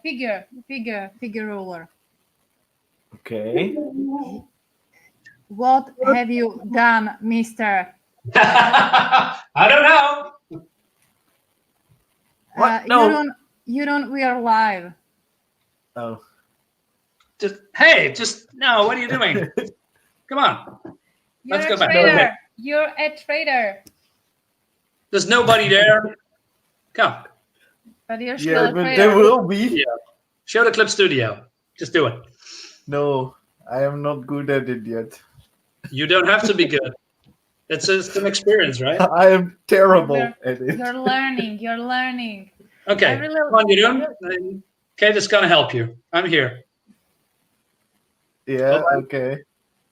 Figure ruler. Okay. What have you done, Mister? I don't know. What? No. You don't. We are live. Oh. Just no. What are you doing? Come on. You're Let's a go back. traitor. Okay. You're a traitor. There's nobody there. Come. But you're still Yeah, a but traitor. there will be. Yeah. Show the clip studio. Just do it. No, I am not good at it yet. You don't have to be good. It's just an experience, right? I am terrible You're- at it. You're learning. You're learning. Okay. I really- Come on, Jeroen. Kate is gonna help you. I'm here. Yeah, Oh, okay.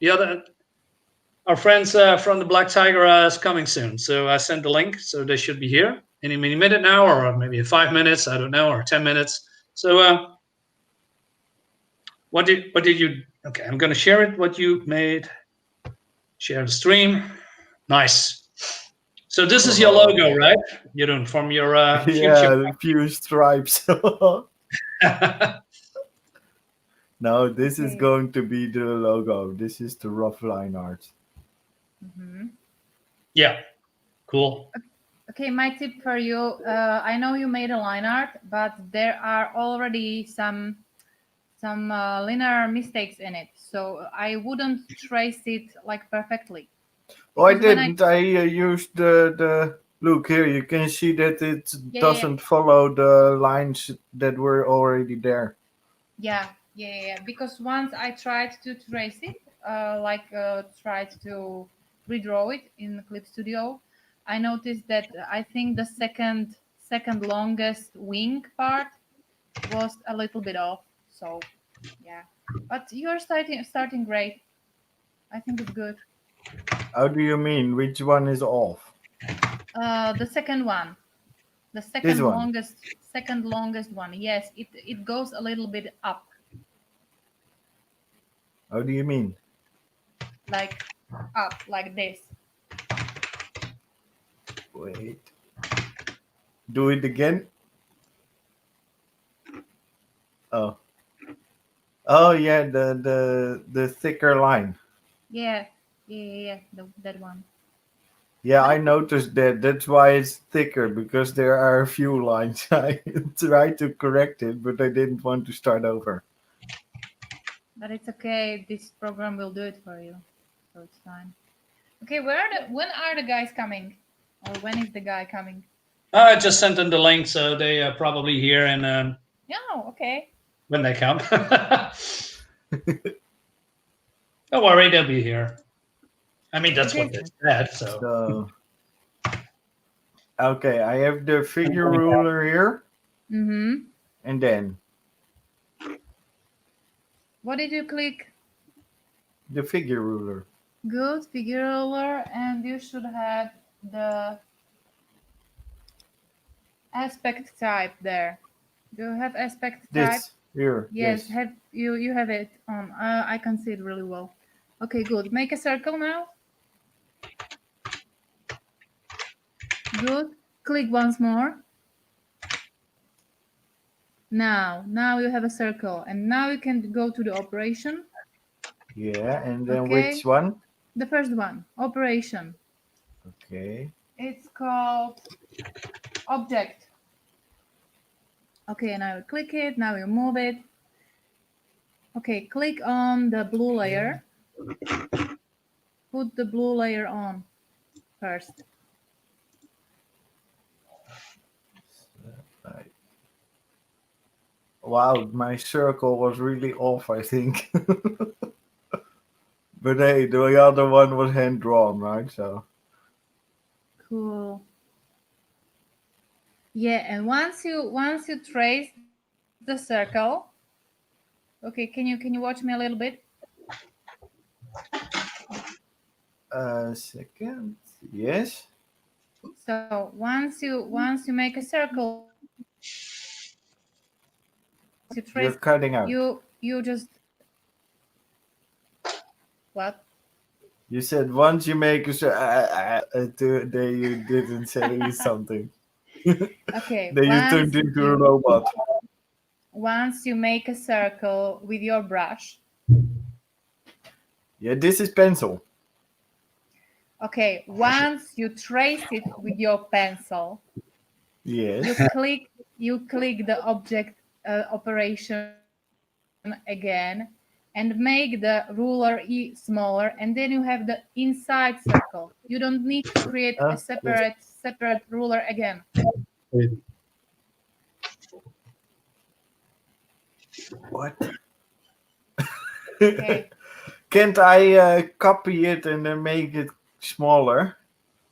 The other, our friends from the Black Tiger is coming soon. So I sent the link, so they should be here any minute now, or maybe in 5 minutes. I don't know, or 10 minutes. So what did you? Okay, I'm gonna share it. What you made. Share the stream. Nice. So this is your logo, right? Jeroen, from your Yeah, future. the few stripes. No, this is Okay. going to be the logo. This is the rough line art. Mhm. Yeah. Cool. Okay, my tip for you. I know you made a line art, but there are already some linear mistakes in it. So I wouldn't trace it like perfectly. Oh, I Because when didn't. I used the look here. You can see that it Yeah. doesn't follow the lines that were already there. Yeah. Because once I tried to trace it, tried to redraw it in Clip Studio, I noticed that I think the second longest wing part was a little bit off. So, yeah. But you're starting great. I think it's good. How do you mean? Which one is off? The second one, the This one. second longest one. Yes, it goes a little bit up, How do you mean? like up, like this. Wait. Do it again. Oh. Oh yeah, the thicker line. Yeah. That one. Yeah, I noticed that. That's why it's thicker, because there are a few lines. I tried to correct it, but I didn't want to start over. But it's okay. This program will do it for you, so it's fine. Okay, when are the guys coming, or when is the guy coming? I just sent them the link, so they are probably here, and No, okay. when they come, don't worry, they'll be here. I mean, that's what they said. So Okay, I have the figure ruler here, Mm-hmm. and then What did you click? the figure ruler. Good, figure ruler, and you should have the aspect type there. Do you have aspect type? This here. Yes, have you have it on. I can see it really well. Okay, good. Make a circle now. Good. Click once more. Now you have a circle, and now you can go to the operation. Yeah, and then Okay. which one? The first one, operation. Okay. It's called object. Okay, now you click it. Now you move it. Okay, click on the blue layer. Put the blue layer on first. Right. Wow, my circle was really off, I think. But hey, the other one was hand drawn, right? So Cool. Yeah, and once you trace the circle, okay, can you watch me a little bit? second. Yes. So once you make a circle, you trace. You're cutting out. You just what? You said once you make there you didn't say something. Okay. Then you turned into a robot. once you make a circle with your brush. Yeah, this is pencil. Okay, once you trace it with your pencil, Yes. you click the object operation again and make the ruler smaller, and then you have the inside circle. You don't need to create a Yes. separate ruler again. What? Okay. Can't I copy it and then make it smaller?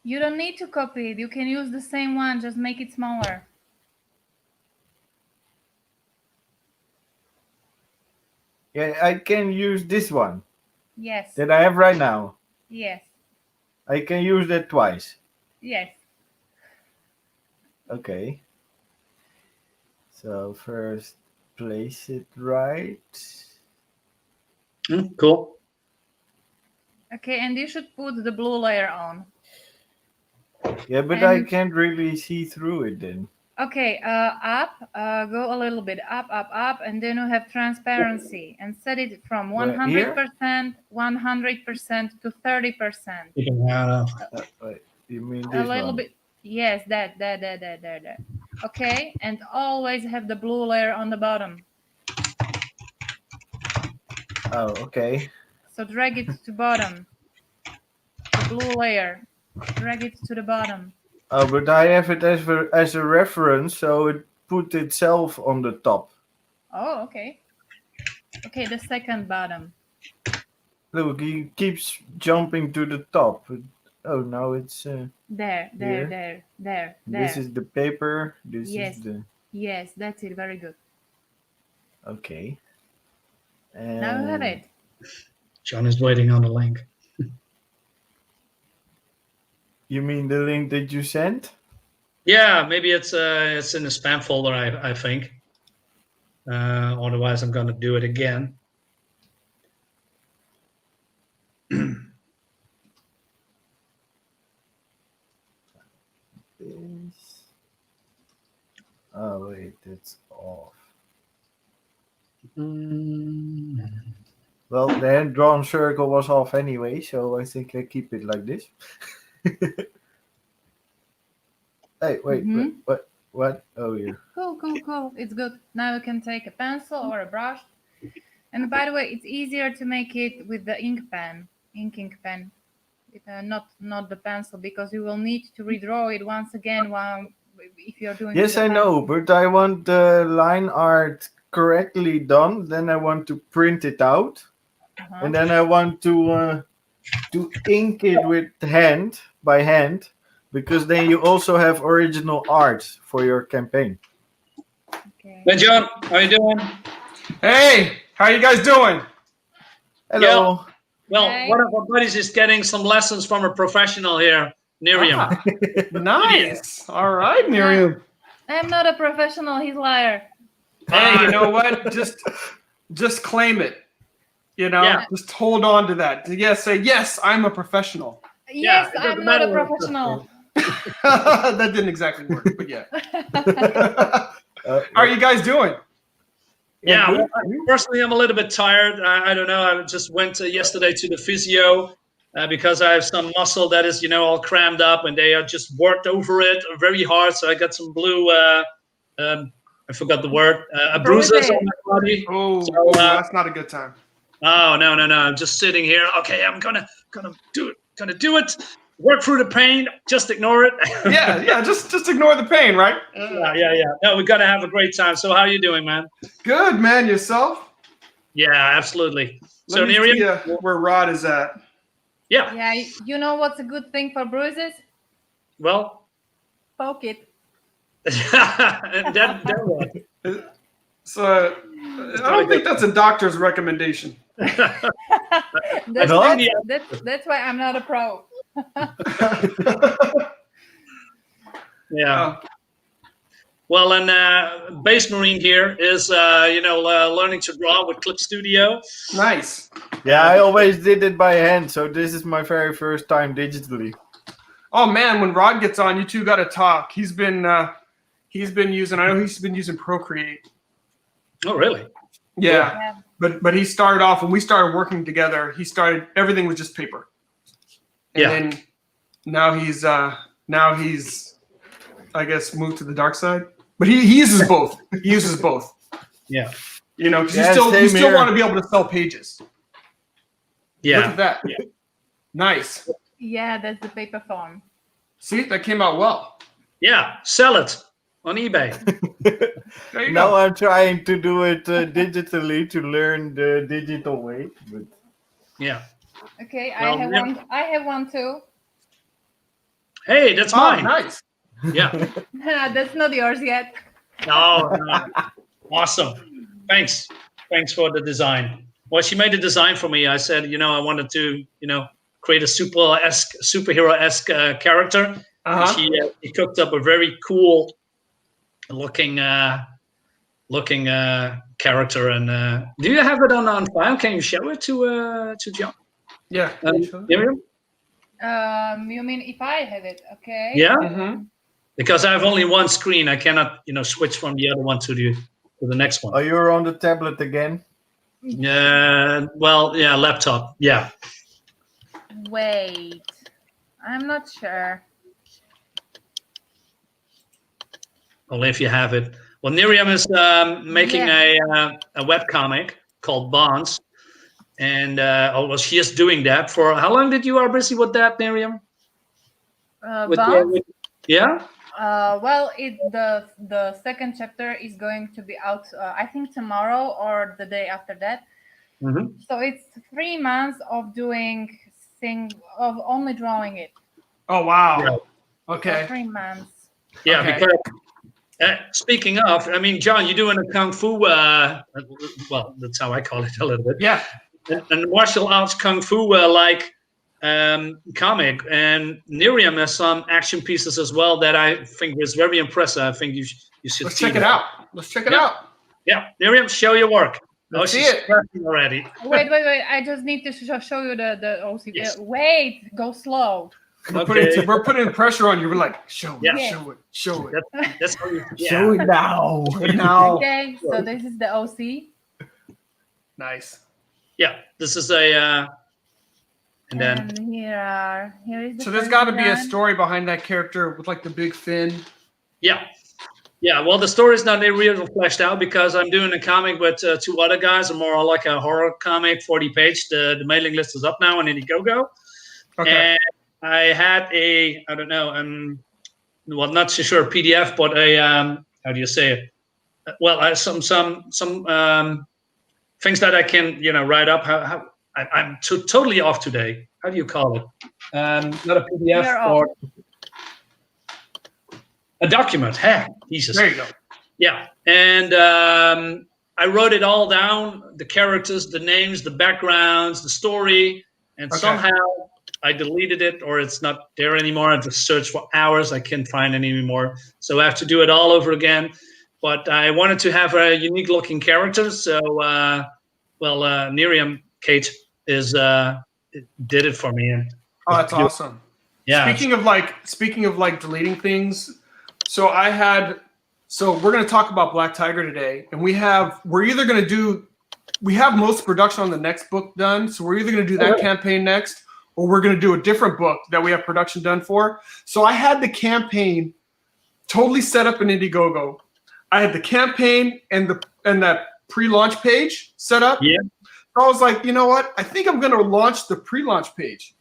You don't need to copy it. You can use the same one, just make it smaller. Yeah, I can use this one Yes. that I have right now. Yes. I can use that twice. Yes. Okay. So first place it right. Cool. Okay, and you should put the blue layer on. Yeah, but I And- can't really see through it then. Okay, go a little bit up, and then you have transparency and set it from Where, 100%, 100% to 30%. You can Wait, you mean A this little one? bit, yes, that. Okay, and always have the blue layer on the bottom. Oh, okay. So drag it to bottom. The blue layer, drag it to the bottom. Oh, but I have it as a reference, so it put itself on the top. Oh, okay. Okay, the second bottom. Look, he keeps jumping to the top. Oh, now it's There. This is the paper. This Yes. is the Yes, that's it. Very good. okay. Now you have it. John is waiting on the link. You mean the link that you sent? Yeah, maybe it's in the spam folder. I think. Otherwise, I'm gonna do it again. This. Oh wait, it's off. Well, the hand drawn circle was off anyway, so I think I keep it like this. Hey, wait, Mhm. what? Oh, yeah. Cool. It's good. Now you can take a pencil or a brush. And by the way, it's easier to make it with the ink pen. Not the pencil, because you will need to redraw it once again if you're doing. Yes, with I the know, pencil. but I want the line art correctly done. Then I want to print it out, Uh-huh. and then I want to ink it by hand, because then you also have original art for your campaign. Okay. Hey, John, how you doing? Hey, how you guys doing? Hello. Well, Hey. one of our buddies is getting some lessons from a professional here, Miriam. Ah, nice. All right, Miriam. I'm not a professional. He's a liar. Hey, you know what? Just claim it. You know, Yeah. just hold on to that. Yes, say yes. I'm a professional. Yes, it doesn't I'm not a matter. professional. That didn't exactly work, but yeah. How are you guys doing? Yeah, good. well, personally, I'm a little bit tired. I don't know. I just went yesterday to the physio because I have some muscle that is, all crammed up, and they are just worked over it very hard. So I got some blue. I forgot the word. Bruises on my body. Oh, So, that's not a good time. Oh no! I'm just sitting here. Okay, I'm gonna do it. Gonna do it. Work through the pain. Just ignore it. Yeah. Just ignore the pain, right? Yeah. No, we're gonna have a great time. So how are you doing, man? Good, man. Yourself? Yeah, absolutely. So Let me Miriam, see where Rod is at. yeah. Yeah, you know what's a good thing for bruises? Well, Poke it. and then what? So I don't think that's a doctor's recommendation. That's, What? that's why I'm not a pro. Yeah. Well, and Base Marine here is, learning to draw with Clip Studio. Nice. Yeah, I always did it by hand, so this is my very first time digitally. Oh man, when Rod gets on, you two got to talk. He's been using. I know he's been using Procreate. Oh, really? Yeah. Yeah. But he started off when we started working together. Everything was just paper, and Yeah. then now he's I guess moved to the dark side. But he uses both. He uses both. Yeah. You know, because Yeah, you same still here. want to be able to sell pages. Yeah. Look at that. Nice. Yeah, that's the paper form. See, that came out well. Yeah. Sell it on eBay. There you Now go. I'm trying to do it digitally to learn the digital way. But Yeah. Okay, Well, I have one too. Hey, that's Oh, mine. nice. Yeah. That's not yours yet. No. Awesome. Thanks for the design. Well, she made a design for me. I said, I wanted to, create a superhero-esque character. And she cooked up a very cool looking character. And do you have it on file? Can you show it to John? Yeah. Miriam? You mean if I have it? Okay. Yeah. Mm-hmm. Because I have only one screen, I cannot, switch from the other one to the next one. oh, you're on the tablet again? Well, yeah, laptop. Yeah. Wait, I'm not sure. Well, if you have it. Well, Miriam is making a webcomic called Bonds. And she is doing that for how long did you are busy with that, Miriam? Bound? Yeah? Well, the second chapter is going to be out, I think tomorrow or the day after that. Mm-hmm. So it's 3 months of of only drawing it. Oh wow. Yeah. Okay. So 3 months. Yeah, Okay. because speaking of, I mean, John, you're doing a kung fu. Well, that's how I call it a little bit. Yeah. And martial arts kung fu comic, and Miriam has some action pieces as well that I think is very impressive. I think you should Let's see check it that. out. Let's check it Yeah. out. Yeah, Miriam, show your work. Let's see she's it. scratching already. Wait. I just need to show you the OC. Yes. Wait, go slow. We're putting pressure on you. We're like, show it, Yeah. show it. That's how you. Yeah. Show it now. Now. Okay, so this is the OC. Nice. Yeah, this is a. And then And here is the So there's first got to be a design. story behind that character with like the big fin. yeah. Well, the story is not really fleshed out because I'm doing a comic with 2 other guys, a more like a horror comic, 40 page. The mailing list is up now on Indiegogo. Okay. And I had I don't know, well, not so sure PDF, but a how do you say it? Well, I some things that I can write up. How I'm totally off today. How do you call it? Not a PDF You're or a document. Hey, Jesus. There you go. Yeah, and I wrote it all down: the characters, the names, the backgrounds, the story, and Okay. somehow I deleted it, or it's not there anymore. I just searched for hours. I can't find it anymore, so I have to do it all over again. But I wanted to have a unique-looking character, so Miriam Kate did it for me, and Oh, that's awesome. yeah, Speaking of like deleting things, so we're going to talk about Black Tiger today, and we have most production on the next book done, so we're either going to do that campaign next, or we're going to do a different book that we have production done for. So I had the campaign totally set up in Indiegogo. I had the campaign and that pre-launch page set up. Yeah. So I was like, you know what? I think I'm going to launch the pre-launch page.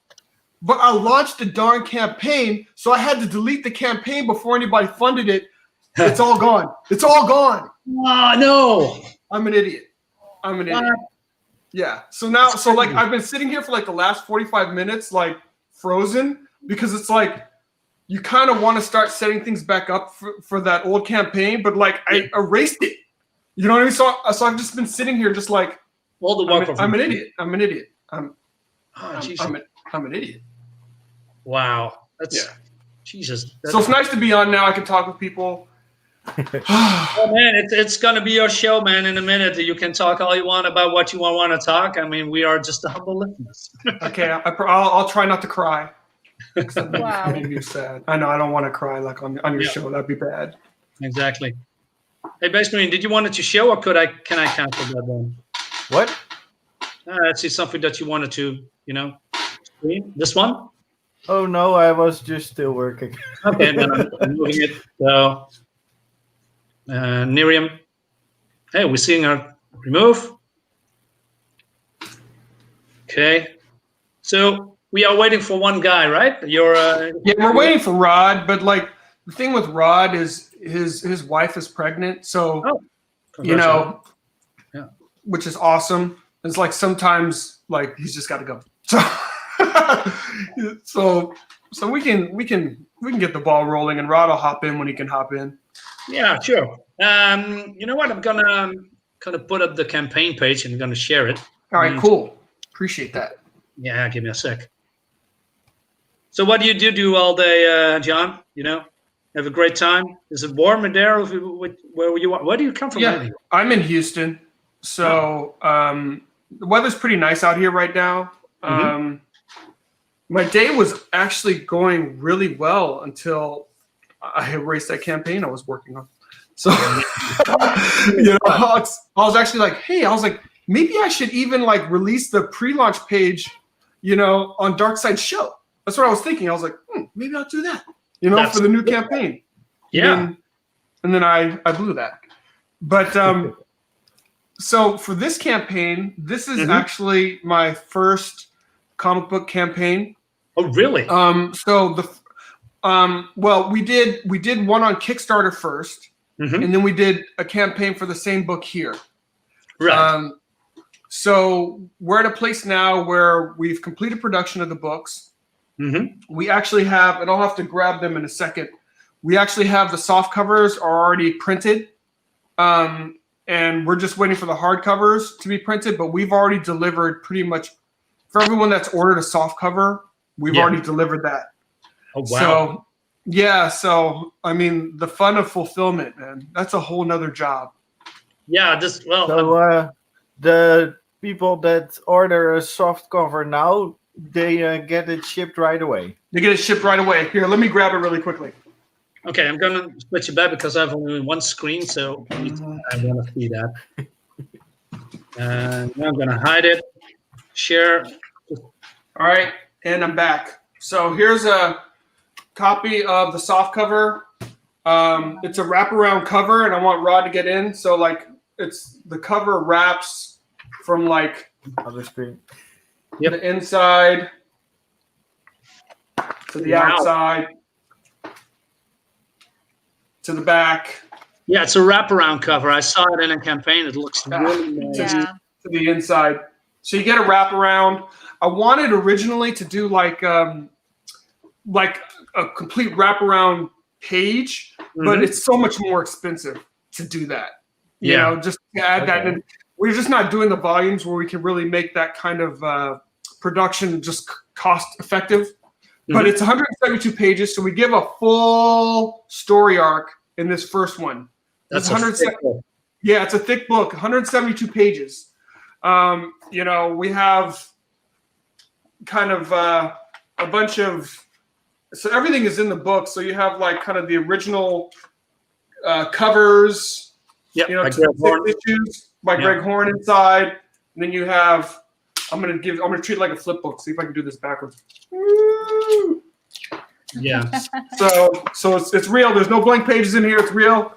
But I launched the darn campaign, so I had to delete the campaign before anybody funded it. It's all gone. It's all gone. Oh no! I'm an idiot. Yeah. So now, I've been sitting here for like the last 45 minutes, like frozen, because it's like you kind of want to start setting things back up for that old campaign, but like I erased it. You know what I mean? So I've just been sitting here, just like All the work I'm an idiot. I'm an idiot. Oh, Jesus. I'm an idiot. Wow. That's Jesus. So it's nice to be on now. I can talk with people. Oh man, it's gonna be your show, man. In a minute, you can talk all you want about what you want to talk. I mean, we are just the humble listeners. Okay, I'll try not to cry. Wow. Maybe you're sad. I know I don't want to cry like on your show. That'd be bad. Exactly. Hey, Basement, did you want it to show, or can I cancel that one? What? I see something that you wanted to, stream. This one? Oh no, I was just still working. Okay, then I'm moving it. So, Miriam. Hey, we're seeing her remove. Okay. So we are waiting for one guy, right? Yeah, we're waiting for Rod, but like the thing with Rod is his wife is pregnant, so Yeah. which is awesome. It's like sometimes like he's just got to go. So we can get the ball rolling, and Rod will hop in when he can hop in. Yeah, sure. You know what? I'm gonna put up the campaign page and I'm gonna share it. All right, cool. Appreciate that. Yeah, give me a sec. So what do you do all day, John? Have a great time. Is it warm in there? Where do you come from? Yeah, I'm in Houston, so the weather's pretty nice out here right now. My day was actually going really well until I erased that campaign I was working on. So, I was actually like, hey, maybe I should even like release the pre-launch page, on Darkside's show. That's what I was thinking. I was like, maybe I'll do that, for the new campaign. Yeah. And then I blew that. But so for this campaign, this is actually my first comic book campaign. Oh, really? Well, we did one on Kickstarter first, and then we did a campaign for the same book here. Right. So we're at a place now where we've completed production of the books. We actually have, and I'll have to grab them in a second. We actually have the soft covers are already printed, and we're just waiting for the hard covers to be printed. But we've already delivered pretty much for everyone that's ordered a soft cover. We've already delivered that. Oh, wow. So I mean, the fun of fulfillment, man, that's a whole nother job. Yeah, the people that order a soft cover now, they get it shipped right away. They get it shipped right away. Here, let me grab it really quickly. Okay, I'm gonna switch it back because I have only one screen, so I want to see that. And now I'm gonna hide it. Share. All right, and I'm back. So here's a copy of the soft cover. It's a wraparound cover, and I want Rod to get in. So like, it's the cover wraps from like Other screen. the inside to the outside to the back. Yeah, it's a wraparound cover. I saw it in a campaign. It looks really nice. To the inside. So you get a wraparound. I wanted originally to do like a complete wraparound page, but it's so much more expensive to do that. You know, just to add that in. We're just not doing the volumes where we can really make that kind of production just cost effective. But it's 172 pages, so we give a full story arc in this first one. That's yeah, it's a thick book, 172 pages. We have kind of a bunch of, so everything is in the book. So you have like kind of the original covers, issues by Greg Horn inside. And then you have, I'm gonna treat it like a flip book. See if I can do this backwards. Yeah. So it's real. There's no blank pages in here. It's real.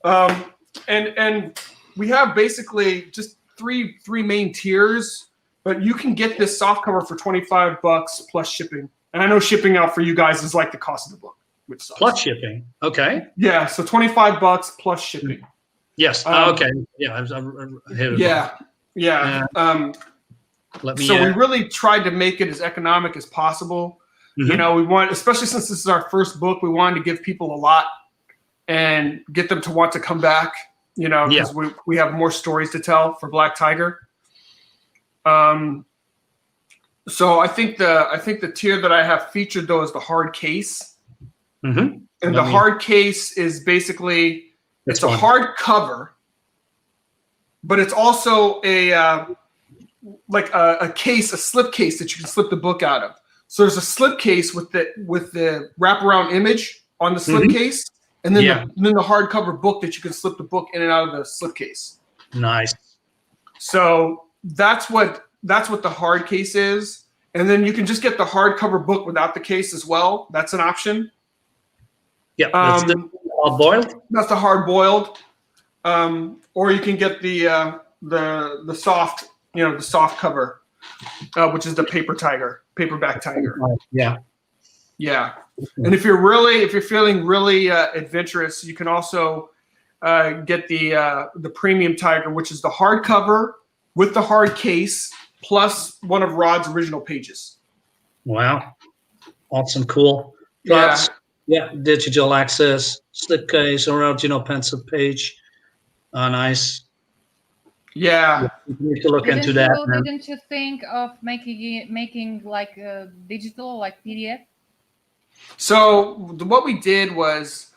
And we have basically just three main tiers, but you can get this softcover for $25 plus shipping. And I know shipping out for you guys is like the cost of the book, which sucks. Plus shipping. Okay. Yeah. So $25 plus shipping. Yes. Okay. Yeah. Yeah. So we really tried to make it as economic as possible. We want, especially since this is our first book, we wanted to give people a lot and get them to want to come back, because we have more stories to tell for Black Tiger. So I think the tier that I have featured though is the hard case. And the hard case is basically, it's a hard cover, but it's also a case, a slip case that you can slip the book out of. So there's a slip case with the wraparound image on the slip case, and then Yeah. then the hardcover book that you can slip the book in and out of the slipcase. Nice. So that's what the hard case is, and then you can just get the hardcover book without the case as well. That's an option. Yeah, that's the hard boiled. That's the hard boiled, or you can get the soft, the soft cover, which is the paperback tiger. Yeah. Yeah, and if you're feeling really adventurous, you can also get the premium tiger, which is the hardcover with the hard case plus one of Rod's original pages. Wow. Awesome. Cool. Plus, digital access, slipcase, original pencil page. Oh, nice. Yeah. You need to look into that. Didn't you think of making like digital, like PDF? So what we did was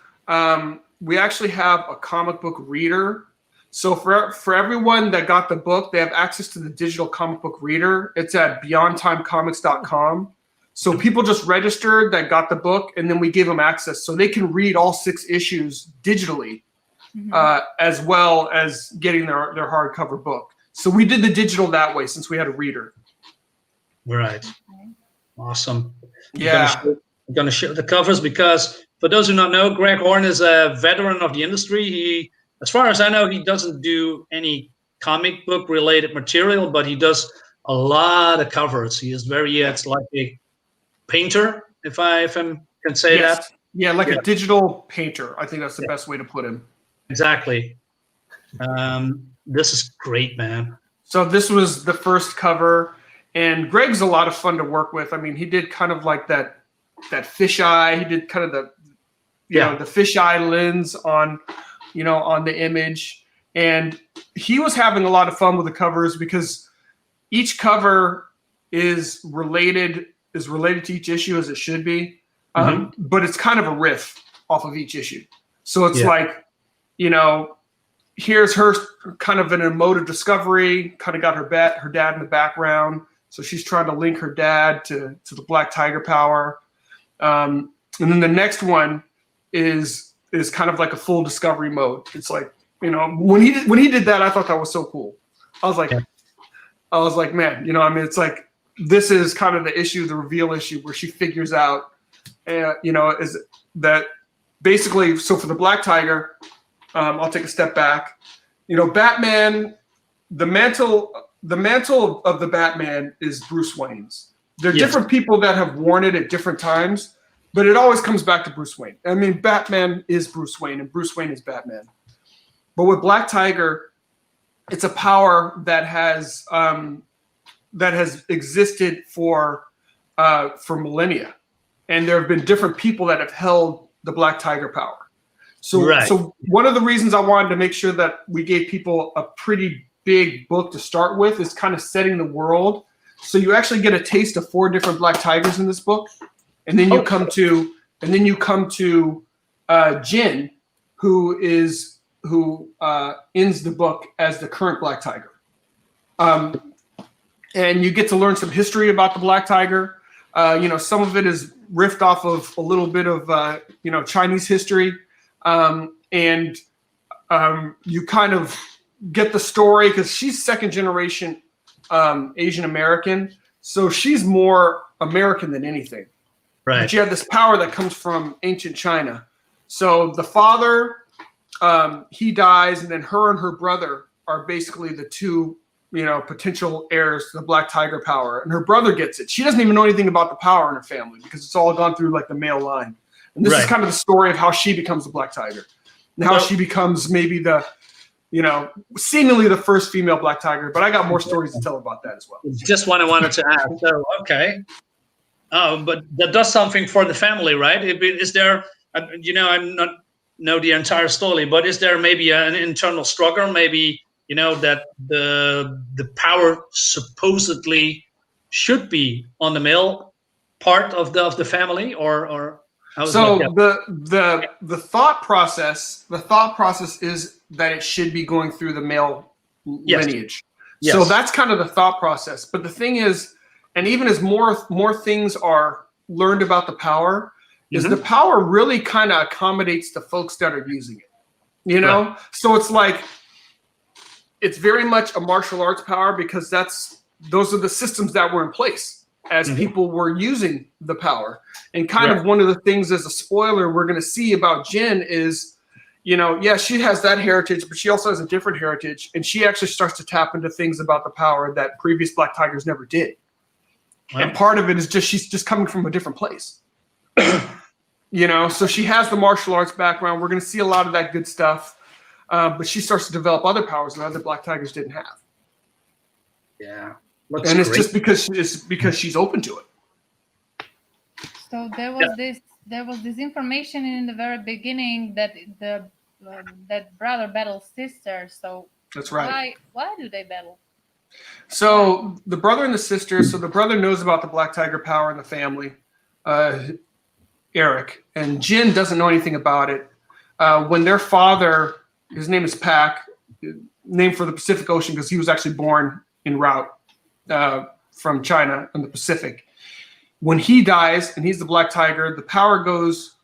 we actually have a comic book reader. So for everyone that got the book, they have access to the digital comic book reader. It's at beyondtimecomics.com. So people just registered that got the book, and then we gave them access so they can read all 6 issues digitally, as well as getting their hardcover book. So we did the digital that way since we had a reader. Right. Awesome. Yeah. I'm going to share the covers because for those who don't know, Greg Horn is a veteran of the industry. He, as far as I know, he doesn't do any comic book related material, but he does a lot of covers. He is very, it's like a painter, if I can say that. Yeah, like a digital painter. I think that's the best way to put him. Exactly. This is great, man. So this was the first cover, and Greg's a lot of fun to work with. I mean, he did kind of like that fisheye. He did kind of the the fisheye lens on the image, and he was having a lot of fun with the covers because each cover is related to each issue, as it should be, but it's kind of a riff off of each issue. So it's like, here's her kind of an emotive discovery, kind of got her dad in the background, so she's trying to link her dad to the Black Tiger power. And then the next one is kind of like a full discovery mode. It's like, when he did that, I thought that was so cool. I was like, man, it's like, this is kind of the issue, the reveal issue, where she figures out, is that basically, so for the Black Tiger, I'll take a step back. Batman, the mantle of the Batman is Bruce Wayne's. There are different people that have worn it at different times, but it always comes back to Bruce Wayne. I mean, Batman is Bruce Wayne, and Bruce Wayne is Batman. But with Black Tiger, it's a power that has existed for millennia, and there have been different people that have held the Black Tiger power. So one of the reasons I wanted to make sure that we gave people a pretty big book to start with is kind of setting the world. So you actually get a taste of 4 different Black Tigers in this book, and then you come to Jin, who ends the book as the current Black Tiger, and you get to learn some history about the Black Tiger. Some of it is riffed off of a little bit of Chinese history, and you kind of get the story because she's second generation Asian American, so she's more American than anything. Right. But you have this power that comes from ancient China. So the father, he dies, and then her and her brother are basically the 2, potential heirs to the Black Tiger power. And her brother gets it. She doesn't even know anything about the power in her family because it's all gone through like the male line. And this is kind of the story of how she becomes the Black Tiger, and how she becomes maybe the seemingly the first female Black Tiger, but I got more stories to tell about that as well. Just what I wanted to ask. So, okay. Oh, but that does something for the family, right? Is there, I'm not know the entire story, but is there maybe an internal struggle? Maybe, that the power supposedly should be on the male part of the family, or so the thought process is that it should be going through the male lineage. Yes. So that's kind of the thought process. But the thing is, and even as more things are learned about the power, is the power really kind of accommodates the folks that are using it. You know, Right. so it's like it's very much a martial arts power because those are the systems that were in place as people were using the power. And kind of one of the things as a spoiler we're going to see about Jin is, you know, yeah, she has that heritage, but she also has a different heritage, and she actually starts to tap into things about the power that previous Black Tigers never did. Wow. And part of it is just she's just coming from a different place. You know, so she has the martial arts background. We're going to see a lot of that good stuff, but she starts to develop other powers that other Black Tigers didn't have. Yeah. And it's just because she's open to it. So there was this information in the very beginning that that brother battles sister. So That's right. Why do they battle? So the brother and the sister. So the brother knows about the Black Tiger power in the family, Eric, and Jin doesn't know anything about it. When their father, his name is Pac, named for the Pacific Ocean because he was actually born en route from China in the Pacific. When he dies and he's the Black Tiger, the power goes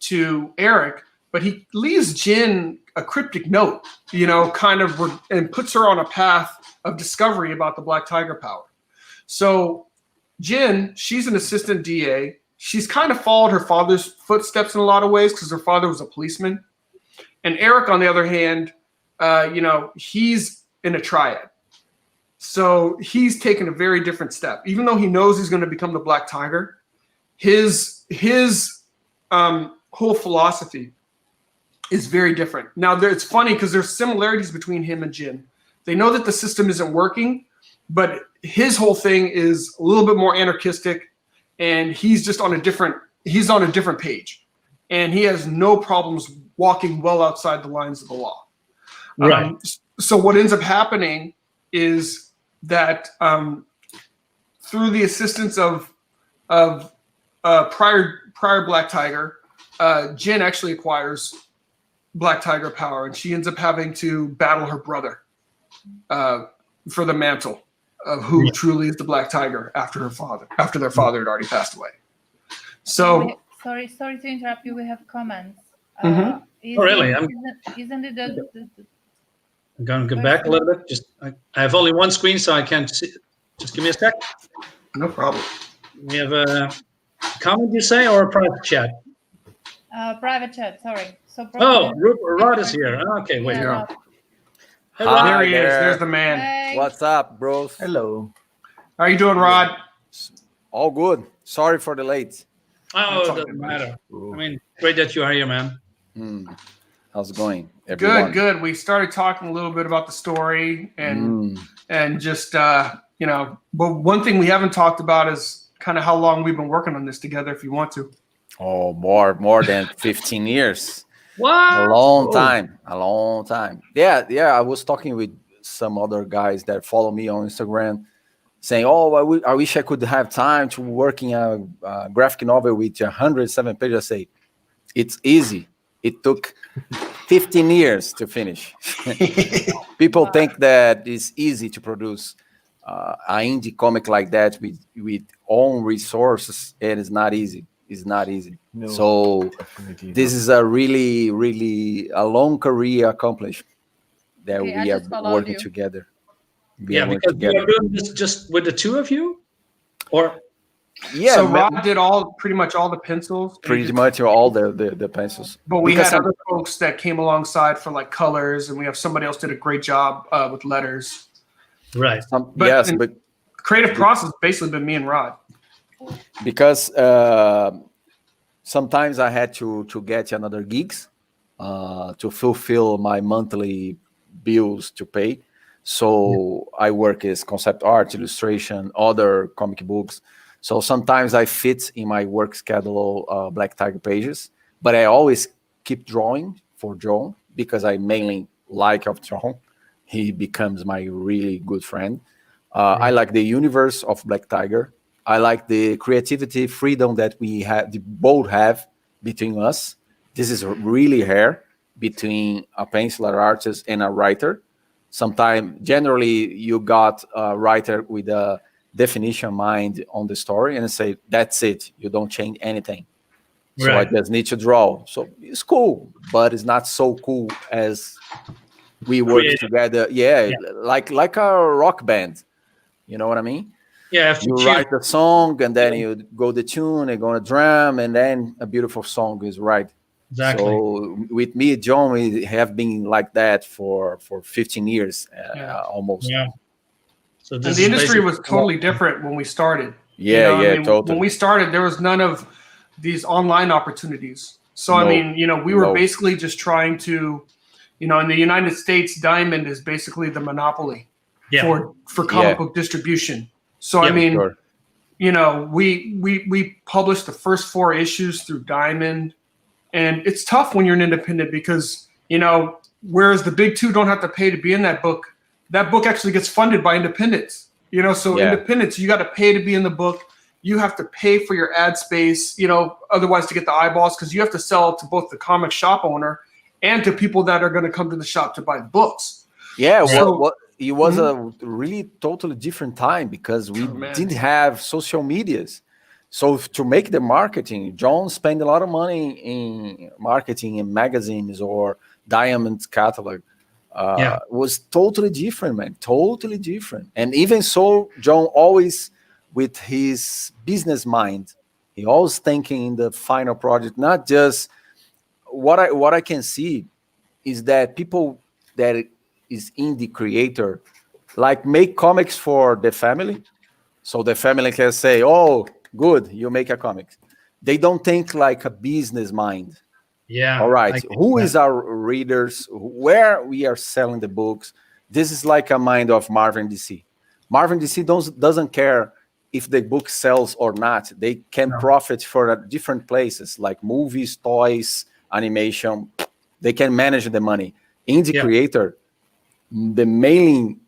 to Eric, but he leaves Jin a cryptic note, you know, and puts her on a path of discovery about the Black Tiger power. So Jin, she's an assistant DA. She's kind of followed her father's footsteps in a lot of ways because her father was a policeman. And Eric, on the other hand, you know, he's in a triad. So he's taken a very different step. Even though he knows he's going to become the Black Tiger, his whole philosophy is very different. Now, it's funny because there's similarities between him and Jin. They know that the system isn't working, but his whole thing is a little bit more anarchistic, and he's just on a different page. And he has no problems walking well outside the lines of the law. Right. So what ends up happening is that through the assistance of prior Black Tiger, Jin actually acquires Black Tiger power, and she ends up having to battle her brother for the mantle of who truly is the Black Tiger after their father had already passed away. So sorry to interrupt you. We have comments. Oh, really? Isn't it the I'm going to go back a little bit. I have only one screen, so I can't see. Just give me a sec. no problem. We have a comment, you say, or a private chat? private chat? Sorry. So Rod is here. Okay, wait. Yeah. Hey, Rod. There he is. there. There's the man. Hey. What's up, bros? Hello. How you doing, Rod? All good. Sorry for the late. Oh, it doesn't matter. I mean, great that you are here, man. How's it going, everyone? Good. We started talking a little bit about the story and just you know, but one thing we haven't talked about is kind of how long we've been working on this together. If you want to. Oh, more than 15 years. What? A long time. Yeah. I was talking with some other guys that follow me on Instagram, saying, "Oh, I wish I could have time to work in a graphic novel with 107 pages." I say, it's easy. It took 15 years to finish. People think that it's easy to produce an indie comic like that with own resources. It is not easy. It's not easy. No, so this is a really, really a long career accomplishment that Okay, we I are just followed working you. together. Because you are doing this just with the two of you? Or Yeah, So Rod did pretty much all the pencils. pretty much all the pencils. But we Because had other folks that came alongside for like colors, and we have somebody else did a great job with letters. right. But but creative process has basically been me and Rod. because sometimes I had to get another gigs to fulfill my monthly bills to pay. So I work as concept art, illustration, other comic books. So sometimes I fit in my work schedule Black Tiger pages, but I always keep drawing for John because I mainly like of John. He becomes my really good friend. I like the universe of Black Tiger. I like the creativity, freedom that we both have between us. This is really rare between a penciler artist and a writer. Sometimes, generally, you got a writer with a definition mind on the story and say, that's it. You don't change anything. So I just need to draw. So it's cool, but it's not so cool as we work together. Yeah, like a rock band. You know what I mean? Yeah, you write the song, and then you go the tune, and go on a drum, and then a beautiful song is right. Exactly. So with me, John, we have been like that for 15 years, almost. Yeah. So and this the is industry was basically- totally different when we started. Yeah, I mean, totally. When we started, there was none of these online opportunities. So I No. mean, we were No. basically just trying to, in the United States, Diamond is basically the monopoly for comic book distribution. So I mean, Sure. we published the first 4 issues through Diamond, and it's tough when you're an independent because whereas the big 2 don't have to pay to be in that book actually gets funded by independents. So independents, you got to pay to be in the book. You have to pay for your ad space, otherwise to get the eyeballs, because you have to sell to both the comic shop owner and to people that are going to come to the shop to buy the books. Yeah, So- it was a really totally different time because we didn't have social medias. So to make the marketing, John spent a lot of money in marketing in magazines or Diamond catalog. Was totally different, man. Totally different. And even so, John always with his business mind, he always thinking in the final project, not just what I can see is that people that is indie creator like make comics for the family. So the family can say, oh, good, you make a comic. They don't think like a business mind. Yeah. All right. Who is our readers? Where we are selling the books? This is like a mind of Marvel DC. Marvel DC doesn't care if the book sells or not. They can profit for different places like movies, toys, animation. They can manage the money. Indie creator, the mailing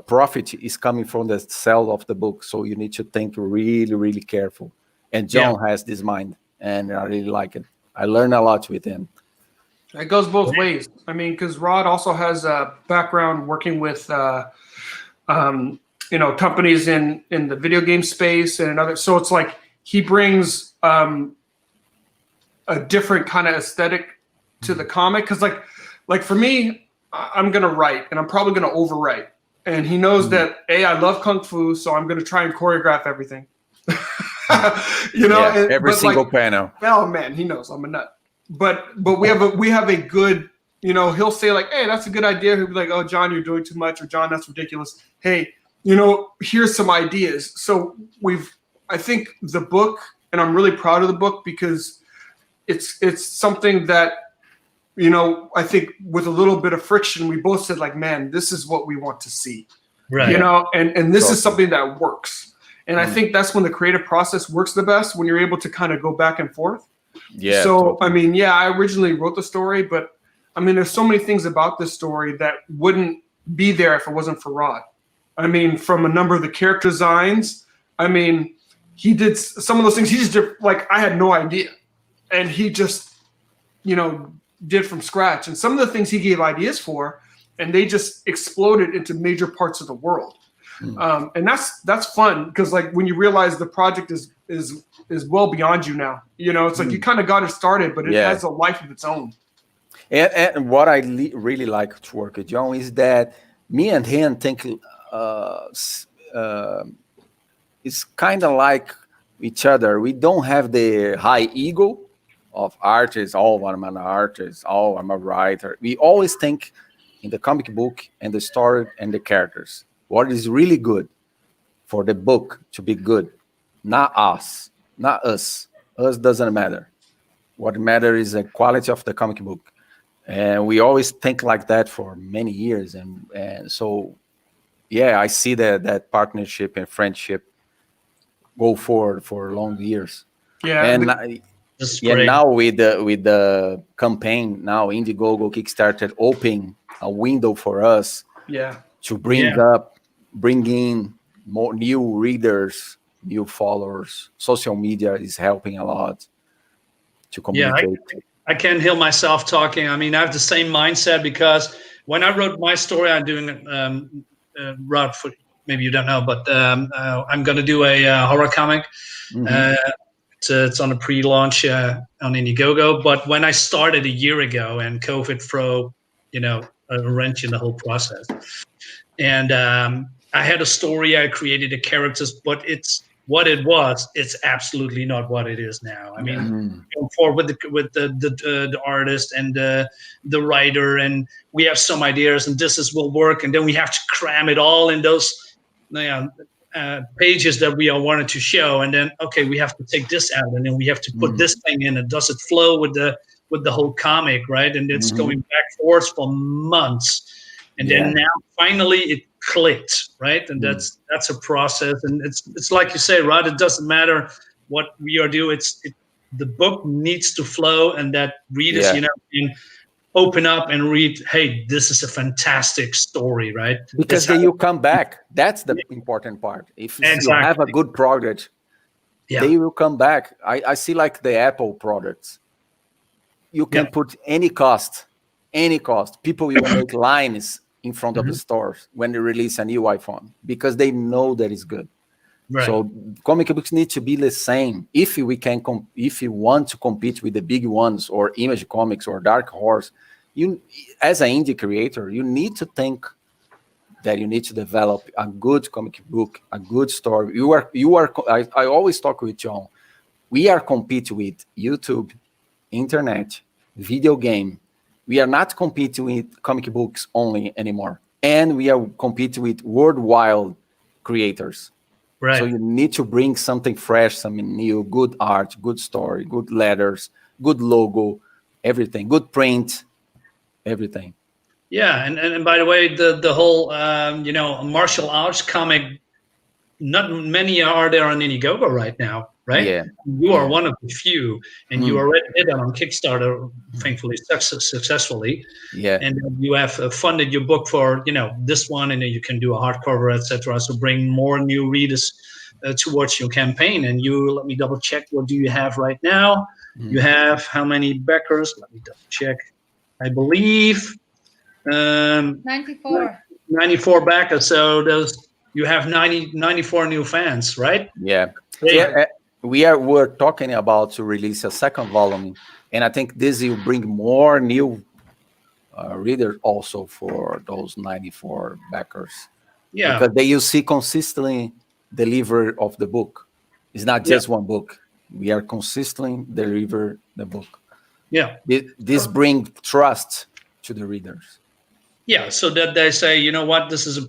profit is coming from the sale of the book. So you need to think really, really careful. And John has this mind, and I really like it. I learn a lot with him. It goes both ways. I mean, because Rod also has a background working with, companies in the video game space and other. So it's like he brings a different kind of aesthetic to the comic. Because like for me, I'm gonna write, and I'm probably gonna overwrite. And he knows that I love kung fu, so I'm gonna try and choreograph everything. Every single panel. Oh man, he knows I'm a nut. But we have a good, he'll say like, hey, that's a good idea. He'll be like, oh, John, you're doing too much, or John, that's ridiculous. Hey, here's some ideas. So I think the book, and I'm really proud of the book because it's something that, I think with a little bit of friction, we both said like, man, this is what we want to see, Right. And this is something that works. And I think that's when the creative process works the best, when you're able to kind of go back and forth. Yeah. So, totally. I mean, I originally wrote the story, but I mean, there's so many things about this story that wouldn't be there if it wasn't for Rod. I mean, from a number of the character designs, I mean, he did some of those things. He just did, like, I had no idea. And he just, did from scratch. And some of the things he gave ideas for, and they just exploded into major parts of the world. And that's fun because like when you realize the project is well beyond you now, it's like you kind of got it started, but it has a life of its own. And what I really like to work with John is that me and him think it's kind of like each other. We don't have the high ego of artists. Oh, I'm an artist. Oh, I'm a writer. We always think in the comic book and the story and the characters. What is really good for the book to be good, not us, not us. Us doesn't matter. What matters is the quality of the comic book. And we always think like that for many years. And so, I see that partnership and friendship go forward for long years. Yeah. And great. now with the campaign, now Indiegogo Kickstarter open a window for us to bring in more new readers, new followers. Social media is helping a lot to communicate. I can't hear myself talking. I mean, I have the same mindset because when I wrote my story, I'm doing Rod, maybe you don't know, but I'm going to do a horror comic. It's on a pre-launch on Indiegogo. But when I started a year ago, and COVID threw, a wrench in the whole process, and I had a story, I created the characters, but it's what it was. It's absolutely not what it is now. I mean, going forward with the artist and the writer, and we have some ideas, and will work, and then we have to cram it all in those pages that we all wanted to show, and then okay, we have to take this out, and then we have to put this thing in, and does it flow with the whole comic, right? And it's going back and forth for months, and then now finally it clicked, right? And that's a process, and it's like you say, Rod. It doesn't matter what we are doing. The book needs to flow, and that readers, can open up and read. Hey, this is a fantastic story, right? Because then you come back. That's the important part. If you have a good product, they will come back. I see like the Apple products. You can put any cost. People will make lines in front of the stores when they release a new iPhone because they know that it's good. Right. So comic books need to be the same. If we want to compete with the big ones or Image Comics or Dark Horse, you as an indie creator, you need to think that you need to develop a good comic book, a good story. I always talk with John. We are competing with YouTube, internet, video game. We are not competing with comic books only anymore. And we are competing with worldwide creators. Right. So you need to bring something fresh, something new, good art, good story, good letters, good logo, everything, good print, everything. Yeah, and by the way, the whole martial arts comic, not many are there on Indiegogo right now, right? Yeah. You are one of the few, and you already did that on Kickstarter, thankfully, successfully. Yeah. And you have funded your book for, this one, and then you can do a hardcover, etc. So bring more new readers towards your campaign. And let me double check. What do you have right now? You have how many backers? Let me double check. I believe 94. 94 backers. So you have 94 new fans, right? Yeah. We're talking about to release a second volume, and I think this will bring more new readers also for those 94 backers. Yeah, because they will see consistently deliver of the book. It's not just one book. We are consistently deliver the book. Yeah, this brings trust to the readers. Yeah, so that they say, you know what, this is a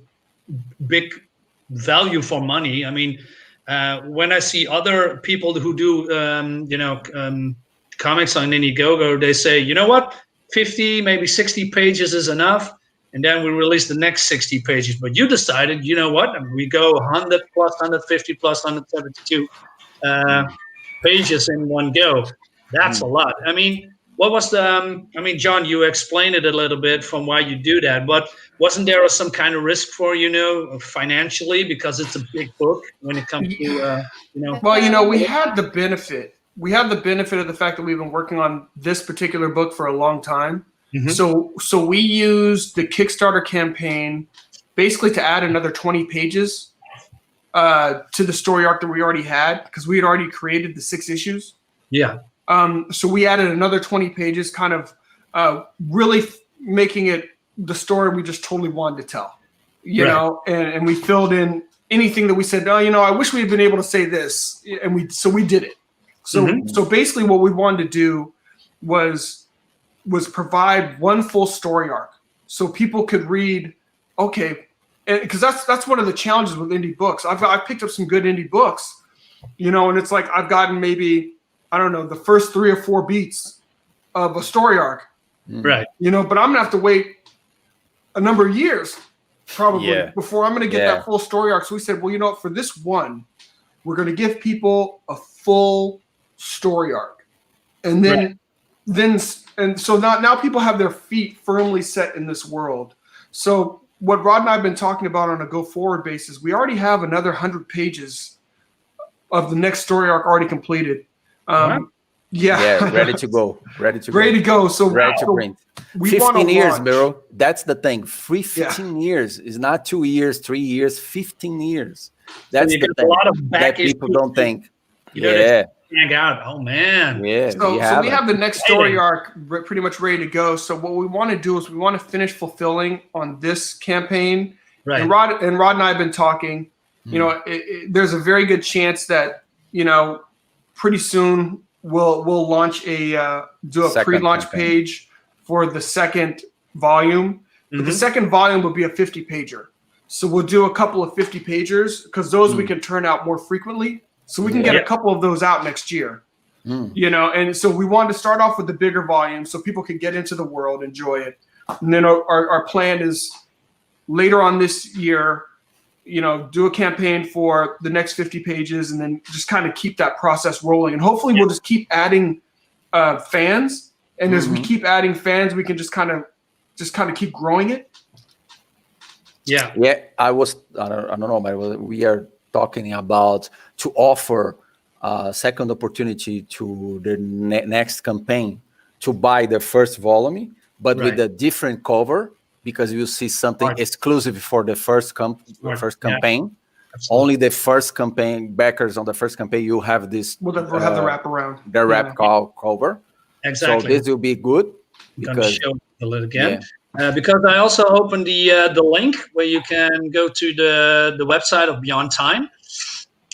big value for money. I mean, when I see other people who do, comics on Indiegogo, they say, you know what, 50, maybe 60 pages is enough, and then we release the next 60 pages. But you decided, you know what, we go 100 plus 150 plus 172 pages in one go. That's a lot. I mean, what was John, you explained it a little bit from why you do that, but wasn't there some kind of risk for, financially, because it's a big book when it comes to, Well, we had the benefit. We have the benefit of the fact that we've been working on this particular book for a long time. Mm-hmm. So we used the Kickstarter campaign basically to add another 20 pages to the story arc that we already had, because we had already created the 6 issues. Yeah. So we added another 20 pages, kind of really making it the story we just totally wanted to tell, and we filled in anything that we said, I wish we had been able to say this. And we did it. So basically what we wanted to do was provide one full story arc so people could read, okay, because that's one of the challenges with indie books. I've picked up some good indie books, and it's like I've gotten maybe, I don't know, the first 3 or 4 beats of a story arc. Right. But I'm going to have to wait a number of years probably before I'm going to get that full story arc. So we said, well, for this one, we're going to give people a full story arc. And so now people have their feet firmly set in this world. So what Rod and I have been talking about on a go forward basis, we already have another 100 pages of the next story arc already completed. Ready to go. So ready to print. 15 years, bro. That's the thing. 15 years is not 2 years, 3 years, 15 years. That's the thing a lot of that people don't think. hang out. Oh man. Yeah, So we it. have the next story arc pretty much ready to go. So what we want to do is we want to finish fulfilling on this campaign. Right. And Rod and I have been talking. You know, there's a very good chance that pretty soon we'll launch do a Second pre-launch campaign. page for the second volume. But the second volume will be a 50-pager. So we'll do a couple of 50-pagers because those we can turn out more frequently. So we can get a couple of those out next year. And so we wanted to start off with the bigger volume so people can get into the world, enjoy it. And then our plan is later on this year, do a campaign for the next 50 pages and then just kind of keep that process rolling. And hopefully we'll just keep adding fans. And as we keep adding fans, we can just kind of keep growing it. Yeah. Yeah, I don't know, but we are talking about to offer a second opportunity to the next campaign to buy the first volume, but with a different cover, because you see something exclusive for the first campaign. Only the first campaign backers on the first campaign, you have this. We'll have the wraparound. The wrap cover. Exactly. So this will be good. I'm going to show it a little again. Because I also opened the link where you can go to the website of Beyond Time.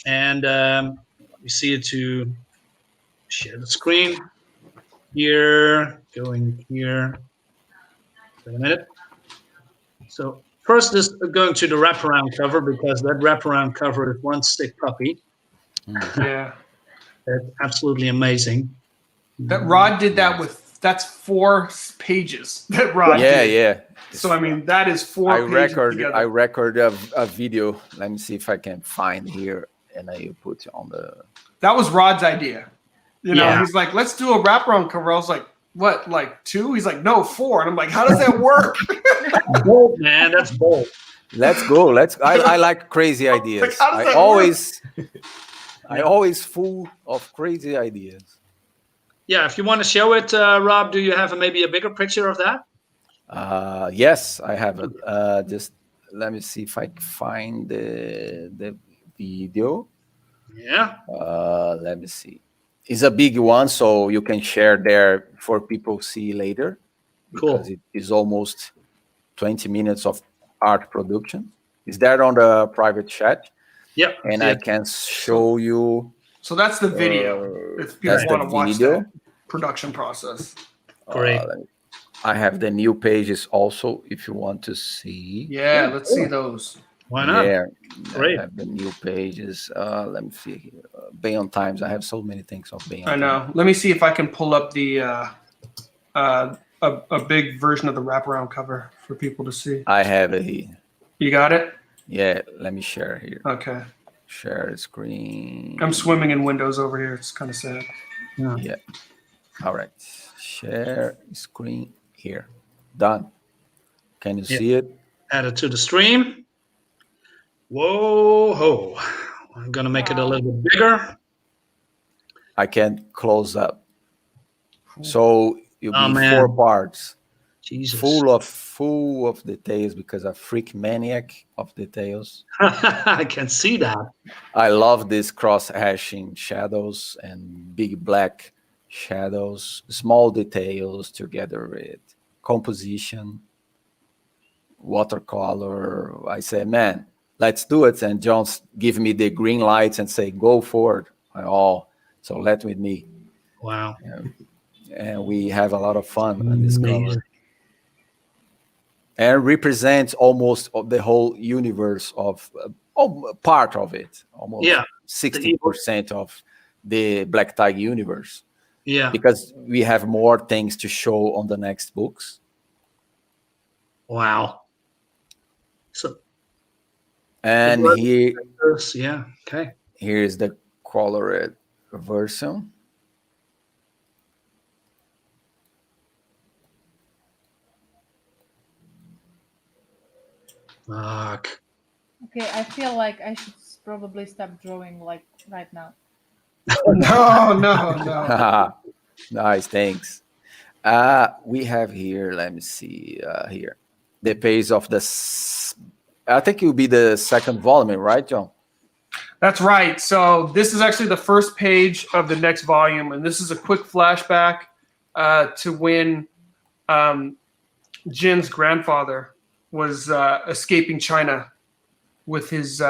And you see it to share the screen. Here, going here. Wait a minute. So first, this going to the wraparound cover because that wraparound cover is one stick puppy. Yeah, that's absolutely amazing. That Rod did that that's 4 pages. That Rod did. Yeah. So I mean, that is 4 pages together. I record a video. Let me see if I can find here, and I put it on the. That was Rod's idea. He's like, let's do a wraparound cover. I was like, what, like 2? He's like, no, 4. And I'm like, how does that work? Bold, man, that's bold. Let's go. I like crazy ideas. Like, how does that I always full of crazy ideas. Yeah, if you want to show it, Rob, do you have maybe a bigger picture of that? Yes, I have it. Just let me see if I can find the video. Yeah. Let me see. It's a big one, so you can share there for people to see later. Cool. Because it is almost 20 minutes of art production. Is that on the private chat? Yeah. And I can show you. So that's the video. If people want to watch that production process. Great. I have the new pages also, if you want to see. Yeah, let's see those. Why not? Yeah, great. I have the new pages. Let me see here. Beyond Times. I have so many things of Beyond. I know. Let me see if I can pull up the a big version of the wraparound cover for people to see. I have it here. You got it? Yeah, let me share here. Okay. Share screen. I'm swimming in windows over here. It's kind of sad. Yeah. All right. Share screen here. Done. Can you see it? Add it to the stream. Whoa, ho. I'm going to make it a little bit bigger. I can close up. So you'll be 4 parts. Jesus. Full of details because I'm a freak maniac of details. I can see that. I love this cross-hashing shadows and big black shadows, small details together with composition, watercolor. I say, man, let's do it. And John's give me the green lights and say, go forward. So let with me. Wow. And we have a lot of fun on this cover. And represents almost the whole universe of part of it, almost 60% of the Black Tiger universe. Yeah, because we have more things to show on the next books. Wow. So, and here, okay. Here is the colored version. Fuck. Okay, I feel like I should probably stop drawing like right now. No. Nice, thanks. We have here, let me see here. The page of I think it will be the second volume, right, John? That's right. So this is actually the first page of the next volume, and this is a quick flashback to when Jin's grandfather was escaping China with his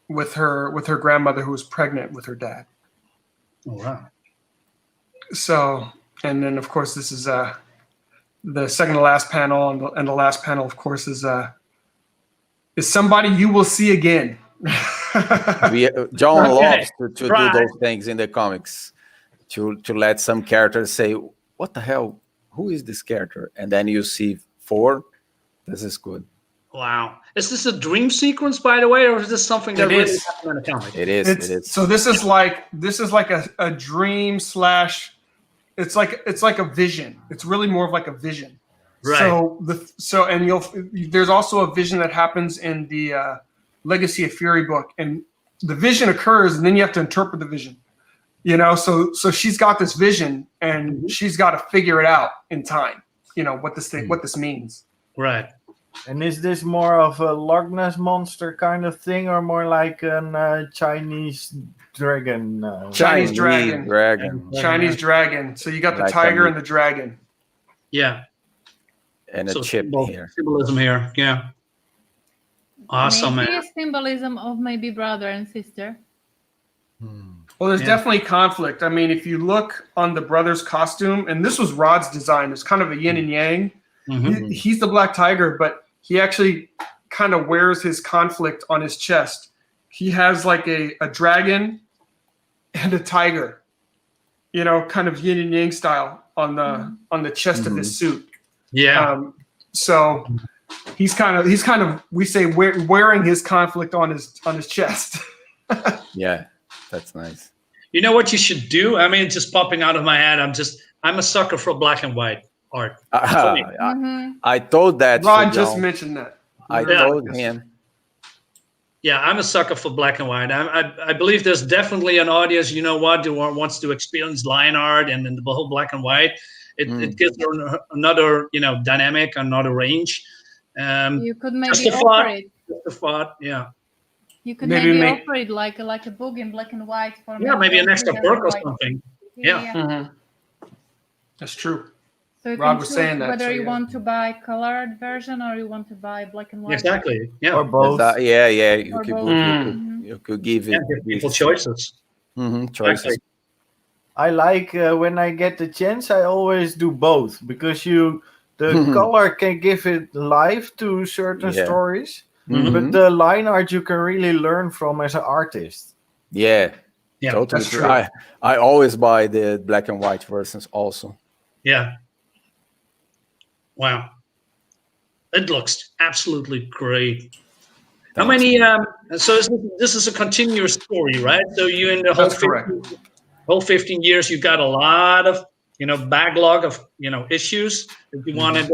with her grandmother who was pregnant with her dad. Oh, wow. So, and then of course this is the second to last panel, and the last panel, of course, is somebody you will see again. John Okay, loves to right. do those things in the comics, to let some characters say, "What the hell? Who is this character?" And then you see 4. This is good. Wow. Is this a dream sequence, by the way, or is this something that It really is. happened in the comic? It is. It is. So this is like a dream slash. It's like a vision. It's really more of like a vision. Right. There's also a vision that happens in the Legacy of Fury book, and the vision occurs, and then you have to interpret the vision. You know, so she's got this vision, and she's got to figure it out in time. You know what this means. Right. And is this more of a Loch Ness monster kind of thing, or more like a Chinese dragon? Chinese dragon. Chinese Yeah. dragon. So you got the Like tiger a- and the dragon. Yeah. And a So chip here. symbolism here. Yeah. Awesome, Maybe man. a symbolism of maybe brother and sister. Well, there's Yeah. definitely conflict. I mean, if you look on the brother's costume, and this was Rod's design, it's kind of a yin and yang. Mhm. He's the Black Tiger, but he actually kind of wears his conflict on his chest. He has like a dragon and a tiger, you know, kind of yin and yang style on the chest of his suit. Yeah. So he's kind of we say wearing his conflict on his chest. Yeah, that's nice. You know what you should do? I mean, it's just popping out of my head. I'm a sucker for black and white art. I told that. Rod to just John. mentioned that. I Yeah. told him. Yeah, I'm a sucker for black and white. I believe there's definitely an audience, you know what, who wants to experience line art and then the whole black and white. It gives her another, you know, dynamic, another range. You could Just maybe a offer thought. it. Just a thought. Yeah. You could Maybe maybe make- offer it like a book in black and white for Yeah, maybe an extra perk or like- something. Yeah. That's true. So you Rob can was choose saying that, whether so you yeah. want to buy colored version or you want to buy black and white. Exactly. Yeah. Or both? Yeah. You Or could, both. you could give it. Yeah, give people choices. Choices. Exactly. I like when I get the chance, I always do both, because the color can give it life to certain Yeah. stories, Mhm. but the line art you can really learn from as an artist. Yeah, Yeah. totally that's true. true. I always buy the black and white versions also. Yeah. Wow. It looks absolutely great. How Thanks. many? So this is a continuous story, right? So you in the whole That's correct. 15 years, you got a lot of, you know, backlog of, you know, issues that you wanted.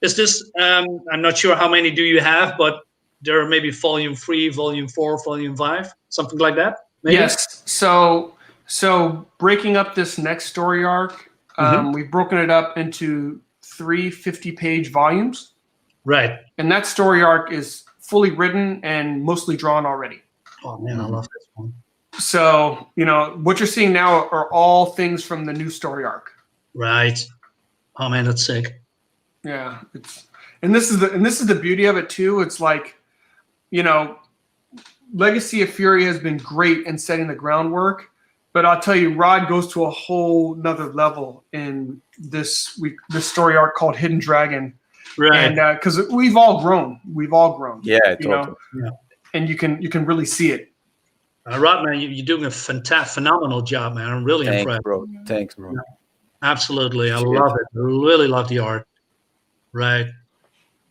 Is this? I'm not sure how many do you have, but there are maybe volume 3, volume 4, volume 5, something like that. Maybe? Yes. So breaking up this next story arc, we've broken it up into 3 50-page volumes, Right. and that story arc is fully written and mostly drawn already. Oh man, I love this one. So, you know, what you're seeing now are all things from the new story arc. Right. Oh man, that's sick. Yeah, and this is the beauty of it too. It's like, you know, Legacy of Fury has been great in setting the groundwork, but I'll tell you, Rod goes to a whole nother level in this story arc called Hidden Dragon, Right. and because we've all grown, Yeah, you know, totally. and you can really see it. Rod, man, you're doing a phenomenal job, man. I'm really Thanks, impressed. bro. Thanks, bro. Absolutely, I Shit. love it. I really love the art. Right.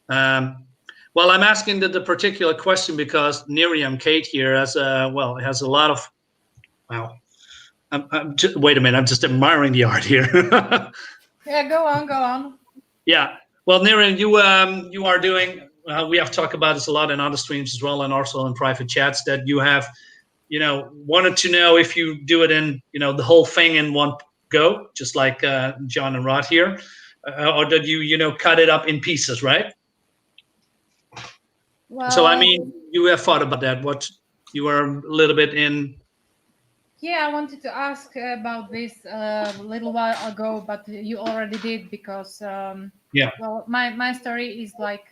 Well, I'm asking the particular question because Miriam Kate here has a lot of. Wow. Wait a minute. I'm just admiring the art here. Yeah, go on. Yeah. Well, Miriam, you are doing. We have talked about this a lot in other streams as well, and also in private chats that you have, you know, wanted to know if you do it in, you know, the whole thing in one go, just like John and Rod here, or did you know, cut it up in pieces, right? Well, So I mean, you have thought about that. You were a little bit in. Yeah, I wanted to ask about this a little while ago, but you already did because Yeah. well, my story is like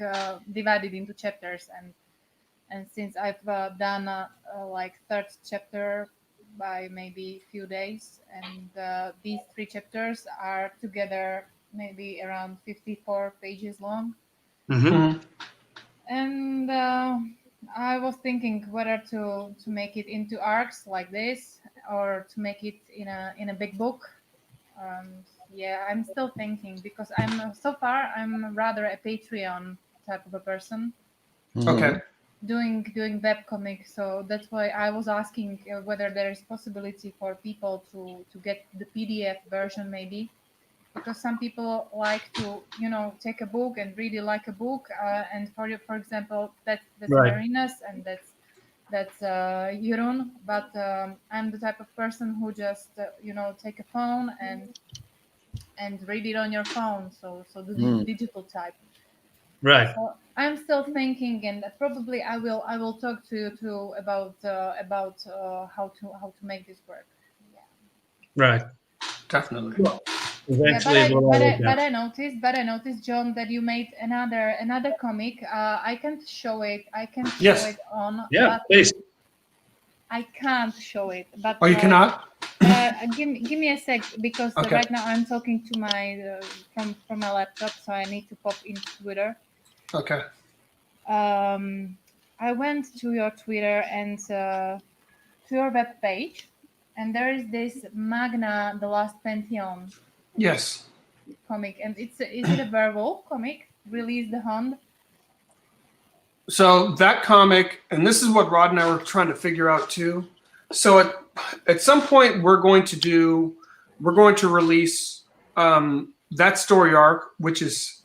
divided into chapters, and since I've done like third chapter by maybe few days, and these 3 chapters are together maybe around 54 pages long. Mm-hmm. And I was thinking whether to make it into arcs like this or to make it in a big book. Yeah, I'm still thinking because so far I'm rather a Patreon type of a person Okay. doing web comics. So that's why I was asking whether there is possibility for people to get the PDF version maybe, because some people like to take a book and really like a book, and for example that's Right. Marinas and that's Jeroen, but I'm the type of person who just take a phone and read it on your phone, so the digital type. Right. So I'm still thinking, and probably I will talk to you too about how to make this work. Yeah. Right. Definitely. Eventually, Yeah, it will all work out. but I noticed, John, that you made another comic. I can't show it. I can show Yes. it on, Yeah, but please. I can't show it. But Oh, you cannot? give me a sec, because Okay. right now I'm talking to my from my laptop, so I need to pop into Twitter. Okay. I went to your Twitter and to your web page, and there is this Magna, The Last Pantheon Yes. comic, and is it a werewolf comic? Release the Hunt. So that comic, and this is what Rod and I were trying to figure out too. So at some point we're going to release that story arc, which is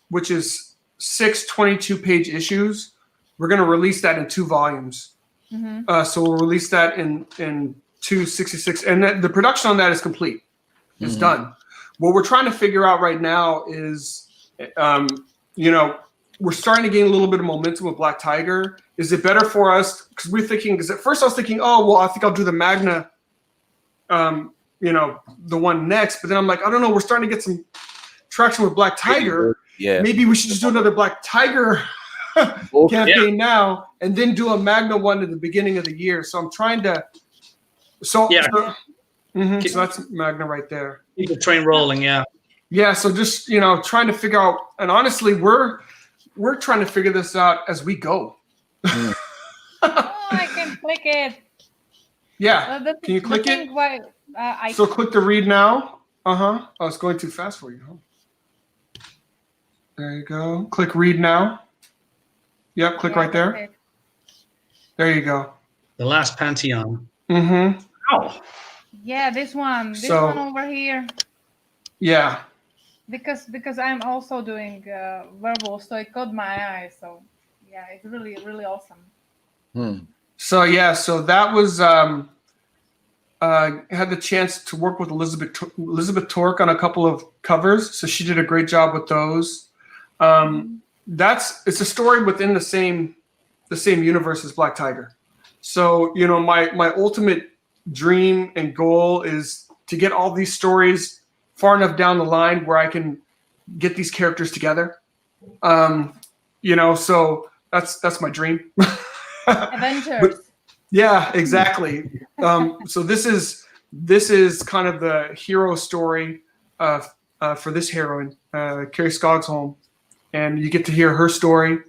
6 22-page issues. We're going to release that in 2 volumes. Mm-hmm. So we'll release that in 266, and the production on that is complete. It's done. What we're trying to figure out right now is, we're starting to gain a little bit of momentum with Black Tiger. Is it better for us? Because we're thinking, because at first I was thinking, oh, well, I think I'll do the Magna, the one next. But then I'm like, I don't know. We're starting to get some traction with Black Tiger. Yeah. Maybe we should just do another Black Tiger campaign now, and then do a Magna one at the beginning of the year. So I'm trying to. So that's Magna right there. Keep the train rolling. Yeah. Yeah. So just trying to figure out, and honestly, we're trying to figure this out as we go. Oh, I can click it. Yeah. Can you click it? Why, So click the read now. Oh, it's going too fast for you. Huh? There you go. Click read now. Yep. Click right there. it. There you go. The Last Pantheon. Mm-hmm. Oh. Yeah, this one So- one over here. Yeah. Because I'm also doing werewolf, so it caught my eye. So yeah, it's really really awesome. So yeah, so that was had the chance to work with Elizabeth Torque on a couple of covers. So she did a great job with those. It's a story within the same universe as Black Tiger. So my ultimate dream and goal is to get all these stories far enough down the line where I can get these characters together. So that's my dream. Avengers. Yeah, exactly. So this is kind of the hero story for this heroine, Carrie Skogsholm, and you get to hear her story.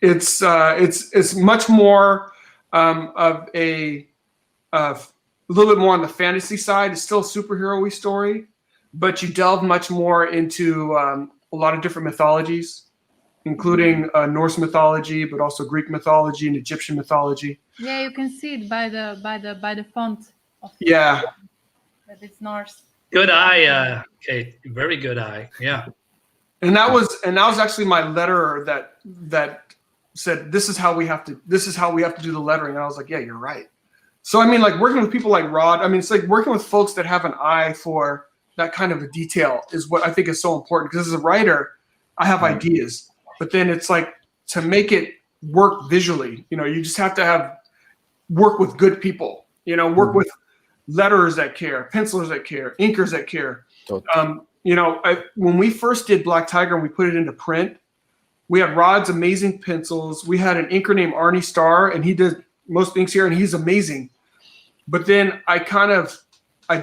It's much more of a little bit more on the fantasy side. It's still a superhero-y story, but you delve much more into a lot of different mythologies, including Norse mythology, but also Greek mythology and Egyptian mythology. Yeah, you can see it by the font of Yeah. that it's Norse. Good eye, Kate. Very good eye. Yeah. And that was actually my letterer that said, this is how we have to do the lettering. And I was like, yeah, you're right. So I mean, like working with people like Rod, I mean, it's like working with folks that have an eye for that kind of a detail is what I think is so important. Because as a writer, I have ideas, but then it's like to make it work visually. You know, you just have to work with good people. You know, work with letterers that care, pencilers that care, inkers that care. Totally. You know, when we first did Black Tiger and we put it into print, we had Rod's amazing pencils. We had an inker named Arnie Starr, and he did most inks here, and he's amazing. But then I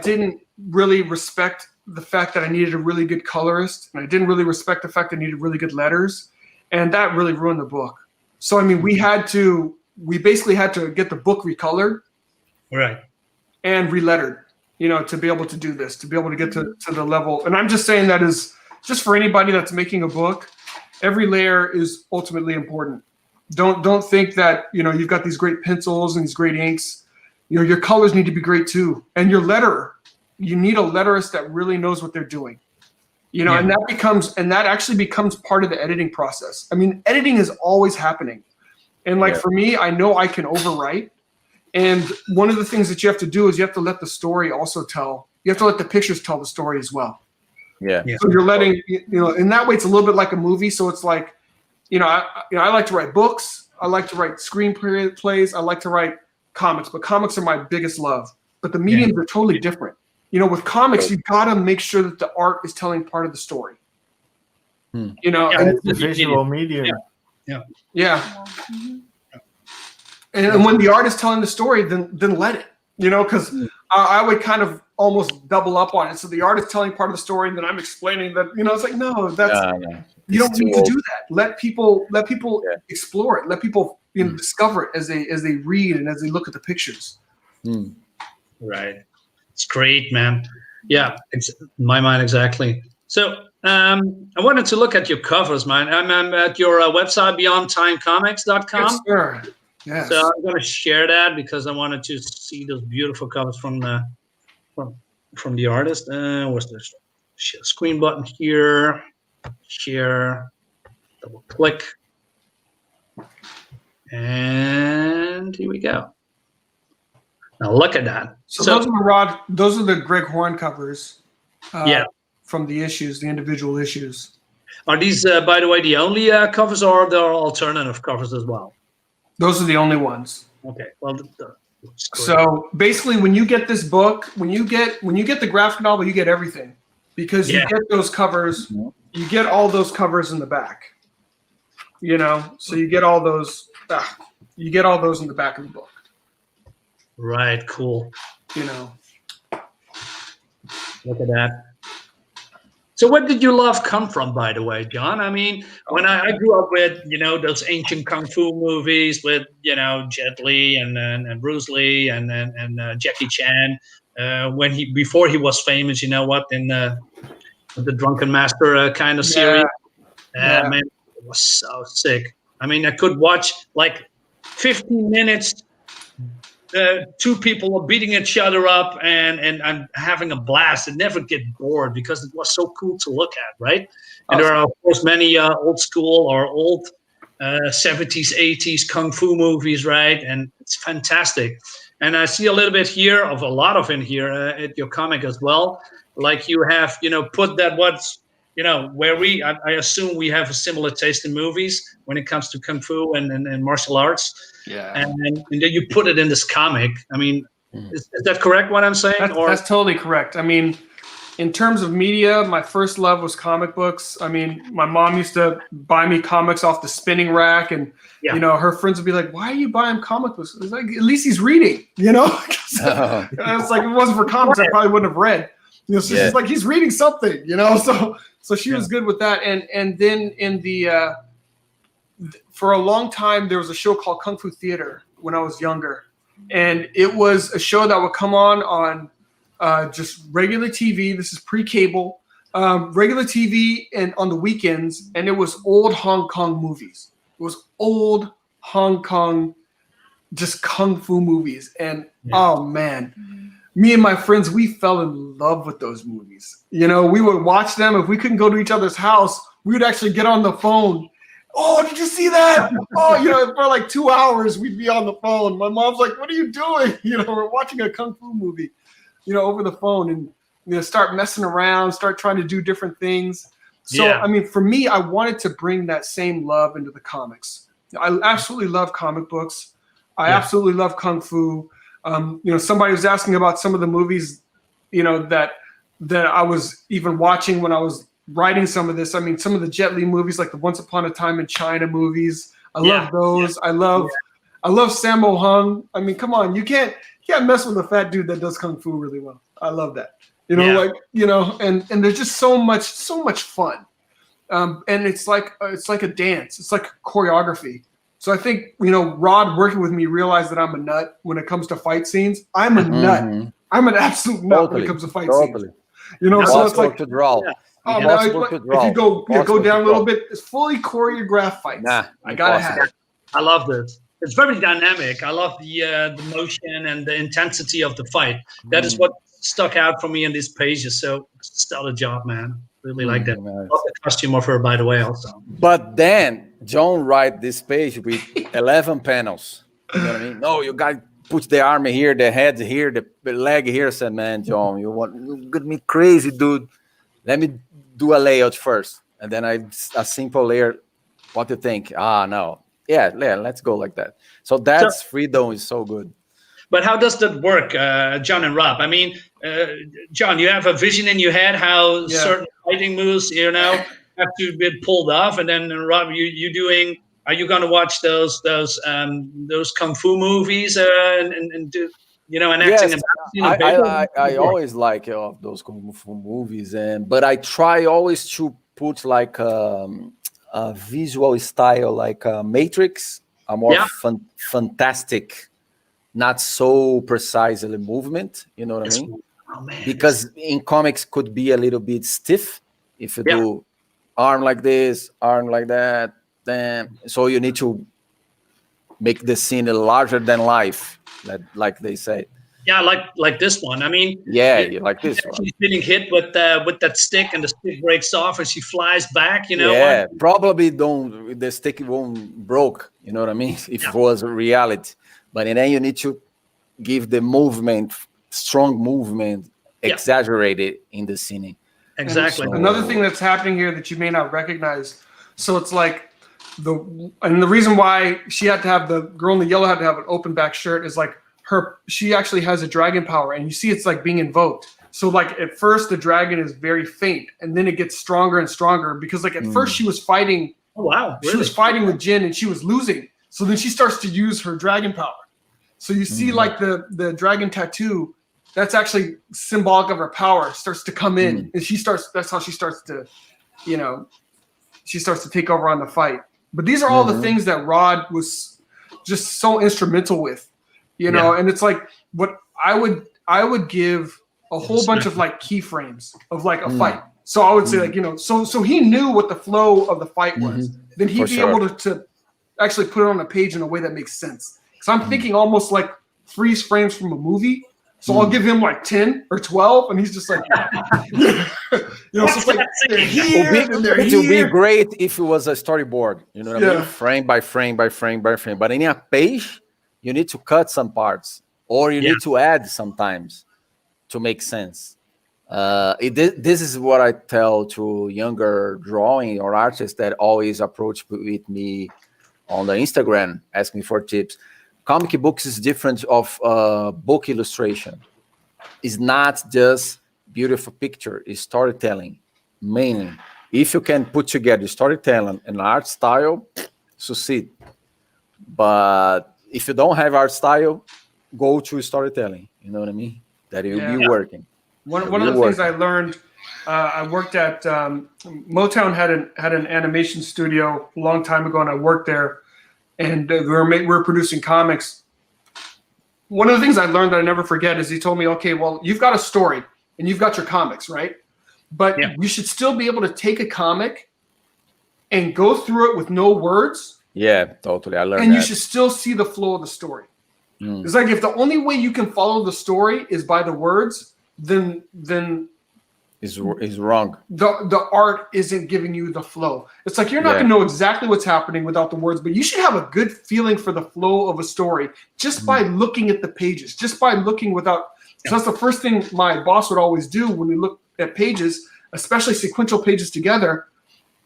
didn't really respect the fact that I needed a really good colorist, and I didn't really respect the fact that I needed really good letters, and that really ruined the book. So I mean, we basically had to get the book recolored, Right. and relettered, you know, to be able to do this, to be able to get to the level. And I'm just saying that is just for anybody that's making a book. Every layer is ultimately important. Don't think that, you know, you've got these great pencils and these great inks. You know, your colors need to be great too. And your letterer, you need a letterist that really knows what they're doing. You know, and that actually becomes part of the editing process. I mean, editing is always happening. And like for me, I know I can overwrite. And one of the things that you have to do is you have to let the story also tell. You have to let the pictures tell the story as well. Yeah. So you're letting, you know, in that way, it's a little bit like a movie. So it's like, you know, I like to write books. I like to write screenplays. I like to write comics, but comics are my biggest love. But the mediums are totally different. You know, with comics, you've got to make sure that the art is telling part of the story. You know, And it's a visual medium. Yeah. And when the art is telling the story, then let it, you know, because I would kind of almost double up on it. So the art is telling part of the story, and then I'm explaining that, you know, it's like, no, you don't need to do that. Let people explore it. Let people, you know, discover it as they read and as they look at the pictures. Right. It's great, man. Yeah, it's in my mind exactly. So I wanted to look at your covers, man. I'm at your website, beyondtimecomics.com. Yes, sir. Yes. So I'm going to share that because I wanted to see those beautiful covers from the artist. What's the screen button here? Share. Double click. And here we go. Now look at that. So those are the Greg Horn covers. From the issues, the individual issues. Are these, by the way, the only covers, or are there alternative covers as well? Those are the only ones. Okay. Well, so basically, when you get this book, when you get the graphic novel, you get everything, because you get those covers. You get all those covers in the back. You know, so you get all those. You get all those in the back of the book. Right. Cool. You know. Look at that. So where did your love come from, by the way, John? I mean, when I grew up with, you know, those ancient kung fu movies with, you know, Jet Li and Bruce Lee and Jackie Chan, before he was famous, you know what, in the Drunken Master kind of series. Man, it was so sick. I mean, I could watch like 15 minutes. Two people are beating each other up and I'm having a blast. It never get bored because it was so cool to look at, right? And there are, of course, many old school or old 70s, 80s kung fu movies, right? And it's fantastic. And I see a little bit here of a lot of in here at your comic as well. Like you have, you know, put that what's, you know, where I assume we have a similar taste in movies when it comes to kung fu and martial arts. Yeah. And then you put it in this comic. I mean, is that correct what I'm saying? That's totally correct. I mean, in terms of media, my first love was comic books. I mean, my mom used to buy me comics off the spinning rack, and you know, her friends would be like, "Why are you buying comic books?" It's like, at least he's reading, you know. It's like, if it wasn't for comics, I probably wouldn't have read. You know, so she's like, he's reading something, you know. So she was good with that, and then in the for a long time there was a show called Kung Fu Theater when I was younger, and it was a show that would come on just regular TV. This is pre-cable, regular TV, and on the weekends, and it was old Hong Kong movies. It was old Hong Kong, just kung fu movies, and oh man, me and my friends, we fell in love with those movies. You know, we would watch them. If we couldn't go to each other's house, we would actually get on the phone. Oh, did you see that? Oh, you know, for like 2 hours, we'd be on the phone. My mom's like, "What are you doing?" You know, we're watching a kung fu movie, you know, over the phone, and you know, start messing around, start trying to do different things. So, I mean, for me, I wanted to bring that same love into the comics. I absolutely love comic books. I absolutely love kung fu. Somebody was asking about some of the movies, that I was even watching when I was writing some of this. I mean, some of the Jet Li movies, like the Once Upon a Time in China movies. I love those. I love Sammo Hung. I mean, come on, you can't mess with a fat dude that does kung fu really well. I love that. And there's just so much fun. And it's like a dance. It's like choreography. So I think, Rod working with me realized that I'm a nut when it comes to fight scenes. I'm a nut. I'm an absolute nut when it comes to fight scenes. So it's like to draw. Oh, man, if you go down a little bit, it's fully choreographed fights. I gotta have it. I love this. It's very dynamic. I love the motion and the intensity of the fight. That is what stuck out for me in these pages. So stellar job, man. Really like that. Nice. Love the costume of her, by the way, also. But then John write this page with 11 panels. You know what I mean? No, you got to put the arm here, the head here, the leg here. I said, man, John, you got me crazy, dude. Let me do a layout first, and then a simple layer. What do you think? No. Yeah, let's go like that. So that's freedom is so good. But how does that work, John and Rob? I mean, John, you have a vision in your head how certain fighting moves, have to be pulled off, and then Rob, you doing? Are you going to watch those kung fu movies and do and acting? Yes, I always like those kung fu movies, but I try always to put like a visual style like Matrix, a more fantastic, not so precisely movement. You know what I mean? Oh, man. Because in comics could be a little bit stiff if you do arm like this, arm like that. Then so you need to make the scene larger than life, like they say. Yeah, like this one. I mean, you like this one. She's getting hit with that stick, and the stick breaks off, and she flies back. Yeah, probably the stick won't broke. You know what I mean? If it was a reality, but then you need to give the movement, strong movement, exaggerated in the scene. Exactly. So, another thing that's happening here that you may not recognize. So it's like the reason why she had to have the girl in the yellow had to have an open back shirt is like she actually has a dragon power, and you see it's like being invoked. So like at first the dragon is very faint, and then it gets stronger and stronger because like at first she was fighting. Oh wow! Really? She was fighting with Jin and she was losing. So then she starts to use her dragon power. So you see like the dragon tattoo, that's actually symbolic of her power, starts to come in, and that's how she starts to, she starts to take over on the fight. But these are all the things that Rod was just so instrumental with, and it's like what I would give a whole bunch of like keyframes of like a fight. So I would say like, so he knew what the flow of the fight was. Then he'd be able to actually put it on a page in a way that makes sense. So I'm thinking almost like freeze frames from a movie. So I'll give him like 10 or 12, and he's just like, so it's like it would be great if it was a storyboard, you know what I mean? Frame by frame by frame by frame. But in a page, you need to cut some parts, or you need to add sometimes to make sense. This is what I tell to younger drawing or artists that always approach with me on the Instagram, ask me for tips. Comic books is different of book illustration. It's not just beautiful picture, it's storytelling. Mainly, if you can put together storytelling and art style, succeed. But if you don't have art style, go to storytelling. You know what I mean? That it will be working. One of the things I learned, I worked at Motown had an animation studio a long time ago, and I worked there. And we were producing comics. One of the things I learned that I never forget is he told me, okay, well, you've got a story and you've got your comics, right? But you should still be able to take a comic and go through it with no words. Yeah, totally. I learned and that. You should still see the flow of the story. It's like if the only way you can follow the story is by the words, then is wrong. The art isn't giving you the flow. It's like you're not going to know exactly what's happening without the words, but you should have a good feeling for the flow of a story just by looking at the pages, just by looking without. So that's the first thing my boss would always do when we look at pages, especially sequential pages together,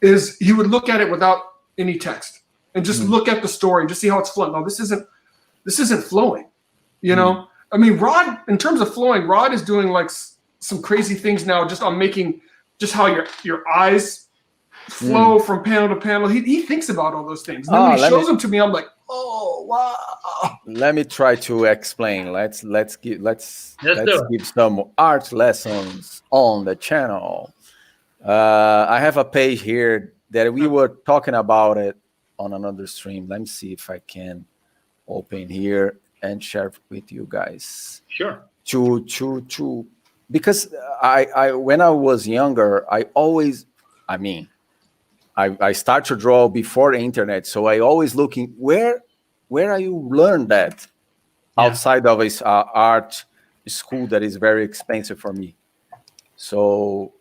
is he would look at it without any text. and just look at the story and just see how it's flowing. No, this isn't flowing. You know, I mean, Rod, in terms of flowing, Rod is doing like some crazy things now, just on making just how your eyes flow from panel to panel. He thinks about all those things. And then when he shows them to me, I'm like, oh wow. Let me try to explain. Let's give some art lessons on the channel. I have a page here that we were talking about it on another stream. Let me see if I can open here and share with you guys. Sure. Because I when I was younger, I start to draw before the internet, so I always looking where are you learn that outside of a art school that is very expensive for me. So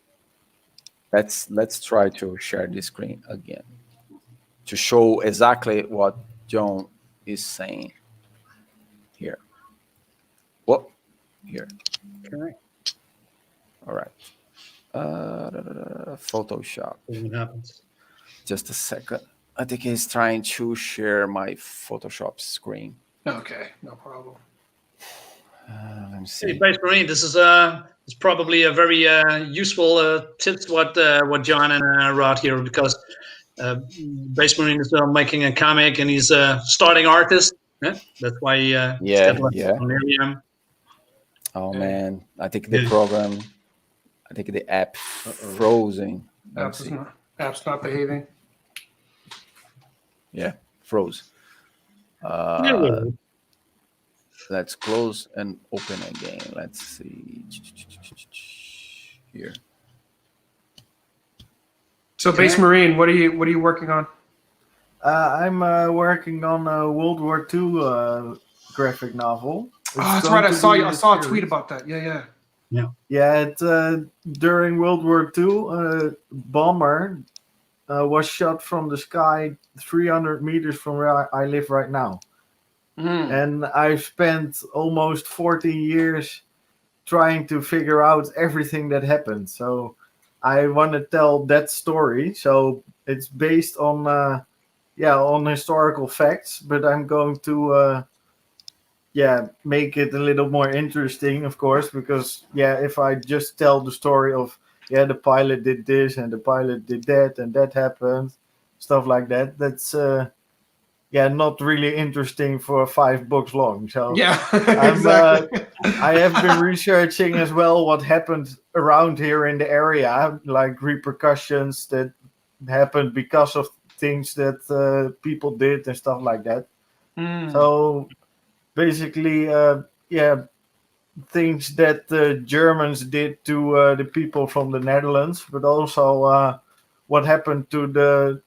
let's try to share the screen again to show exactly what John is saying here. What here? Okay. All right. Photoshop. What happens? Just a second. I think he's trying to share my Photoshop screen. Okay, no problem. Let me see. Hey, Base Marine, this is it's probably a very useful tips what John and Rod here, because Base Marine is making a comic and he's a starting artist. Yeah? That's why Oh man, I think the program, I think the app frozen. App's not behaving. Yeah, froze. Let's close and open again. Let's see here. So, Base Marine, what are you working on? I'm working on a World War II graphic novel. That's right. I saw a tweet about that. Yeah. During World War II, a bomber was shot from the sky 300 meters from where I live right now. And I've spent almost 14 years trying to figure out everything that happened. So I want to tell that story. So it's based on on historical facts, but I'm going to make it a little more interesting, of course, because if I just tell the story of the pilot did this and the pilot did that and that happened, stuff like that, that's not really interesting for 5 books long. So exactly. I have been researching as well what happened around here in the area, like repercussions that happened because of things that people did and stuff like that. So basically, things that the Germans did to the people from the Netherlands, but also what happened to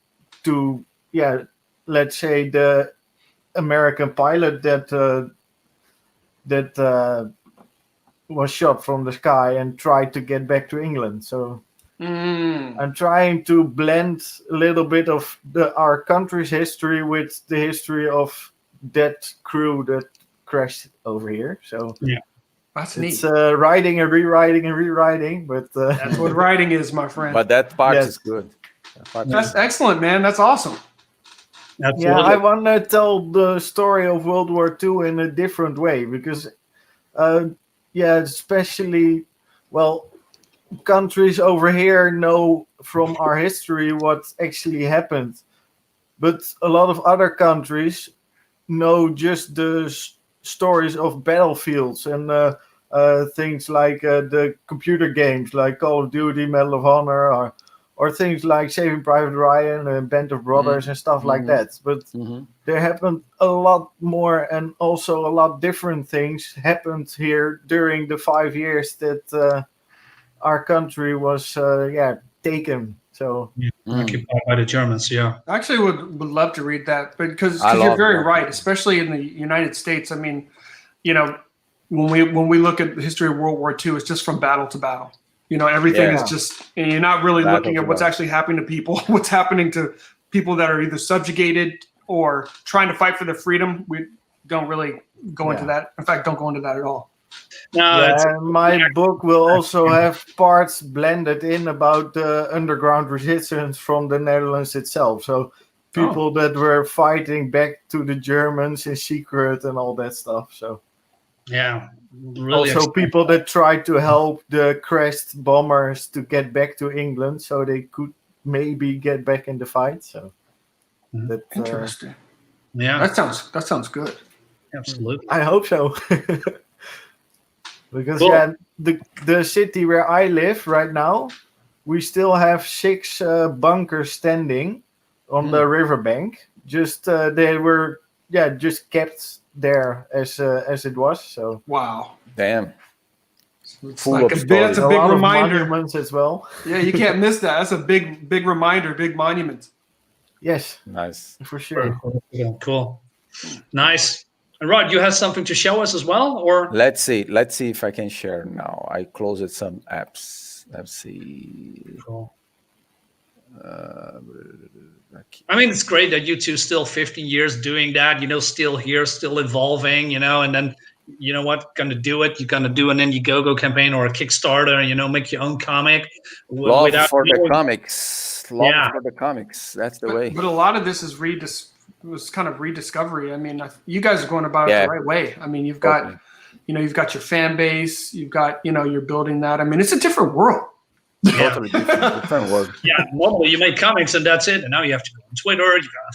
let's say the American pilot that was shot from the sky and tried to get back to England. So I'm trying to blend a little bit of our country's history with the history of that crew that crashed over here. So that's it's neat. writing and rewriting, but that's what writing is, my friend. But that part is good. That's excellent, man. That's awesome. Absolutely. Yeah, I want to tell the story of World War II in a different way because, especially, countries over here know from our history what actually happened, but a lot of other countries know just the stories of battlefields and things like the computer games like Call of Duty, Medal of Honor, or things like Saving Private Ryan and Band of Brothers and stuff like that. But there happened a lot more, and also a lot different things happened here during the 5 years that our country was taken. So occupied by the Germans. Yeah, I actually would love to read that, but because you're very right, especially in the United States. I mean, when we look at the history of World War II, it's just from battle to battle. Everything is just, and you're not really looking at what's actually happening to people, what's happening to people that are either subjugated or trying to fight for their freedom. We don't really go into that. In fact, don't go into that at all. My book will also have parts blended in about the underground resistance from the Netherlands itself. So people that were fighting back to the Germans in secret and all that stuff. So Yeah. Really also people that tried to help the crashed bombers to get back to England so they could maybe get back in the fight. So that Interesting. yeah, That sounds good. absolutely. I hope so. Because Cool. the city where I live right now, we still have 6 bunkers standing on the riverbank. Just they were just kept there as it was. So Wow. Damn. It's Full like of that's stories. a a big lot of reminder. monuments as well. Yeah, you can't miss that. That's a big reminder, big monument. Yes, Nice. for Very sure. cool. Yeah, cool. Nice. And Rod, you have something to show us as well, or? Let's see if I can share now. I closed some apps. Let's see. Cool. Okay. I mean, it's great that you two still 15 years doing that, still here, still evolving, and then, you know what, gonna do it. You're gonna do an Indiegogo campaign or a Kickstarter, make your own comic. Love without for the knowing- comics. Love Yeah. for the comics. That's the way. But a lot of this is was kind of rediscovery. I mean, you guys are going about it Yeah. the right way. I mean, you've got Totally. you've got your fan base. You've got you're building that. I mean, it's a different world. Totally different world. Yeah, normally you make comics and that's it. And now you have to go on Twitter,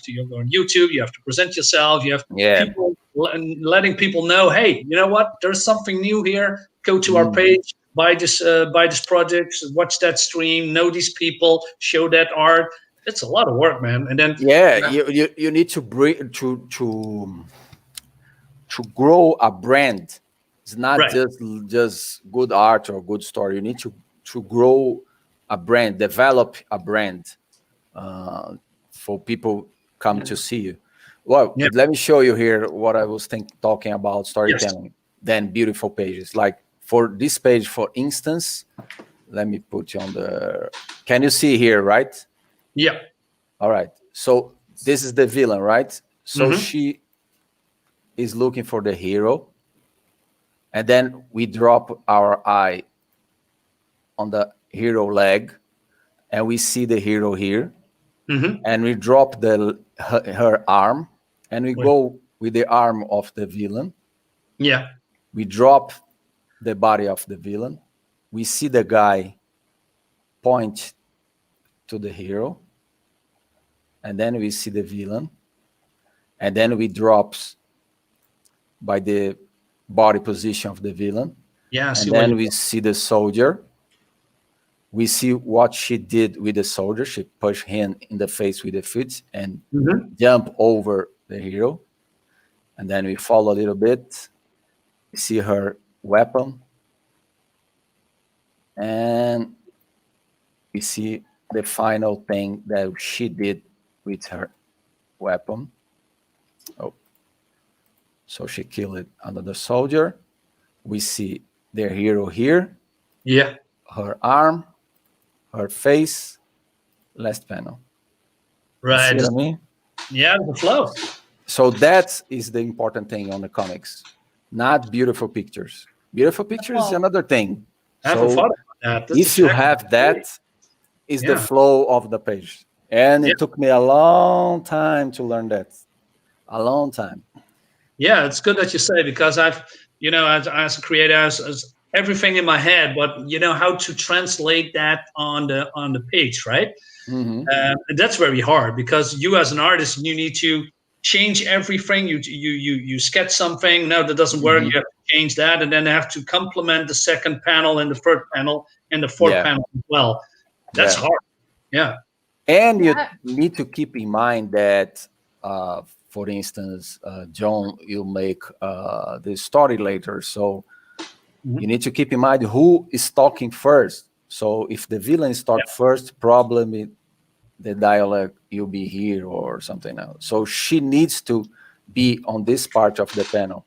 you go on YouTube, you have to present yourself, you have Yeah. people letting people know, hey, you know what? There's something new here. Go to our page, buy this project, watch that stream, know these people, show that art. It's a lot of work, man. And then You need to bring to grow a brand. It's not Right. just good art or good story. You need to grow a brand, develop a brand for people come to see you. Well, Yeah. let me show you here what I was talking about storytelling. Then beautiful pages. Like for this page, for instance, let me put you on the. Can you see here, right? yeah, All right. So this is the villain, right? So Mhm. she is looking for the hero. And then we drop our eye on the hero leg and we see the hero here. Mhm. And we drop her arm and we Wait. go with the arm of the villain. yeah, We drop the body of the villain. We see the guy point to the hero. And then we see the villain. And then we drops by the body position of the villain. yeah. I see And what then you- we see the soldier. We see what she did with the soldier. She pushed him in the face with the foot and Mhm. jump over the hero. And then we follow a little bit. We see her weapon. And we see the final thing that she did with her weapon. Oh. So she killed another soldier. We see their hero here, yeah, her arm, her face, last panel. right. See what I mean? Yeah, the flow. So that is the important thing on the comics, not beautiful pictures. Beautiful pictures is another thing. I haven't So thought about that. That's if you exactly- have that, is the Yeah. flow of the page. And Yeah. it took me a long time to learn that. A long time. Yeah, it's good that you say, because I've, as a creator, as everything in my head, but how to translate that on the page, right? Mhm. And that's very hard, because you as an artist, you need to change everything. You sketch something, no, that doesn't work. Mhm. You have to change that, and then have to complement the second panel and the third panel and the fourth Yeah. panel as well. That's Yeah. hard. Yeah. And you Yeah. need to keep in mind that, for instance, John, you make the story later. So Mhm. you need to keep in mind who is talking first. So if the villain is talking first, probably the dialogue you'll be here or something else. So she needs to be on this part of the panel.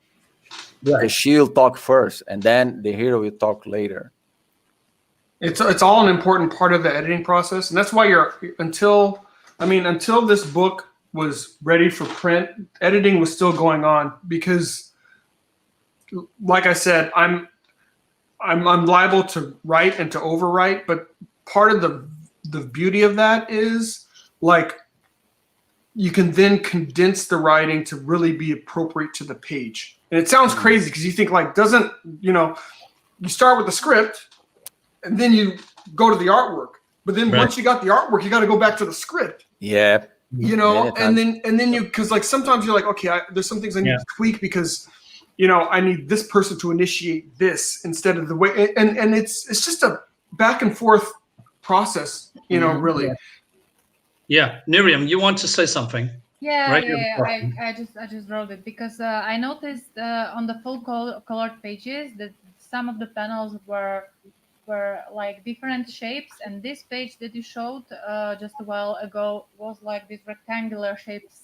Because she'll talk first and then the hero will talk later. It's all an important part of the editing process, and that's why until this book was ready for print, editing was still going on, because, like I said, I'm liable to write and to overwrite, but part of the beauty of that is, like, you can then condense the writing to really be appropriate to the page. And it sounds crazy because you think like, you start with the script and then you go to the artwork. But then once you got the artwork, you got to go back to the script. Yeah. And then you, because like sometimes you're like, okay, there's some things I need to tweak because, I need this person to initiate this instead of the way, and it's just a back and forth process, really. Yeah, Miriam, you want to say something? Yeah, Right? I just wrote it because I noticed on the full colored pages that some of the panels were like different shapes, and this page that you showed just a while ago was like these rectangular shapes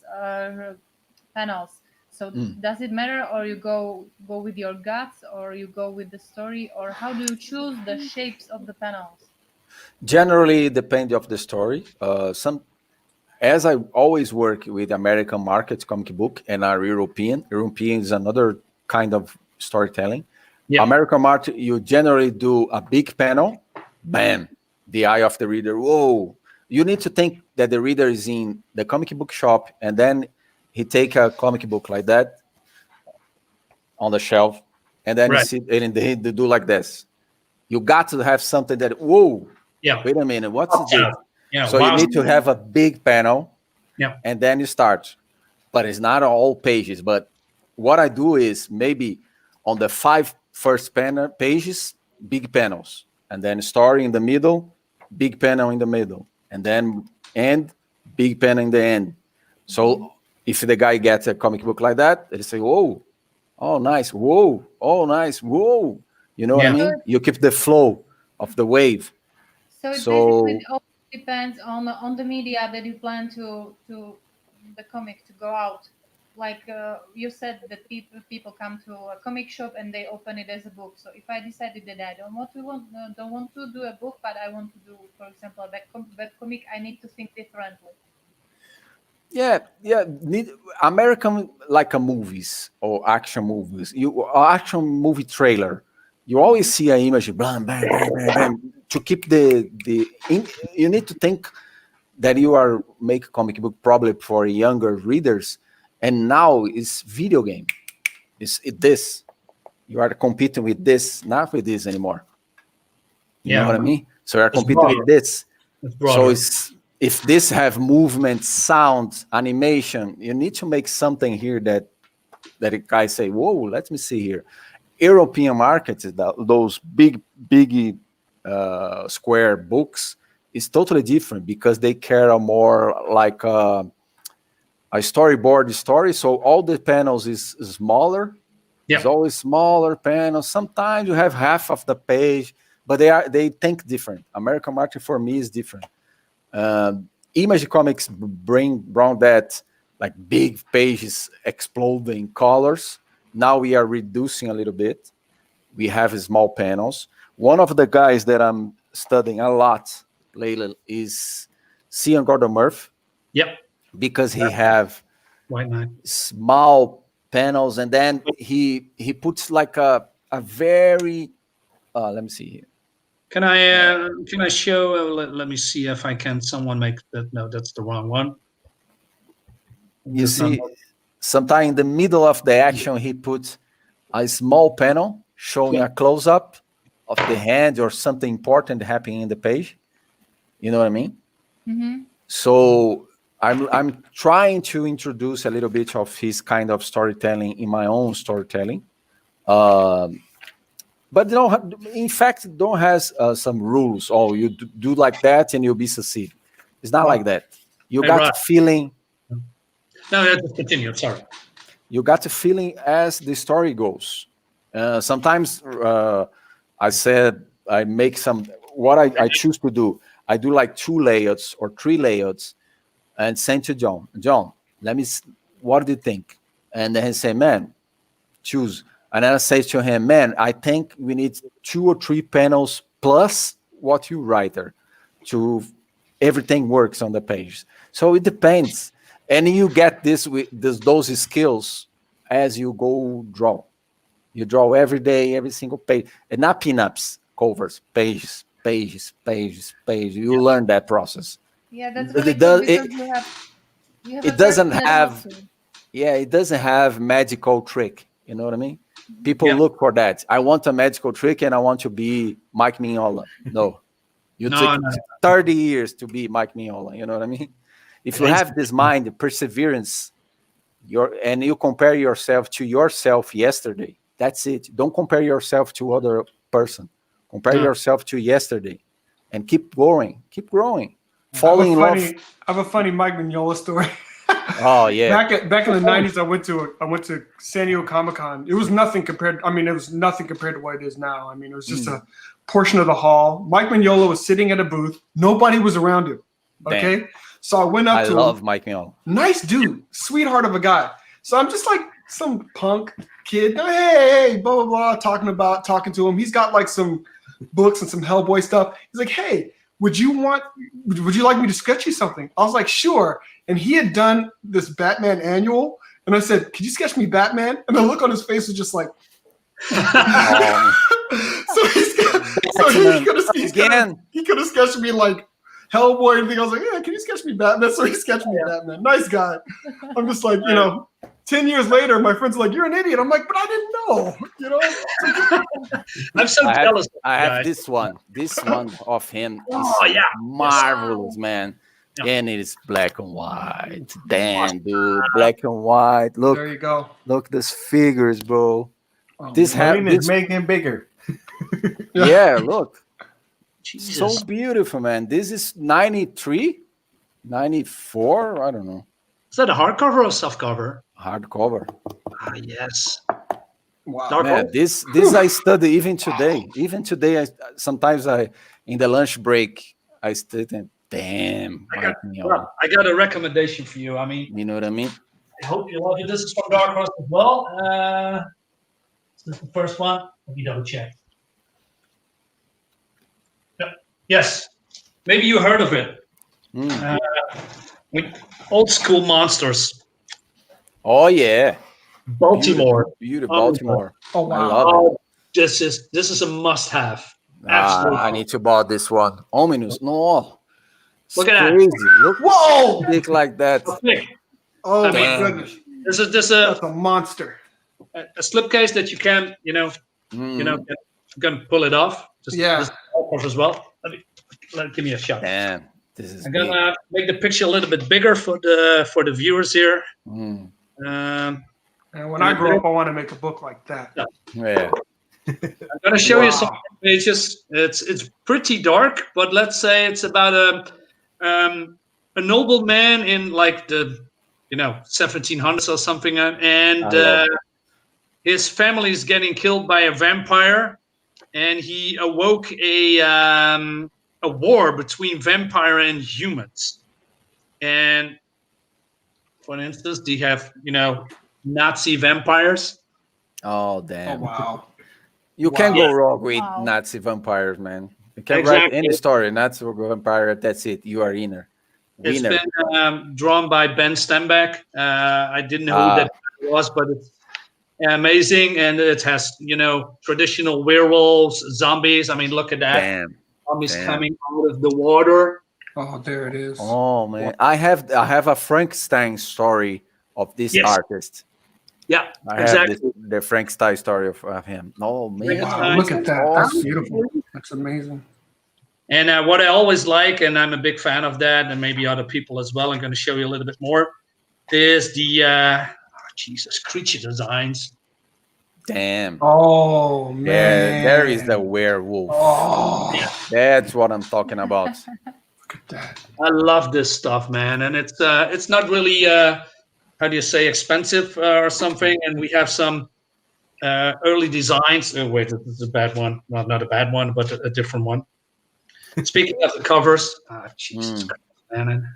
panels. So does it matter, or you go with your guts, or you go with the story, or how do you choose the shapes of the panels? Generally, depending of the story. As I always work with American market comic book and are European. European is another kind of storytelling. Yeah. American market, you generally do a big panel, bam, the eye of the reader. Whoa! You need to think that the reader is in the comic book shop, and then he take a comic book like that on the shelf, and then you sit and they do like this. You got to have something that whoa. Yeah. Wait a minute. What's this? Yeah, so you need to have a big panel, and then you start. But it's not all pages. But what I do is maybe on the 5 first pages, big panels, and then story in the middle, big panel in the middle, and then end, big panel in the end. So if the guy gets a comic book like that, they say, "Whoa, oh nice, whoa, oh nice, whoa." You know what I mean? You keep the flow of the wave. So it basically all depends on the media that you plan to the comic to go out. Like you said that people come to a comic shop and they open it as a book. So if I decided that I don't want to do a book, but I want to do, for example, a web comic, I need to think differently. Yeah. American like movies or action movies. Action movie trailer. You always see an image, bam, bam, bam, bam, bam. To keep you need to think that you are make a comic book probably for younger readers, and now it's video game. It's this. You are competing with this, not with this anymore. You know what I mean? So you are competing with this. So if this have movement, sound, animation, you need to make something here that a guy say, "Whoa, let me see here." European markets, those big square books, is totally different because they care more like a storyboard story. So all the panels is smaller. Yeah. It's always smaller panels. Sometimes you have half of the page, but they think different. American market for me is different. Image comics brought that like big pages exploding colors. Now we are reducing a little bit. We have small panels. One of the guys that I'm studying a lot lately is Cian Gordon Murphy. Yep. Because he have small panels, and then he puts like a very let me see here. Can I show? Let me see if I can. Someone make that. No, that's the wrong one. You see, sometime in the middle of the action, he puts a small panel showing a close-up of the hand or something important happening in the page. You know what I mean? Mm-hmm. So I'm trying to introduce a little bit of his kind of storytelling in my own storytelling. But in fact, don't has some rules. Oh, you do like that and you'll be succeed. It's not like that. You got feeling. No, just continue. Sorry. You got the feeling as the story goes. Sometimes I said I make some. What I choose to do, I do like 2 layouts or 3 layouts, and send to John. John, let me. What do you think? And then he say, "Man, choose." And then I say to him, "Man, I think we need 2 or 3 panels plus what you write there, to everything works on the page." So it depends. And you get this with those skills as you go draw. You draw every day, every single page, and not pinups, covers, pages. You learn that process. Yeah, that's really cool because you have. You have It a doesn't person that have, helps you. yeah, it doesn't have magical trick. You know what I mean? People Yeah. look for that. I want a magical trick and I want to be Mike Mignola. No, you No, took no. 30 years to be Mike Mignola. You know what I mean? If you have this mind, perseverance, and you compare yourself to yourself yesterday, that's it. Don't compare yourself to other person. Compare No. yourself to yesterday, and keep growing. Keep growing. I Fall in love. I have a funny Mike Mignola story. Oh yeah. Back in the '90s, I went to San Diego Comic Con. It was nothing compared. I mean, it was nothing compared to what it is now. I mean, it was just a portion of the hall. Mike Mignola was sitting at a booth. Nobody was around him. Okay, Damn. so I went up I to love him. Mike Mignola. Nice dude, sweetheart of a guy. So I'm just like some punk kid. Hey, blah blah blah, talking to him. He's got like some books and some Hellboy stuff. He's like, hey, would you like me to sketch you something? I was like, sure. And he had done this Batman annual, and I said, could you sketch me Batman? And the look on his face was just like, so he could have sketched me like Hellboy and everything. I was like, yeah, can you sketch me Batman? So he sketched me Batman. Nice guy. I'm just like, 10 years later, my friends are like, you're an idiot. I'm like, but I didn't know, I'm so jealous. I have this one of him. Oh, yeah. Marvelous, man. Yeah. And it is black and white. Damn, dude. Black and white. Look, there you go. look these figures, bro. Oh, This is making it bigger. Yeah, look. Jesus. So beautiful, man. This is 93, 94. I don't know. Is that a hardcover or a softcover? Hardcover. Ah, yes. wow. Dark Man, Horse. this I study even today. Even today, sometimes in the lunch break, I study and damn. Well, I got a recommendation for you. I mean, You know what I mean? I hope you love it. This is from Dark Horse as well. This is the first one. Let me double check. Yes. Maybe you heard of it. With Old School Monsters. Oh yeah, Baltimore. beautiful Baltimore. Oh wow. I love it. This is a must-have. Absolutely. I need to buy this one. Ominous. No. Look at that. Crazy. Look, Whoa! big like that. Okay. Oh my Damn. goodness. This is That's a monster. a slipcase that you can, gonna pull it off. Just Yeah. this off as well. Give me a shot. Damn, this is I'm big. gonna make the picture a little bit bigger for the viewers here. Mm. And when I grow up, I want to make a book like that. Yeah. I'm gonna show you some pages. It's pretty dark, but let's say it's about a nobleman in like the 1700s or something, and his family is getting killed by a vampire, and he awoke a war between vampire and humans. And for instance, they have Nazi vampires. Oh Oh damn. wow. You can't go wrong with Wow. Nazi vampires, man. You can write Exactly. any story. Nazi vampire. That's it. You are winner. It's Winner. been drawn by Ben Stenbeck. I didn't know who that was, but it's amazing, and it has traditional werewolves, zombies. I mean, look at that. Damn. Zombies coming out of the water. Oh, there it is. Oh man, I have a Frankenstein story of this Yes. artist. Yeah, I exactly. have the Frankenstein story of him. Oh man, Wow, look at that. That's awesome. beautiful. That's amazing. And what I always like, and I'm a big fan of that, and maybe other people as well, I'm going to show you a little bit more, is the creature designs. Damn. Oh man. Yeah, there is the werewolf. Oh, That's what I'm talking about. look at that. I love this stuff, man, and it's not really how do you say expensive or something. And we have some early designs. Oh wait, this is a bad one. Well, not a bad one, but a different one. Speaking of the covers, Jesus Christ, man.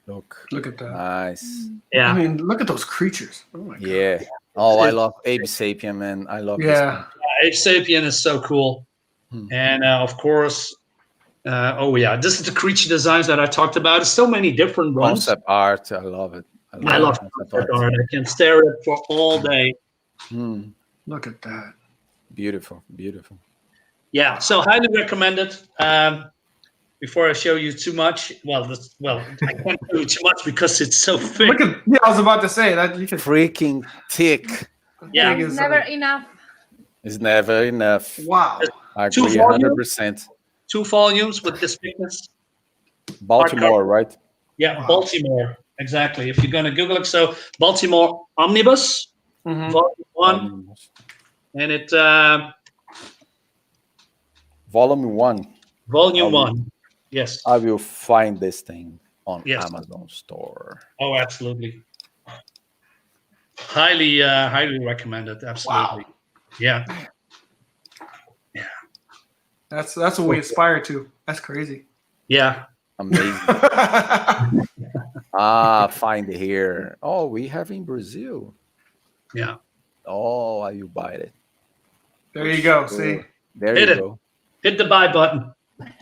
Look at that. Nice. Yeah, I mean, look at those creatures. Oh my god. Yeah. Oh, I love Abe Sapien, man. I love this Yeah. Age Sapien is so cool. And of course, this is the creature designs that I talked about. There's so many different ones. concept art. I love it. I love concept art. I can stare at it for all day. Look at that. Beautiful, beautiful. Yeah, so highly recommend it. before I show you too much. Well, I can't show you too much because it's so thick. Look at, yeah, I was about to say that you should. Freaking thick. Yeah. There's never enough. It's never enough. Wow. I Two agree volumes? 100%. 2 volumes with this thickness. Baltimore, right? Yeah, Wow. Baltimore. Exactly. If you're going to Google it, so Baltimore Omnibus, Mhm. Volume 1, and it Volume 1. Volume 1. Yes. I will find this thing on Yes. Amazon store. Oh, absolutely. Highly recommended. Absolutely. Wow. Yeah. That's what we aspire to. That's crazy. Yeah. Amazing. Find it here. Oh, we have in Brazil. Yeah. Oh, I will buy it. There you go. See. There Hit you it. go. Hit the buy button.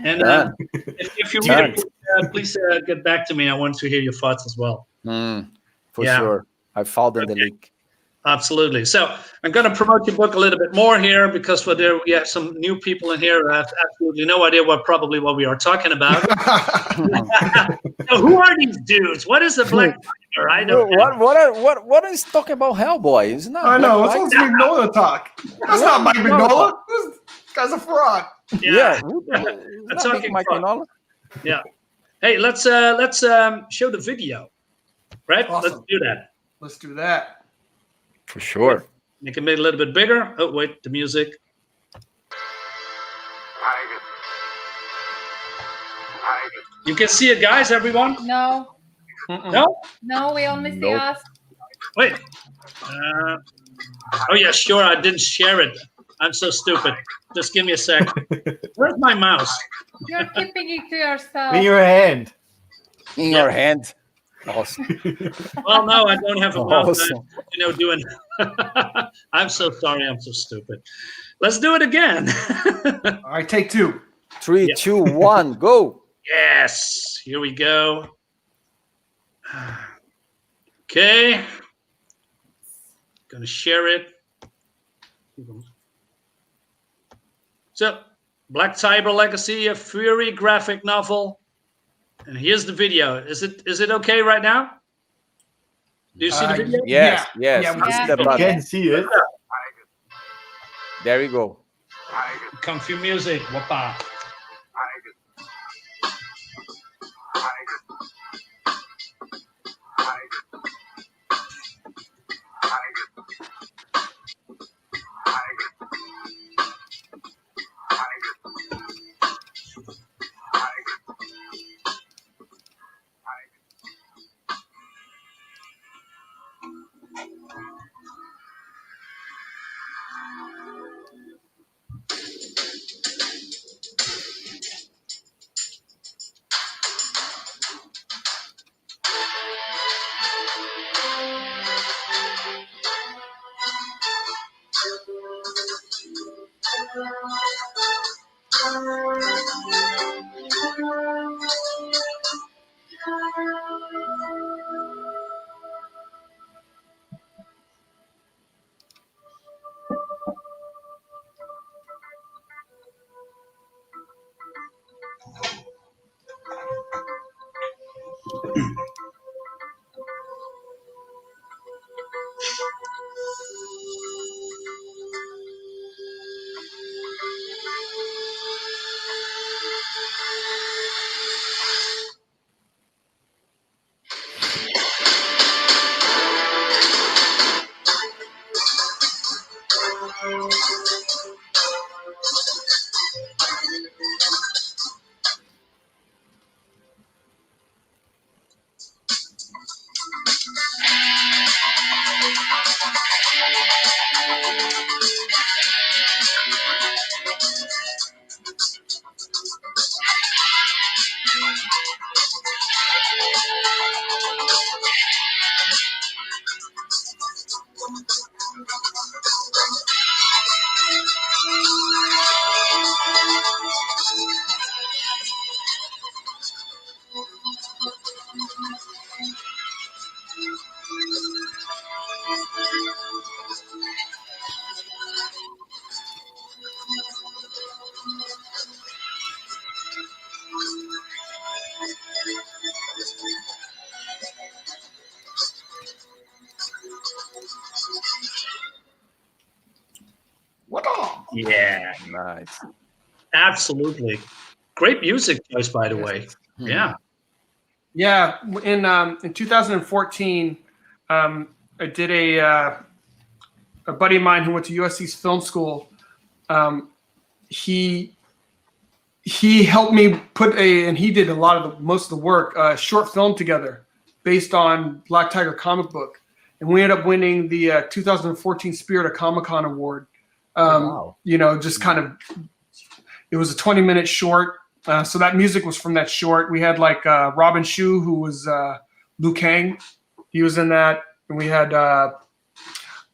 And Done. if you read it, please get back to me. I want to hear your thoughts as well. For Yeah. sure. I found the link. Absolutely. So I'm going to promote your book a little bit more here because we have some new people in here who have absolutely no idea what we are talking about. So who are these dudes? What is a Black Tiger? I don't know. What is talking about Hellboy? It's not I know. Black What's Light. Magnolia talk? That's not Mike Magnolia. This guy's a fraud. Yeah. That's Not talking big Mike fraud. Mignola. Yeah. Hey, let's show the video. Right? Awesome. Let's do that. Let's do that. For sure. Make it a little bit bigger. Oh, wait, the music. You can see it, guys, everyone? No, No? no, we only see Nope. us. Wait. Oh, yeah, sure. I didn't share it. I'm so stupid. Just give me a sec. Where's my mouse? You're keeping it to yourself. In your hand. In your hand. Awesome. Well, no, I don't have a mouse. Awesome. Doing. I'm so sorry. I'm so stupid. Let's do it again. All right, take 2. 3, Yeah. 2, 1, go. Yes. Here we go. Okay. Gonna share it. So, Black Tiger Legacy, a Fury graphic novel. And here's the video. Is it okay right now? Do you see the video? Yes, yes. Yeah, we Hit can the see I button. can see it. There we go. Comfy music. Whoppa. Yeah, Nice. absolutely. Great music choice, by the way. Yeah. Yeah, in 2014, I did a buddy of mine who went to USC's film school. He helped me and he did a lot of most of the work, short film together based on Black Tiger comic book, and we ended up winning the 2014 Spirit of Comic-Con award. Wow. You know, just kind of, it was a 20-minute short. So that music was from that short. We had like Robin Shu, who was Liu Kang. He was in that. And we had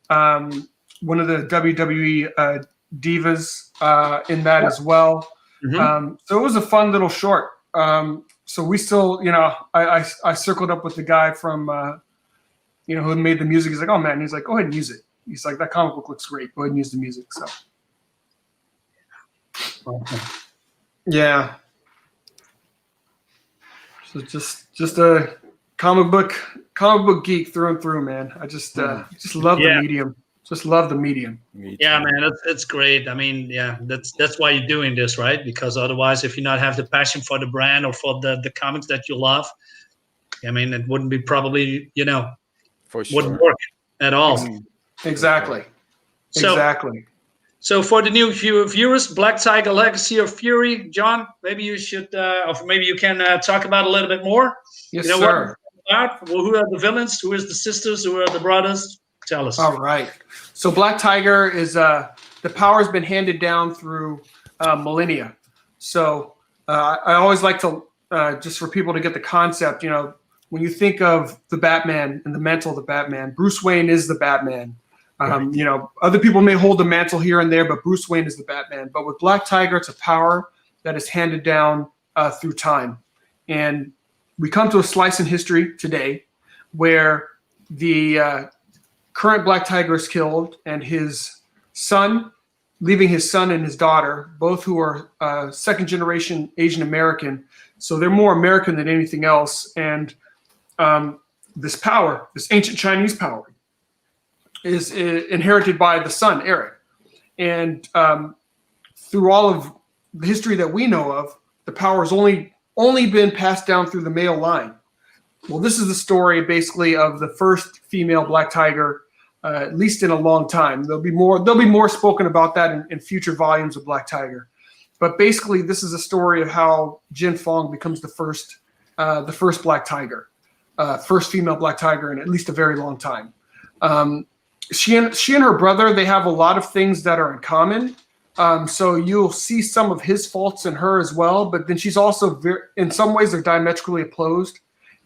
one of the WWE divas in that as well. So it was a fun little short. So we still, you know, I circled up with the guy from, you know, who made the music. He's like, oh man, he's like, go ahead and use it. He's like, that comic book looks great. Go ahead and use the music. So. Yeah. So just a comic book geek through and through, man. I just love the medium. Just love the medium. Yeah, man, it's great. I mean, yeah, that's why you're doing this, right? Because otherwise, if you not have the passion for the brand or for the comics that you love, I mean, it wouldn't be probably, you know, For sure. wouldn't work at all. Exactly. Exactly. So for the new viewers, Black Tiger: Legacy of Fury, John, maybe you should, or maybe you can talk about a little bit more. Yes, you know sir. What well, who are the villains? Who is the sisters? Who are the brothers? Tell us. All right. So Black Tiger is the power has been handed down through millennia. So I always like to just for people to get the concept. You know, when you think of the Batman and the mantle of the Batman, Bruce Wayne is the Batman. You know, other people may hold the mantle here and there, but Bruce Wayne is the Batman. But with Black Tiger, it's a power that is handed down through time. And we come to a slice in history today where the current Black Tiger is killed and his son, leaving his son and his daughter, both who are second generation Asian American. So they're more American than anything else. And this power, this ancient Chinese power, is inherited by the son, Eric. And through all of the history that we know of, the power has only been passed down through the male line. Well, this is the story basically of the first female Black Tiger, at least in a long time. There'll be more spoken about that in future volumes of Black Tiger. But basically, this is a story of how Jin Fong becomes the first Black Tiger, first female Black Tiger in at least a very long time. She and her brother, they have a lot of things that are in common. So you'll see some of his faults in her as well. But then she's also in some ways they're diametrically opposed.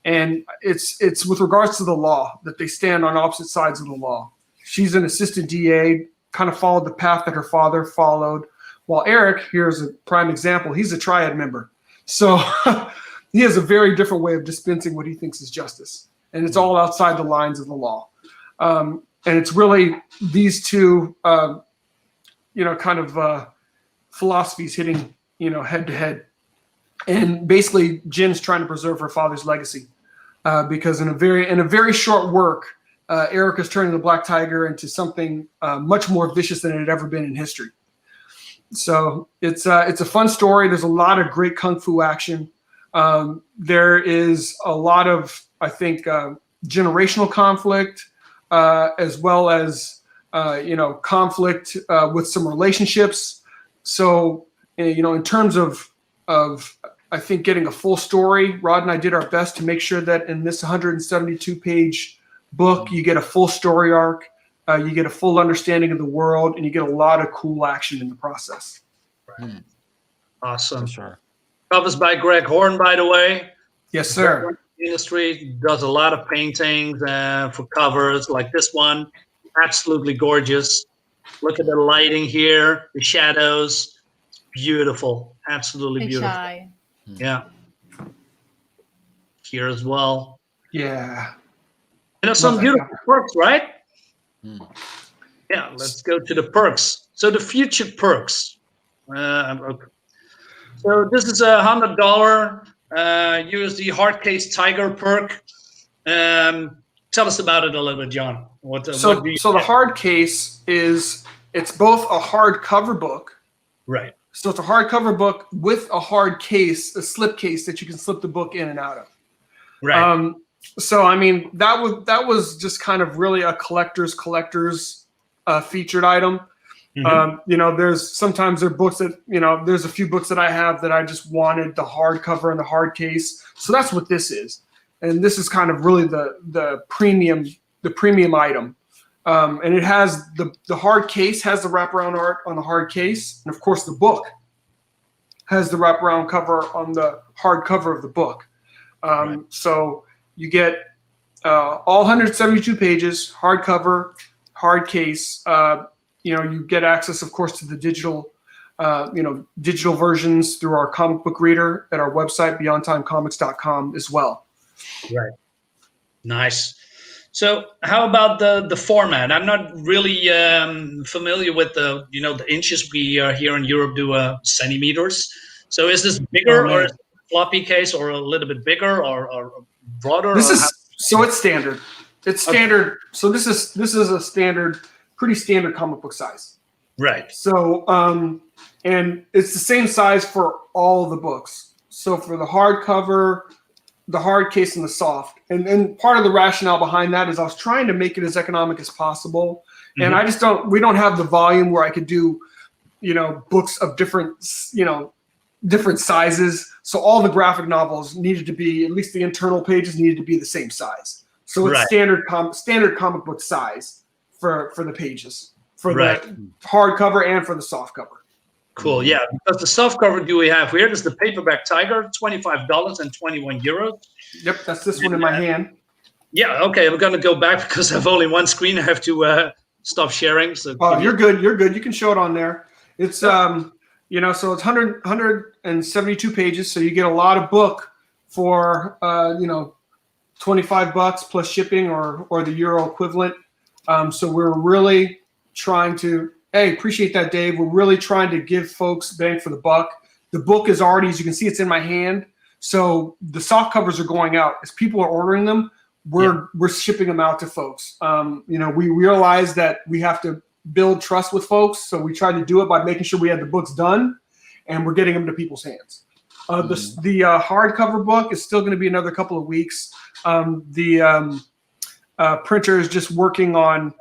And it's with regards to the law that they stand on opposite sides of the law. She's an assistant DA, kind of followed the path that her father followed. While Eric, here's a prime example, he's a triad member. So he has a very different way of dispensing what he thinks is justice. And it's all outside the lines of the law. And it's really these two, you know, kind of philosophies hitting, you know, head to head. And basically, Jin's trying to preserve her father's legacy because in a very short work, Eric is turning the Black Tiger into something much more vicious than it had ever been in history. So it's a fun story. There's a lot of great kung fu action. There is a lot of, I think, generational conflict, as well as you know, conflict with some relationships. So you know, in terms of I think getting a full story, Rod and I did our best to make sure that in this 172-page book, you get a full story arc, you get a full understanding of the world, and you get a lot of cool action in the process. Right. Awesome. For sure. Covers by Greg Horn, by the way. Yes, sir. Industry does a lot of paintings for covers like this one. Absolutely gorgeous. Look at the lighting here, the shadows. Beautiful. Absolutely beautiful. Yeah. Here as well. Yeah. You know, some beautiful perks, right? Yeah, let's go to the perks. So the future perks. Okay. So this is $100 USD hard case tiger perk. Tell us about it a little bit, John. So the hard case is it's both a hardcover book. Right. So it's a hardcover book with a hard case, a slip case that you can slip the book in and out of. Right. So I mean, that was just kind of really a collector's featured item. You know, there's sometimes there are books that, you know, there's a few books that I have that I just wanted the hardcover and the hard case. So that's what this is. And this is kind of really the premium item. And it has the hard case has the wraparound art on the hard case. And of course the book has the wraparound cover on the hard cover of the book. So you get all 172 pages, hardcover, hard case. You know, you get access, of course, to the digital, digital versions through our comic book reader at our website, beyondtimecomics.com as well. Right. Nice. So how about the format? I'm not really familiar with the inches. We here in Europe do centimeters. So is this bigger or is it a floppy case or a little bit bigger or broader? So it's standard. It's standard. Okay. So this is a standard, pretty standard comic book size. Right. So and it's the same size for all the books. So for the hardcover, the hard case, and the soft. And part of the rationale behind that is I was trying to make it as economic as possible. And I just we don't have the volume where I could do, books of different sizes. So all the graphic novels needed to be, at least the internal pages needed to be the same size. So it's standard comic book size for the pages, for the hardcover and for the soft cover. Cool, yeah. Because the soft cover we have here is the paperback Tiger, $25 and 21 euros. Yep, that's this one in my hand. Yeah, okay. I'm going to go back because I have only one screen. I have to stop sharing. So you're good. You're good. You can show it on there. It's so it's 172 pages. So you get a lot of book for $25 plus shipping or the euro equivalent. So we're really trying to. Hey, appreciate that, Dave. We're really trying to give folks bang for the buck. The book is already, as you can see, it's in my hand. So the soft covers are going out. As people are ordering them, we're shipping them out to folks. We realize that we have to build trust with folks. So we try to do it by making sure we have the books done and we're getting them to people's hands. The hardcover book is still going to be another couple of weeks. The printer is just working on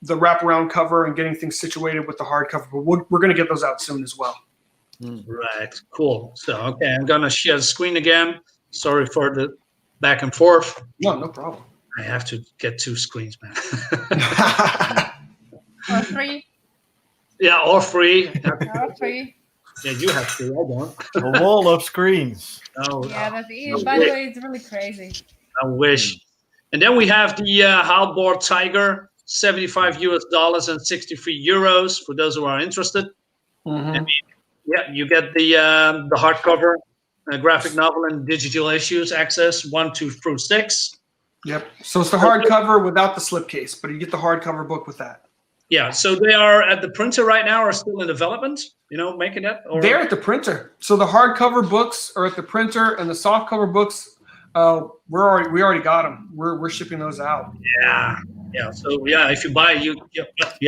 the wraparound cover and getting things situated with the hardcover. But we're going to get those out soon as well. Right. Cool. So, okay, I'm going to share the screen again. Sorry for the back and forth. No problem. I have to get two screens, man. Or three. Yeah, or three. Or three. Yeah, you have three. I don't. A wall of screens. Oh, yeah, by the way, it's really crazy. I wish. And then we have the Halbord Tiger. $75 and 63 euros for those who are interested. And you get the hardcover graphic novel and digital issues access 1, 2 through 6. Yep. So it's the hardcover without the slipcase, but you get the hardcover book with that. Yeah. So they are at the printer right now, or still in development? Making that. Or? They're at the printer. So the hardcover books are at the printer, and the softcover books, we already got them. We're shipping those out. Yeah. Yeah. So yeah, if you buy, you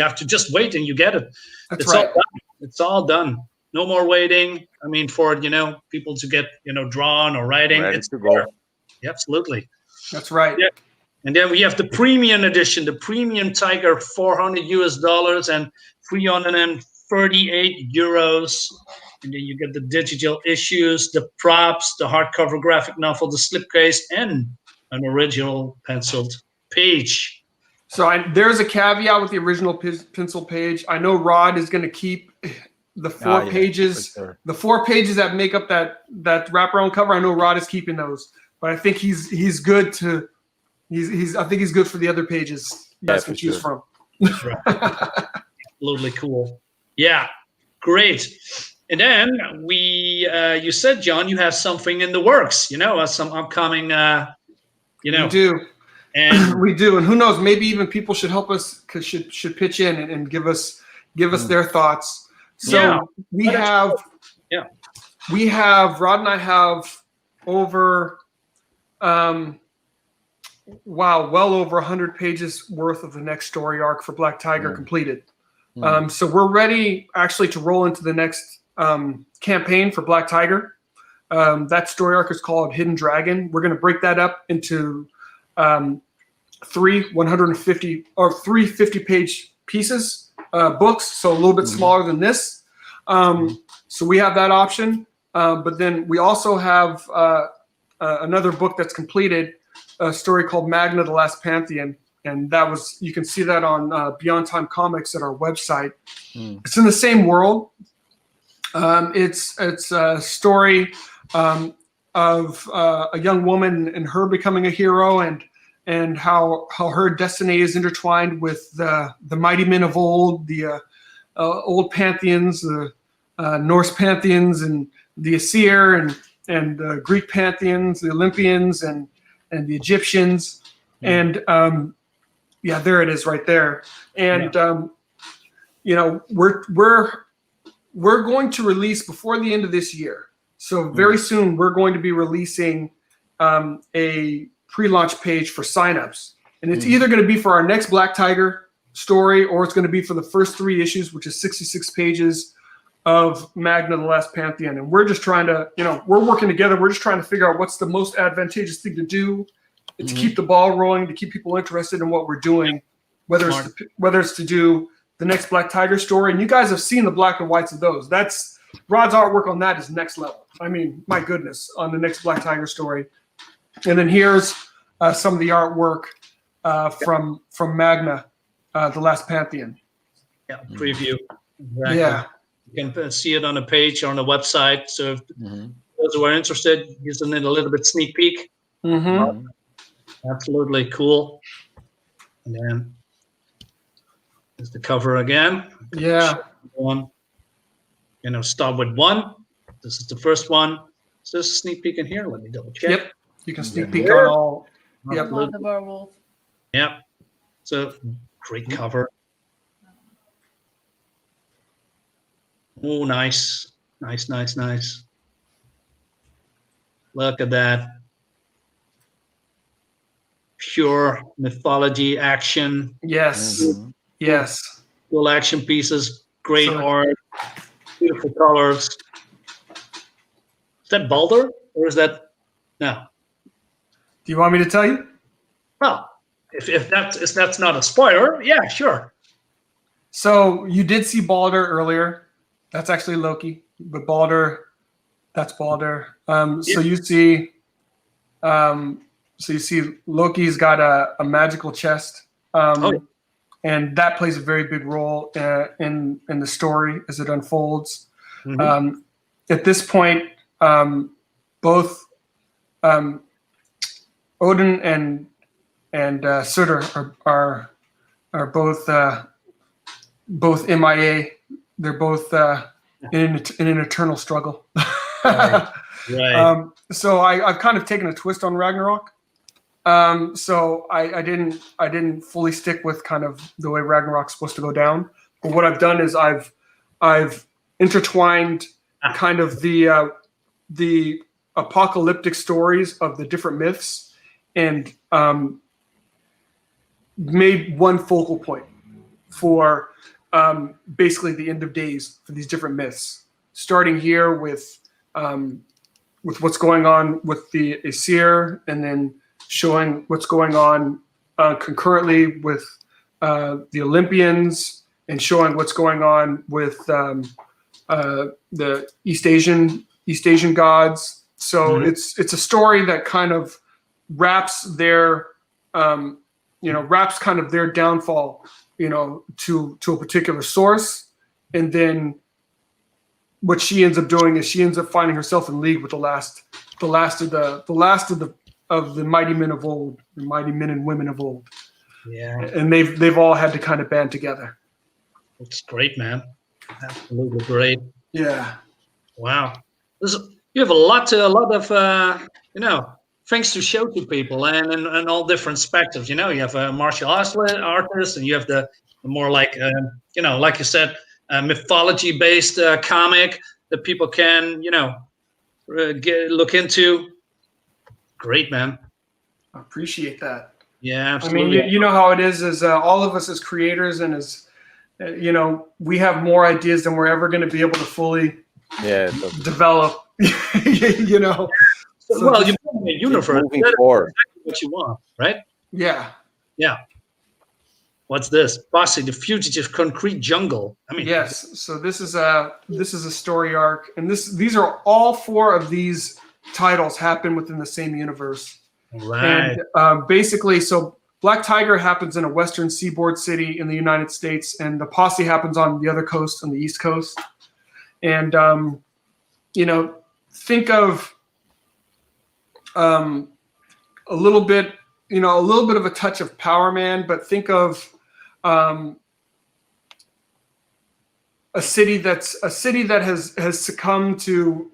have to just wait and you get it. That's right. All done. It's all done. No more waiting. I mean, for people to get drawn or writing. It's to go. Yeah, absolutely. That's right. Yeah. And then we have the premium edition, the premium Tiger, $400 and 338 euros. And then you get the digital issues, the props, the hardcover graphic novel, the slipcase, and an original penciled page. So there's a caveat with the original pencil page. I know Rod is going to keep the four pages, sure. The 4 pages that make up that wraparound cover. I know Rod is keeping those, but I think he's good to. I think he's good for the other pages you guys can choose from. That's right. Absolutely cool. Yeah, great. And then you said, John, you have something in the works. Some upcoming. We do. And we do, and who knows? Maybe even people should help us, should pitch in and give us their thoughts. So we have Rod and I have over, well over 100 pages worth of the next story arc for Black Tiger completed. So we're ready actually to roll into the next campaign for Black Tiger. That story arc is called Hidden Dragon. We're going to break that up into three 50-page pieces, books, so a little bit smaller than this. So we have that option. But then we also have another book that's completed, a story called Magna, the Last Pantheon. And you can see that on Beyond Time Comics at our website. It's in the same world. It's a story of a young woman and her becoming a hero, and how her destiny is intertwined with the mighty men of old, the old pantheons, the Norse pantheons, and the Aesir, and Greek pantheons, the Olympians, and the Egyptians, and yeah, there it is right there. And we're going to release before the end of this year. So very soon we're going to be releasing a pre-launch page for signups, and it's either going to be for our next Black Tiger story, or it's going to be for the first 3 issues, which is 66 pages of Magna, the Last Pantheon. And we're just trying to, we're working together. We're just trying to figure out what's the most advantageous thing to do to keep the ball rolling, to keep people interested in what we're doing, whether it's to do the next Black Tiger story. And you guys have seen the black and whites of those. That's Rod's artwork on that is next level. I mean, my goodness, on the next Black Tiger story. And then here's some of the artwork from Magna, the Last Pantheon. Yeah, preview. Exactly. Yeah. You can see it on a page or on the website. So if those who are interested, using it a little bit sneak peek. Absolutely cool. And then there's the cover again. Yeah. One. Start with 1. This is the first one. Is there a sneak peek in here? Let me double check. Yep. You can sneak peek on all. Yep. The werewolf. Yep. So great cover. Oh, nice. Nice. Look at that. Pure mythology action. Yes. Yes. Cool action pieces. Great art. Beautiful colors. Is that Balder? Or is that... No. Do you want me to tell you? Well, if that's not a spoiler, yeah, sure. So you did see Balder earlier. That's actually Loki, but Balder, that's Balder. So you see, Loki's got a magical chest, and that plays a very big role in the story as it unfolds. At this point, both Odin and Surtur are both MIA. They're both in an eternal struggle. Right. So I've kind of taken a twist on Ragnarok. So I didn't fully stick with kind of the way Ragnarok's supposed to go down. But what I've done is I've intertwined kind of the apocalyptic stories of the different myths and made one focal point for basically the end of days for these different myths, starting here with what's going on with the Aesir, and then showing what's going on concurrently with the Olympians, and showing what's going on with the East Asian gods. So it's a story that kind of wraps their wraps kind of their downfall, to a particular source, and then what she ends up doing is she ends up finding herself in league with the last of the mighty men of old, the mighty men and women of old. Yeah, and they've all had to kind of band together. It's great, man. Absolutely great. Yeah. Wow. You have a lot of things to show to people, and all different spectrums. You have a martial artist, and you have the more like like you said, mythology based comic that people can look into. Great, man. I appreciate that. Yeah, absolutely. I mean, you know how it is all of us as creators and as you know, we have more ideas than we're ever going to be able to fully develop. You know. So well, you build a universe. moving That's forward. exactly what you want, right? yeah. Yeah. What's this? Posse, the fugitive concrete jungle. I mean, Yes. So this is a story arc, and these are all 4 of these titles happen within the same universe. right. And basically, so Black Tiger happens in a western seaboard city in the United States, and the Posse happens on the other coast, on the East Coast. And you know, think of a little bit, you know, a little bit of a touch of Power Man, but think of a city that has succumbed to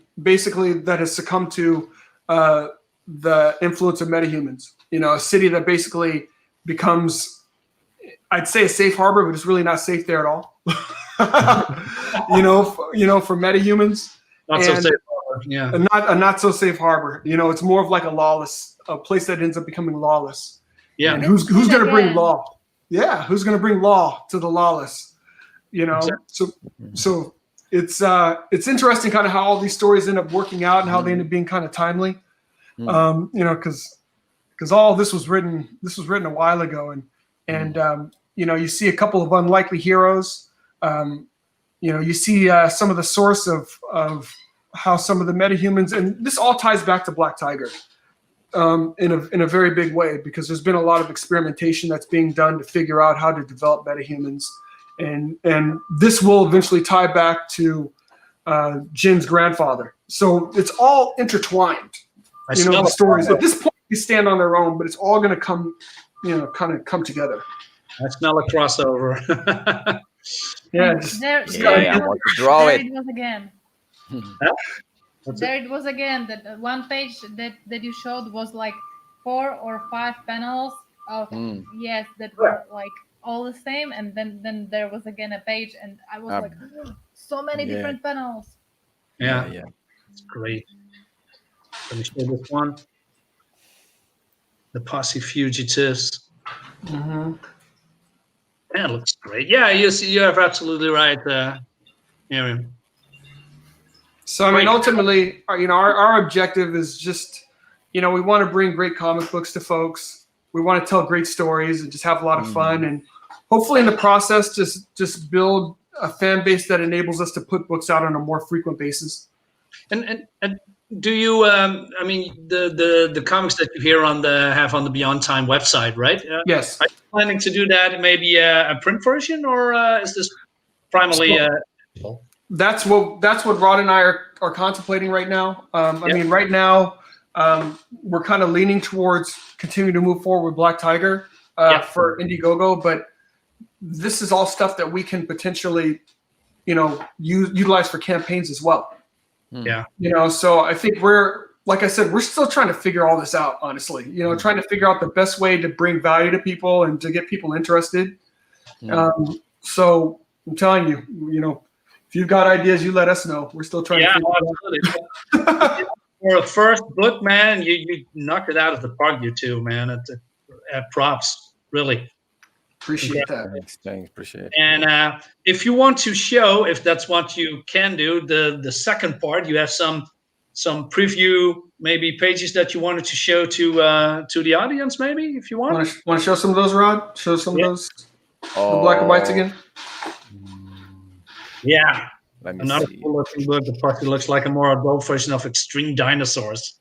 the influence of metahumans. You know, a city that basically becomes, I'd say, a safe harbor, but it's really not safe there at all. you know, for metahumans. Not so safe. Yeah. A not so safe harbor. You know, it's more of like a place that ends up becoming lawless. Yeah. And who's going to bring law? Yeah, who's going to bring law to the lawless? You know, so it's interesting kind of how all these stories end up working out and how they end up being kind of timely. You know, because all this was written a while ago, and you know, you see a couple of unlikely heroes. You know, you see some of the source of how some of the metahumans, and this all ties back to Black Tiger in a very big way, because there's been a lot of experimentation that's being done to figure out how to develop metahumans, and this will eventually tie back to Jin's grandfather. So it's all intertwined. You know, the stories at this point they stand on their own, but it's all going to come, you know, kind of come together. I smell a crossover. Yeah, I want to draw it. It was again. It was again. That one page that you showed was like 4 or 5 panels of yes that were like all the same, and then there was again a page, and I was like, so many different panels. Yeah, it's great. Let me show this one. The Posse Fugitives. Mm-hmm. That looks great. Yeah, you have absolutely right, Miriam. So I mean, ultimately, you know, our objective is just, you know, we want to bring great comic books to folks. We want to tell great stories and just have a lot of fun, and hopefully in the process, just build a fan base that enables us to put books out on a more frequent basis. And do you? I mean, the comics that you have on the Beyond Time website, right? Yes. Are you planning to do that? Maybe a print version, or is this primarily? That's what Rod and I are contemplating right now. I mean, right now we're kind of leaning towards continuing to move forward with Black Tiger for Indiegogo, but this is all stuff that we can potentially, you know, utilize for campaigns as well. Yeah. You know, so I think like I said, we're still trying to figure all this out, honestly. You know, trying to figure out the best way to bring value to people and to get people interested. So I'm telling you, you know, if you've got ideas, you let us know. We're still trying to figure it out. For a first book, man, you knocked it out of the park, you two, man. Props, really. Appreciate that. Thanks, appreciate it. And if you want to show, if that's what you can do, the second part, you have some preview, maybe pages that you wanted to show to the audience, maybe, if you want. Want to show some of those, Rod? Show some of those, the black and whites again. Yeah. Another cool-looking book. The Posse looks like a more adult version of Extreme Dinosaurs.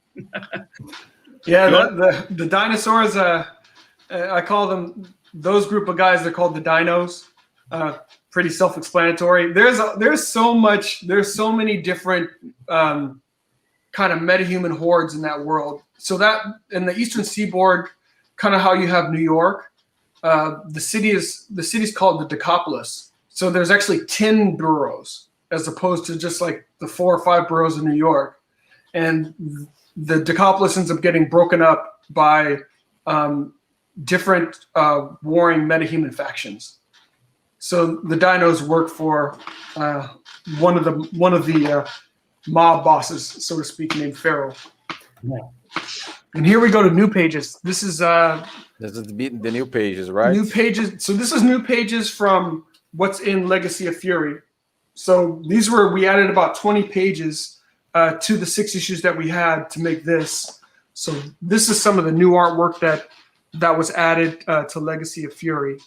Yeah, the dinosaurs. I call them, those group of guys. They're called the dinos. Pretty self-explanatory. There's so many different kind of metahuman hordes in that world. So that in the Eastern Seaboard, kind of how you have New York, the city's called the Decapolis. So there's actually 10 boroughs as opposed to just like the 4 or 5 boroughs in New York. And the Decapolis ends up getting broken up by different warring metahuman factions. So the dinos work for one of the mob bosses, so to speak, named Pharaoh. Yeah. And here we go to new pages. This is the new pages, right? New pages. So this is new pages from what's in Legacy of Fury. So we added about 20 pages to the 6 issues that we had to make this. So this is some of the new artwork that was added to Legacy of Fury.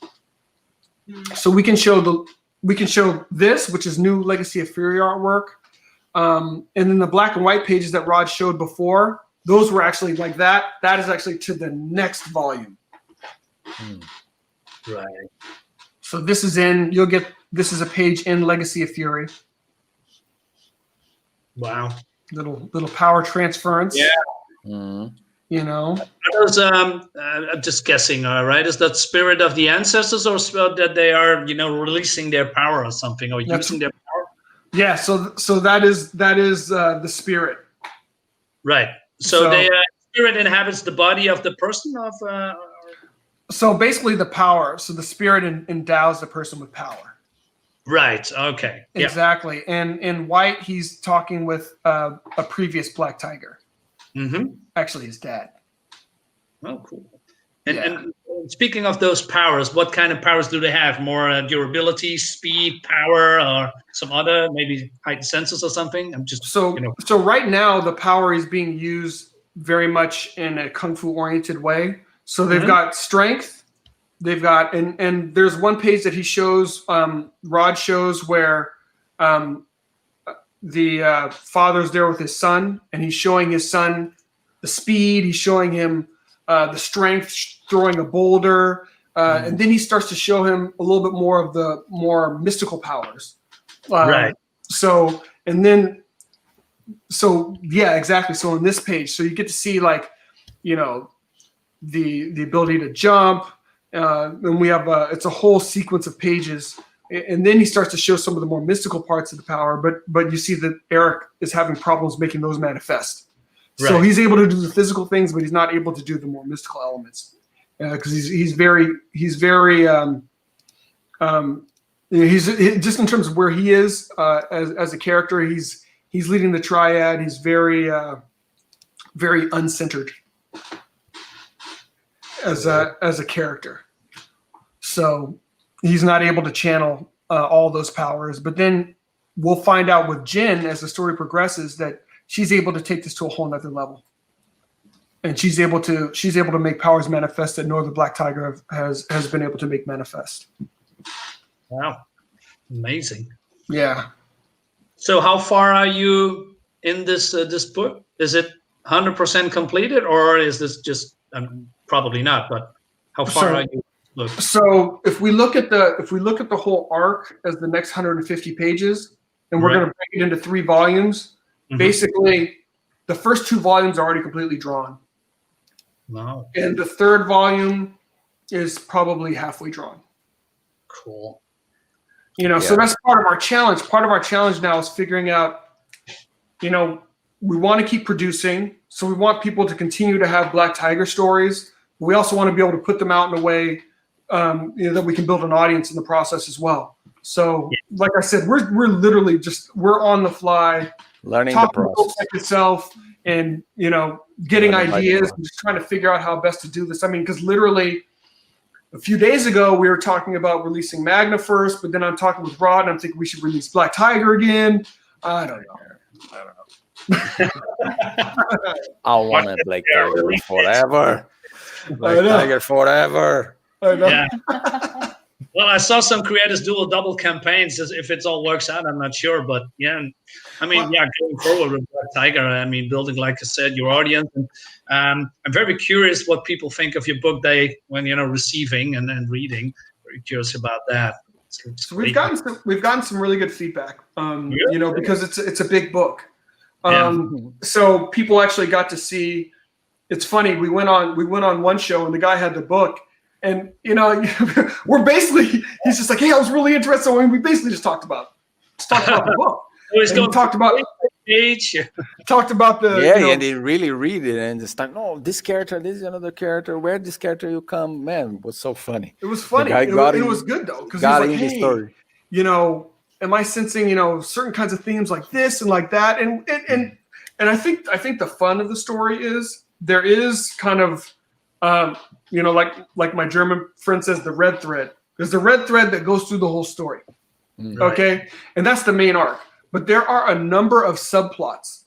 So we can show this, which is new Legacy of Fury artwork, and then the black and white pages that Rod showed before. Those were actually like that. That is actually to the next volume. Right. So this is this is a page in Legacy of Fury. Wow. Little power transference. Yeah. You know. Those, I'm just guessing, right? Is that spirit of the ancestors, or that they are, releasing their power or something, or using their power? Yeah. So that is the spirit. Right. So the spirit inhabits the body of the person of. So basically, the power. So the spirit endows the person with power. Right. Okay. Exactly. And in White, he's talking with a previous Black Tiger. Mm-hmm. Actually, his dad. Oh, cool. And speaking of those powers, what kind of powers do they have? More durability, speed, power, or some other, maybe heightened senses or something? I'm just so right now the power is being used very much in a kung fu oriented way. So they've got strength. They've got and there's one page that he shows. Rod shows where the father's there with his son, and he's showing his son the speed. He's showing him the strength, throwing a boulder, and then he starts to show him a little bit more of the more mystical powers. Right. So yeah, exactly. So on this page, so you get to see the ability to jump, and we have it's a whole sequence of pages. And then he starts to show some of the more mystical parts of the power, but you see that Eric is having problems making those manifest. Right. So he's able to do the physical things, but he's not able to do the more mystical elements because he's just in terms of where he is as a character, he's leading the triad. He's very very uncentered as a character. So he's not able to channel all those powers. But then we'll find out with Jin as the story progresses that she's able to take this to a whole nother level. And she's able to make powers manifest that no other Black Tiger has been able to make manifest. Wow. Amazing. Yeah. So how far are you in this book? Is it 100% completed, or is this just probably not, but how far are you? Look. So if we look at the whole arc as the next 150 pages, and we're going to break it into 3 volumes, basically the first 2 volumes are already completely drawn. Wow. And the 3rd volume is probably halfway drawn. Cool. So that's part of our challenge. Part of our challenge now is figuring out, we want to keep producing. So we want people to continue to have Black Tiger stories. But we also want to be able to put them out in a way that we can build an audience in the process as well. So, like I said, we're literally we're on the fly, learning the process itself, and getting ideas and just trying to figure out how best to do this. I mean, because literally a few days ago we were talking about releasing Magna first, but then I'm talking with Rod and I'm thinking we should release Black Tiger again. I don't know. I want a Black Tiger forever. Black Tiger forever. Yeah. Well, I saw some creators do double campaigns. If it all works out, I'm not sure, but going forward with Black Tiger, building, like I said, your audience. And I'm very curious what people think of your book when receiving and reading. Very curious about that. So we've gotten some really good feedback. Because it's a big book. So people actually got to see. It's funny. We went on one show and the guy had the book. And we're basically, he's just like, hey, I was really interested. We basically just talked about the book. Talked about the and they really read it and just like, no, this character, this is another character. Where this character you come, man? It was so funny. It was funny. It was good though because he's like, hey, story. Am I sensing certain kinds of themes like this and like that? And I think the fun of the story is there is kind of. Like my German friend says, the red thread. There's the red thread that goes through the whole story. Okay, and that's the main arc. But there are a number of subplots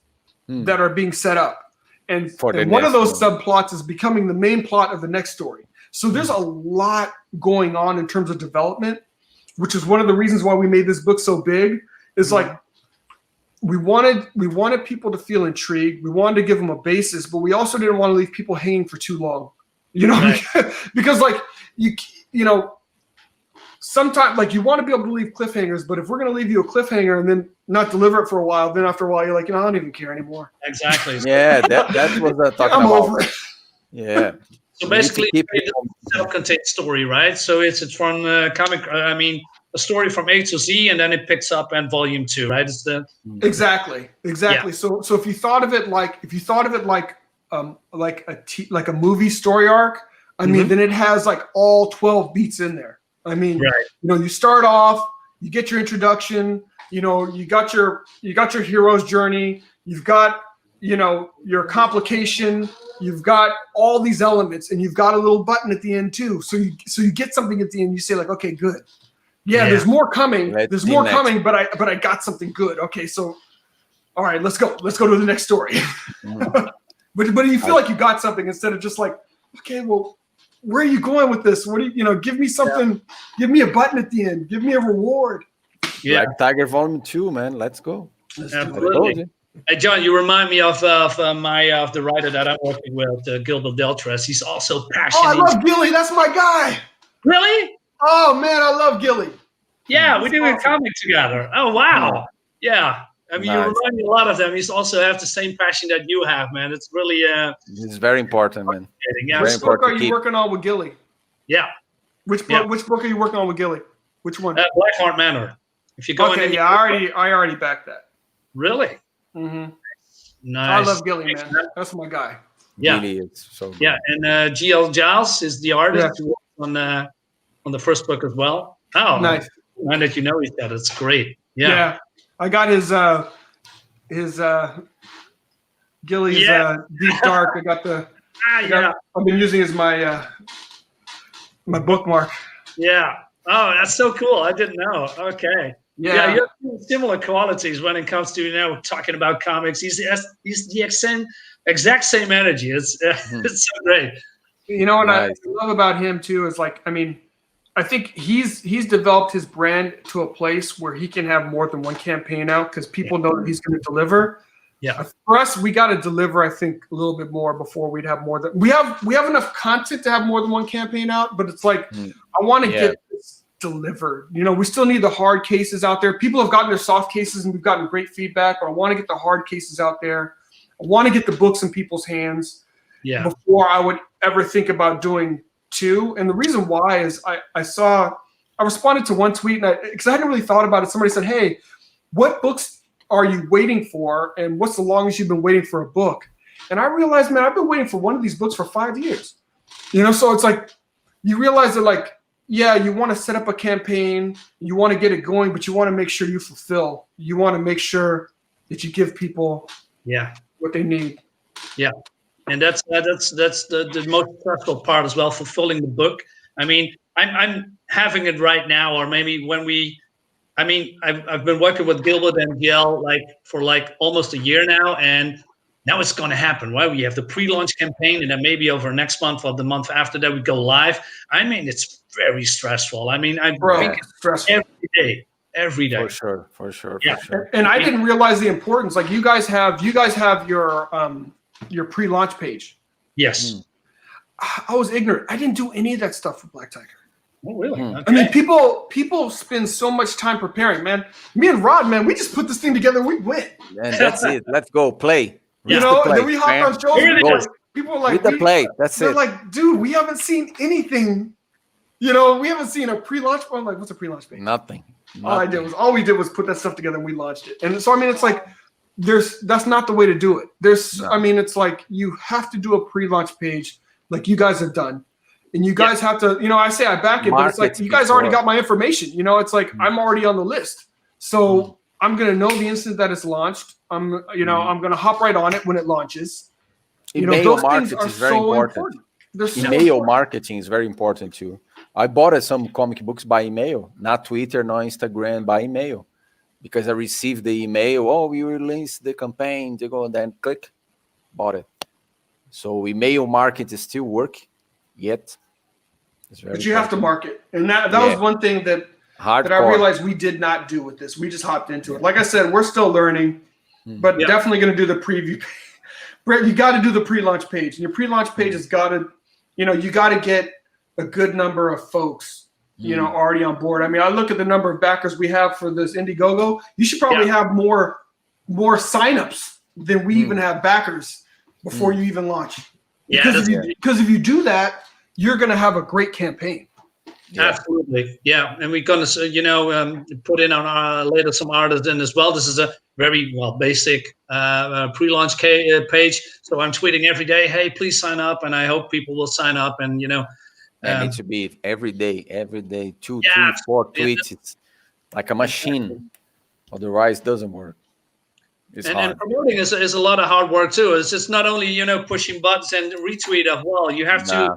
that are being set up, and one of those subplots is becoming the main plot of the next story. So there's a lot going on in terms of development, which is one of the reasons why we made this book so big. Is like we wanted people to feel intrigued. We wanted to give them a basis, but we also didn't want to leave people hanging for too long. You know, because like you know. Sometimes, like, you want to be able to leave cliffhangers, but if we're going to leave you a cliffhanger and then not deliver it for a while, then after a while you're like, I don't even care anymore. Exactly. Yeah, that's what I'm talking I'm about. over it. Yeah. So basically, it's a self-contained story, right? So it's from comic. I mean, a story from A to Z, and then it picks up in volume 2, right? It's the exactly. Yeah. So if you thought of it like a movie story arc, I mean, then it has like all 12 beats in there. I mean, you know, you start off, you get your introduction, you know, you got your hero's journey, you've got, you know, your complication, you've got all these elements, and you've got a little button at the end too. So you get something at the end, you say like, okay, good. Yeah. There's more coming. There's more coming, but I got something good. Okay, so all right, let's go to the next story. but you feel like you got something instead of just like, okay, well, where are you going with this? What do you know? Give me something. Give me a button at the end. Give me a reward. Yeah, Black Tiger Volume 2, man. Let's go. Absolutely. Hey, John, you remind me of the writer that I'm working with, Gilbert Deltres. He's also passionate. Oh, I love Gilly. That's my guy. Really? Oh man, I love Gilly. Yeah, we do a comic together. Oh wow. Yeah. I mean, you remind me a lot of them. He's also have the same passion that you have, man. It's really it's very important, man. Yeah. Which book are you working on with Gilly? Yeah. Which book are you working on with Gilly? Which one? Blackheart Manor. If you go in, I already backed that. Really? Mm-hmm. Nice. I love Gilly, man. That's my guy. Yeah. Really, it's so good. Yeah, and G.L. Giles is the artist who worked on the first book as well. Oh, nice. Now that you know each other, it's great. Yeah. I got his Gilly's Deep Dark. I got the I've been using as my my bookmark. Yeah. Oh, that's so cool. I didn't know. Okay. Yeah, you have similar qualities when it comes to talking about comics. He's the exact same energy. It's so great. You know what I love about him too is like, I mean, I think he's developed his brand to a place where he can have more than one campaign out because people know that he's going to deliver. Yeah. For us, we got to deliver, I think, a little bit more before we'd have more than we have enough content to have more than one campaign out, but it's like I want to get this delivered. You know, we still need the hard cases out there. People have gotten their soft cases and we've gotten great feedback, but I want to get the hard cases out there. I want to get the books in people's hands before I would ever think about doing 2. And the reason why is I responded to one tweet because I hadn't really thought about it. Somebody said, hey, what books are you waiting for? And what's the longest you've been waiting for a book? And I realized, man, I've been waiting for one of these books for 5 years. You know, so it's like, you realize that like, yeah, you want to set up a campaign, you want to get it going, but you want to make sure you fulfill. You want to make sure that you give people what they need. Yeah. And that's the most stressful part as well, fulfilling the book. I mean, I'm having it right now, or maybe when I've been working with Gilbert and GL for almost a year now, and now it's going to happen. Right? We have the pre-launch campaign, and then maybe over next month or the month after that we go live. I mean, it's very stressful. I mean, I'm thinking every day. For sure. And I didn't realize the importance. Like you guys have your pre-launch page. Yes. I was ignorant. I didn't do any of that stuff for Black Tiger. Oh, really? Okay. I mean, people spend so much time preparing, man. Me and Rod, man, we just put this thing together. We win. And that's it. Let's go play. You know, and then we hop on shows. People are like, with the play. That's they're it. like, dude, we haven't seen anything. You know, we haven't seen a pre-launch. I'm like, what's a pre-launch page? Nothing. All we did was put that stuff together and we launched it. And so, I mean, it's like, that's not the way to do it. I mean, it's like you have to do a pre-launch page like you guys have done. And you guys have to, you know, I say I back it, but it's like you guys already got my information. You know, it's like I'm already on the list. So I'm going to know the instant that it's launched. I'm going to hop right on it when it launches. Email marketing is very important. Email marketing is very important too. I bought some comic books by email, not Twitter, not Instagram, by email, because I received the email. Oh, we released the campaign. To go, then click, bought it. So email marketing still work yet. But you have to market, and that was one thing that I realized we did not do with this. We just hopped into it. Like I said, we're still learning, but definitely going to do the preview. You got to do the pre-launch page, and your pre-launch page has got to, you got to get a good number of folks, already on board. I mean, I look at the number of backers we have for this Indiegogo. You should probably have more signups than we even have backers before you even launch. Because if you do that, you're going to have a great campaign. Absolutely, yeah, and we're going to, put in on our later some artists in as well. This is a very basic pre-launch page. So I'm tweeting every day, hey, please sign up, and I hope people will sign up. And it needs to be every day, 2, 3, 4 tweets. It's like a machine, otherwise it doesn't work. And promoting is a lot of hard work too. It's just not only pushing buttons and retweet of you have to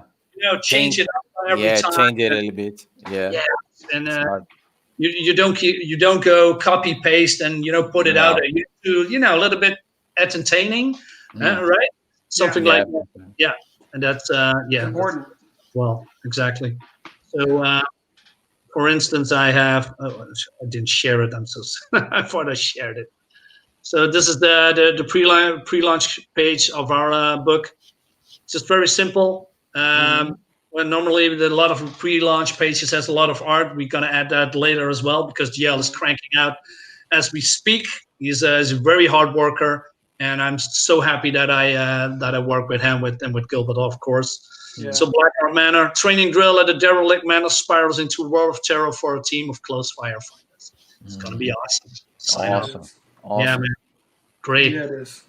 change it up every time. Change it a little bit. Yeah. And you don't go copy paste and put it out there. You do a little bit entertaining, right? Something like that. Yeah, and that's important. Well, exactly. So, for instance, I have. Oh, I didn't share it. I'm so. I thought I shared it. So this is the pre-launch page of our book. It's just very simple. When normally a lot of pre-launch pages has a lot of art, we're gonna add that later as well because GL is cranking out as we speak. He's a very hard worker, and I'm so happy that I work with him and with Gilbert, of course. Yeah. So Blackheart Manor training drill at a derelict manor spirals into a world of terror for a team of close firefighters. It's gonna be awesome. Awesome. Yeah, man. Great. Yeah, it is.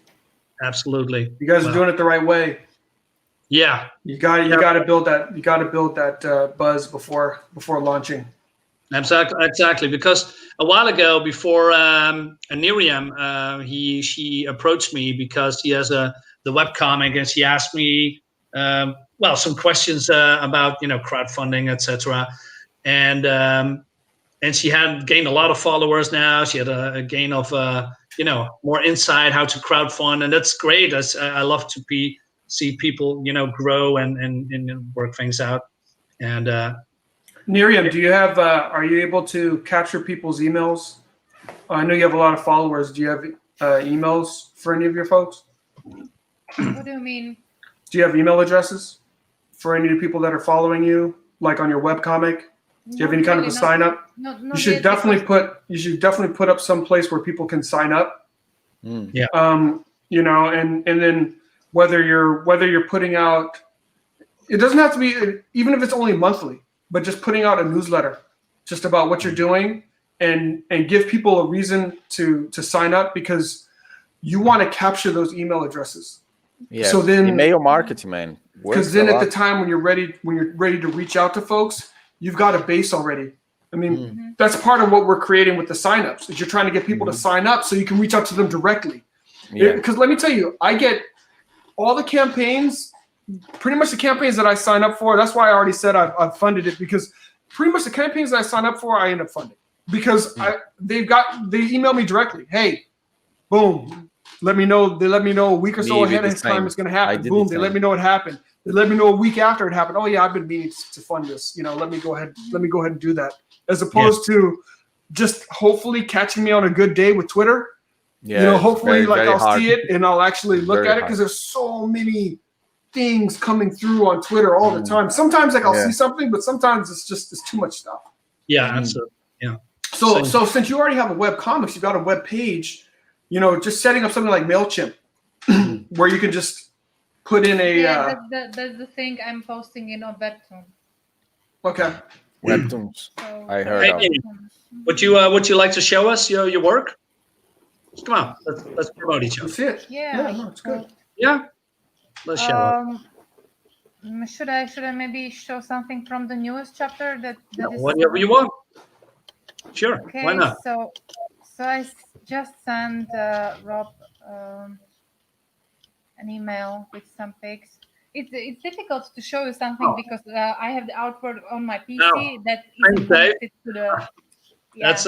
Absolutely. You guys are doing it the right way. Yeah. You got to build that. You got to build that buzz before launching. Exactly. Because a while ago, before Miriam, she approached me because he has the webcomic, and she asked me some questions about crowdfunding, etc. And she had gained a lot of followers now. She had a gain of more insight how to crowdfund, and that's great. I love to see people grow and work things out. And Miriam, do you have are you able to capture people's emails? I know you have a lot of followers. Do you have emails for any of your folks? What do you mean? Do you have email addresses for any of the people that are following you, like on your webcomic? Do you have any kind of a sign up? You should definitely put up some place where people can sign up. Yeah. And then whether you're putting out, it doesn't have to be, even if it's only monthly, but just putting out a newsletter just about what you're doing and give people a reason to sign up, because you want to capture those email addresses. Yeah. So then email marketing, man. Because then at the time when you're ready to reach out to folks, you've got a base already. I mean, that's part of what we're creating with the signups, is you're trying to get people to sign up so you can reach out to them directly. Because let me tell you, I get all the campaigns, pretty much the campaigns that I sign up for. That's why I already said I've funded it, because pretty much the campaigns that I sign up for, I end up funding, because they email me directly. Hey, boom, let me know. They let me know a week or so ahead of time it's going to happen. Boom, they let me know it happened. They let me know a week after it happened. Oh yeah, I've been meaning to fund this. Let me go ahead and do that, as opposed to just hopefully catching me on a good day with Twitter. Yeah, hopefully I'll see it and I'll actually look at it, because there's so many things coming through on Twitter all the time. Sometimes I'll see something, but sometimes it's too much stuff. Yeah, absolutely. Yeah. So since you already have a web comics, you've got a web page, just setting up something like MailChimp where you can just put in a that's the thing I'm posting in Webtoon. Okay. Webtoons. So, I heard of. Would you like to show us your work? Come on, let's promote each other. That's it. Yeah, no, it's good. Yeah. Let's show it. Should I maybe show something from the newest chapter that is Whatever you want. Sure. Okay, why not? So I just sent Rob an email with some pics. it's difficult to show you something Oh. because I have the artwork on my PC No. that Thanks, isn't Dave. connected to the. Yeah. That's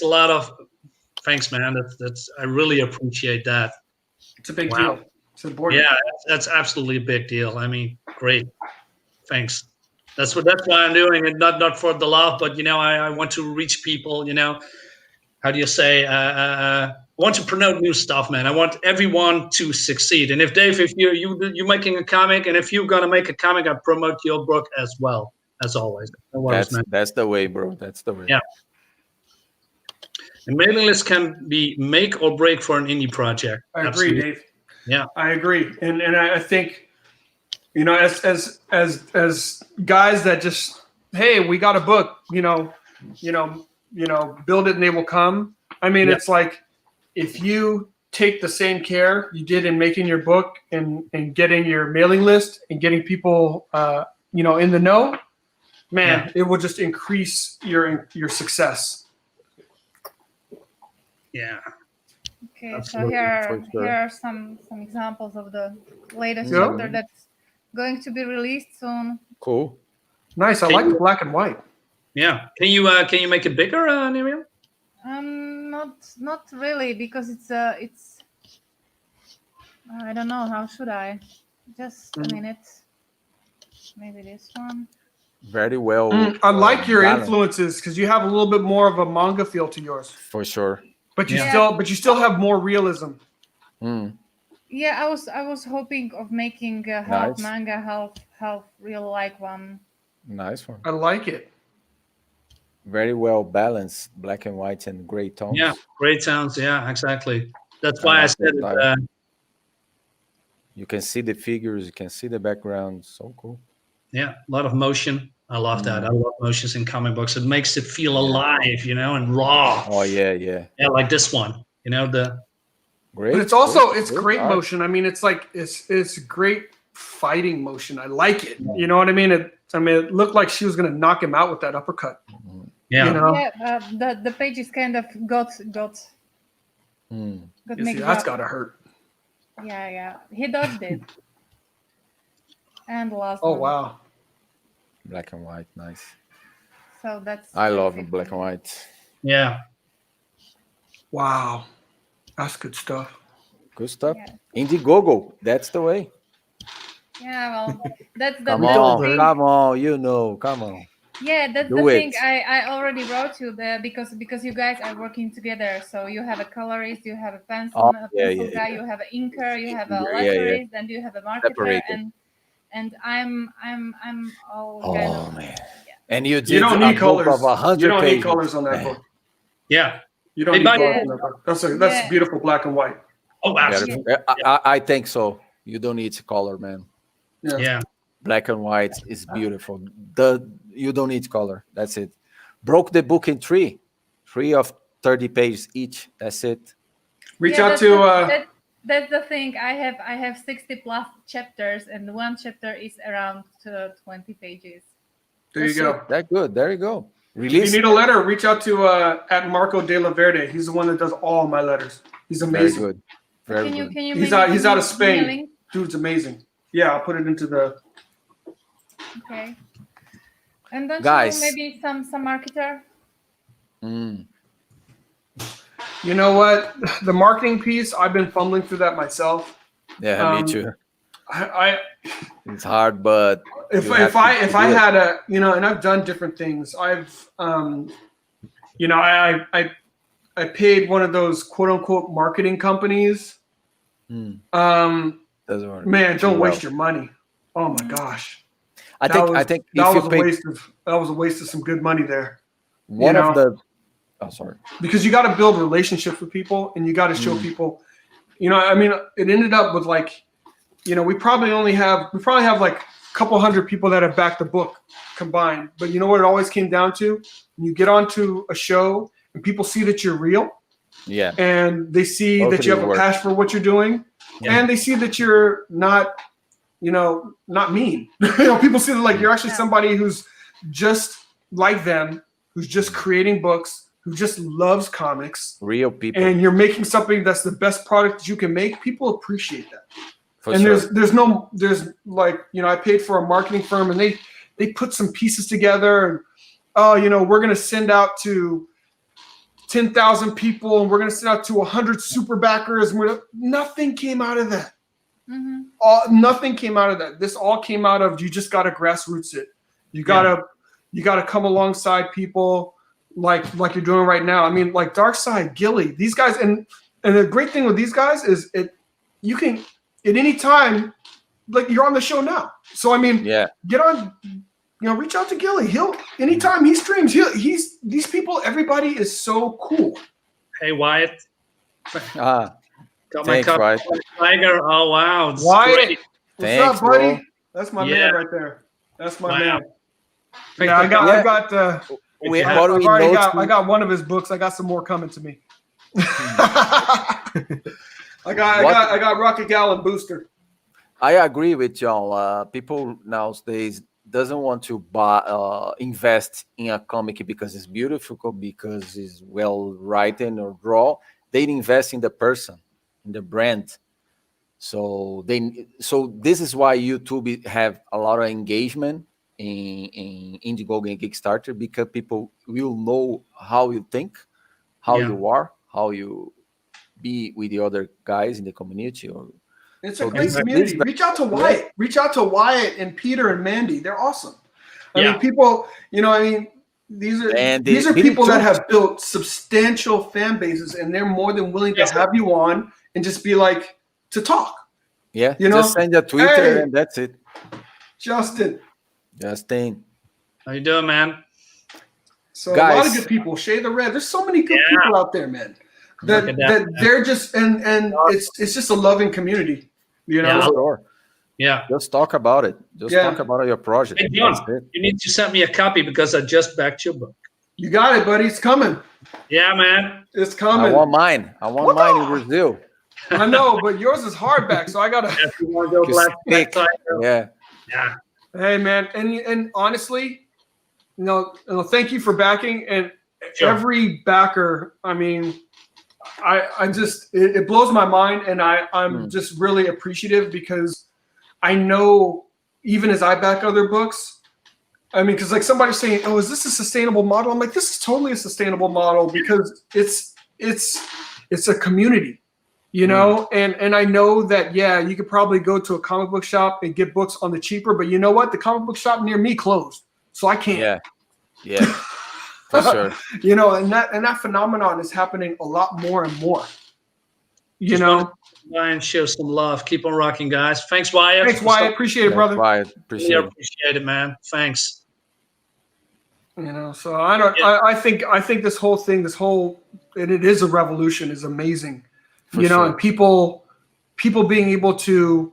a lot of thanks, man. That's I really appreciate that. It's a big Wow. deal. It's important. Yeah, that's absolutely a big deal. I mean, great. Thanks. That's why I'm doing it. Not for the love, but I want to reach people. How do you say? I want to promote new stuff, man. I want everyone to succeed. And if Dave, if you're making a comic, and if you're gonna make a comic, I promote your book as well, as always. No worries, man. That's the way, bro. That's the way. Yeah. And mailing lists can be make or break for an indie project. I agree, Absolutely. Dave. Yeah. I agree, and I think, as guys that just, hey, we got a book, build it and they will come. I mean, Yeah. it's like if you take the same care you did in making your book and getting your mailing list and getting people, in the know, man, it will just increase your success. Yeah. Okay, Absolutely, so for sure. here are some examples of the latest Yeah. chapter that's going to be released soon. Cool. Nice. I like the black and white. Yeah. Can you make it bigger, Niriam? Not really, because it's I don't know, how should I? Just a minute. Maybe this one. Very well. I like your balanced, influences because you have a little bit more of a manga feel to yours, for sure. but you Yeah. still have more realism. Mm. Yeah, I was hoping of making a half Nice. manga, half real like one. Nice one. I like it. Very well balanced, black and white and gray tones. Yeah. Great sounds. Yeah. Exactly. That's I why I like said that it. style. You can see the figures, you can see the background. So cool. Yeah. A lot of motion. I love that. I love motions in comic books. It makes it feel alive, and raw. Oh yeah, yeah. Yeah, like this one. Great. But it's also great, it's great great art. motion. I mean, it's like it's great fighting motion. I like it. You know what I mean? It looked like she was gonna knock him out with that uppercut. Yeah. You know? Yeah, the pages kind of got Mm. got You see, mixed that's up. gotta hurt. Yeah. He dodged it. And the last Oh one. wow. Black and white, nice. So that's I love it. black and white. Yeah. Wow. That's good stuff. Good stuff. Yeah. Indiegogo, that's the way. Yeah, well, that's the Come that's the on, thing. come on, come on. Yeah, that's Do the thing. it. I already wrote you there because you guys are working together. So you have a colorist, you have a pencil, Oh, a yeah, pencil yeah, guy, yeah. you have an inker, you have a Yeah, yeah. letterist, and you have a marketer, Separated. and I'm all Oh kind of man. And you did You don't a need book colors. of 100 You don't need pages. colors on that Man. book. Yeah. You don't Hey, need by- colors on that book. That's Yeah. beautiful black and white. Oh, absolutely. I think so. You don't need color, man. Yeah. Yeah. Black and white is beautiful. You don't need color. That's it. Broke the book in three of 30 pages each. That's it. Reach Yeah, out to that's the thing. I have 60 plus chapters, and one chapter is around 20 pages. there you That's go. it. That good. There you go. If you Release. need a letter, reach out to at Marco De La Verde. He's the one that does all my letters. He's Very amazing. good. Very Can you good. maybe He's out of give me Spain. a link? Dude's amazing. Yeah, I'll put it into the. Okay. And don't Guys. you know maybe some marketer? Mm. You know what? The marketing piece, I've been fumbling through that myself. Yeah, me too. I It's hard, but if you have if I to if I do it. had a and I've done different things. I've I paid one of those quote unquote marketing companies. Mm, Um, doesn't work. man, don't Well, waste your money. Oh my gosh. I think that if was you a pay waste of some good money there. one know. of the, oh sorry, Because you got to build relationships with people and you got to show people, I mean, it ended up with like, we probably have like a couple hundred people that have backed the book combined. But you know what it always came down to? When you get onto a show and people see that you're real yeah, and they see that you have a Totally passion for what you're doing Yeah. and they see that you're not mean. People see that like you're actually somebody who's just like them, who's just creating books, who just loves comics, real people. and you're making something that's the best product that you can make. People appreciate that. For and sure. there's like, I paid for a marketing firm, and they put some pieces together, and we're gonna send out to 10,000 people, and we're gonna send out to 100 super backers, and nothing came out of that. Nothing came out of that. This all came out of, you just gotta grassroots it. You gotta come alongside people like you're doing right now. I mean, like Darkside, Gilly, these guys, and the great thing with these guys is you can at any time, like, you're on the show now. So I mean, get on, reach out to Gilly. Anytime he streams, he's these people. Everybody is so cool. Hey, Wyatt. Got my Thanks, cup. Wyatt. Tiger. Oh wow, it's Wyatt, great. what's Thanks, up, buddy? bro. That's my Yeah. man right there. That's my Wow. man. Thank Yeah, you. I got I got one of his books. I got some more coming to me. I got Rocket Gallon Booster. I agree with y'all. People nowadays doesn't want to buy, invest in a comic because it's beautiful, because it's well written or draw. They invest in the person, in the brand. So this is why YouTube have a lot of engagement in Indiegogo and Kickstarter, because people will know how you think, how you are, how you be with the other guys in the community. It's a great community. Reach out to Wyatt. Reach out to Wyatt and Peter and Mandy. They're awesome. I mean, people, these are people that have built substantial fan bases, and they're more than willing to have you on and just be like, to talk. Yeah, just send a Twitter and that's it. Justin. How you doing, man? So guys, a lot of good people. Shay the Red. There's so many good people out there, man. That they're just and it's just a loving community, Yeah. Just talk about it. Talk about your project. Hey, John, you need to send me a copy because I just backed your book. You got it, buddy. It's coming. Yeah, man. It's coming. I want mine. Mine in Brazil. I know, but yours is hardback, so I gotta. Yeah. Hey, man, and honestly, thank you for backing, and every backer. I mean, I just it blows my mind, and I'm just really appreciative, because I know, even as I back other books, I mean, because like somebody's saying, "Oh, is this a sustainable model?" I'm like, this is totally a sustainable model, because it's a community. And I know that, you could probably go to a comic book shop and get books on the cheaper, but you know what? The comic book shop near me closed, so I can't. Yeah, for sure. And that phenomenon is happening a lot more and more. And show some love. Keep on rocking, guys. Thanks, Wyatt. Thanks, Wyatt. Appreciate it, brother. Wyatt, appreciate it, man. Thanks. So I think this whole thing, and it is a revolution, is amazing. And people being able to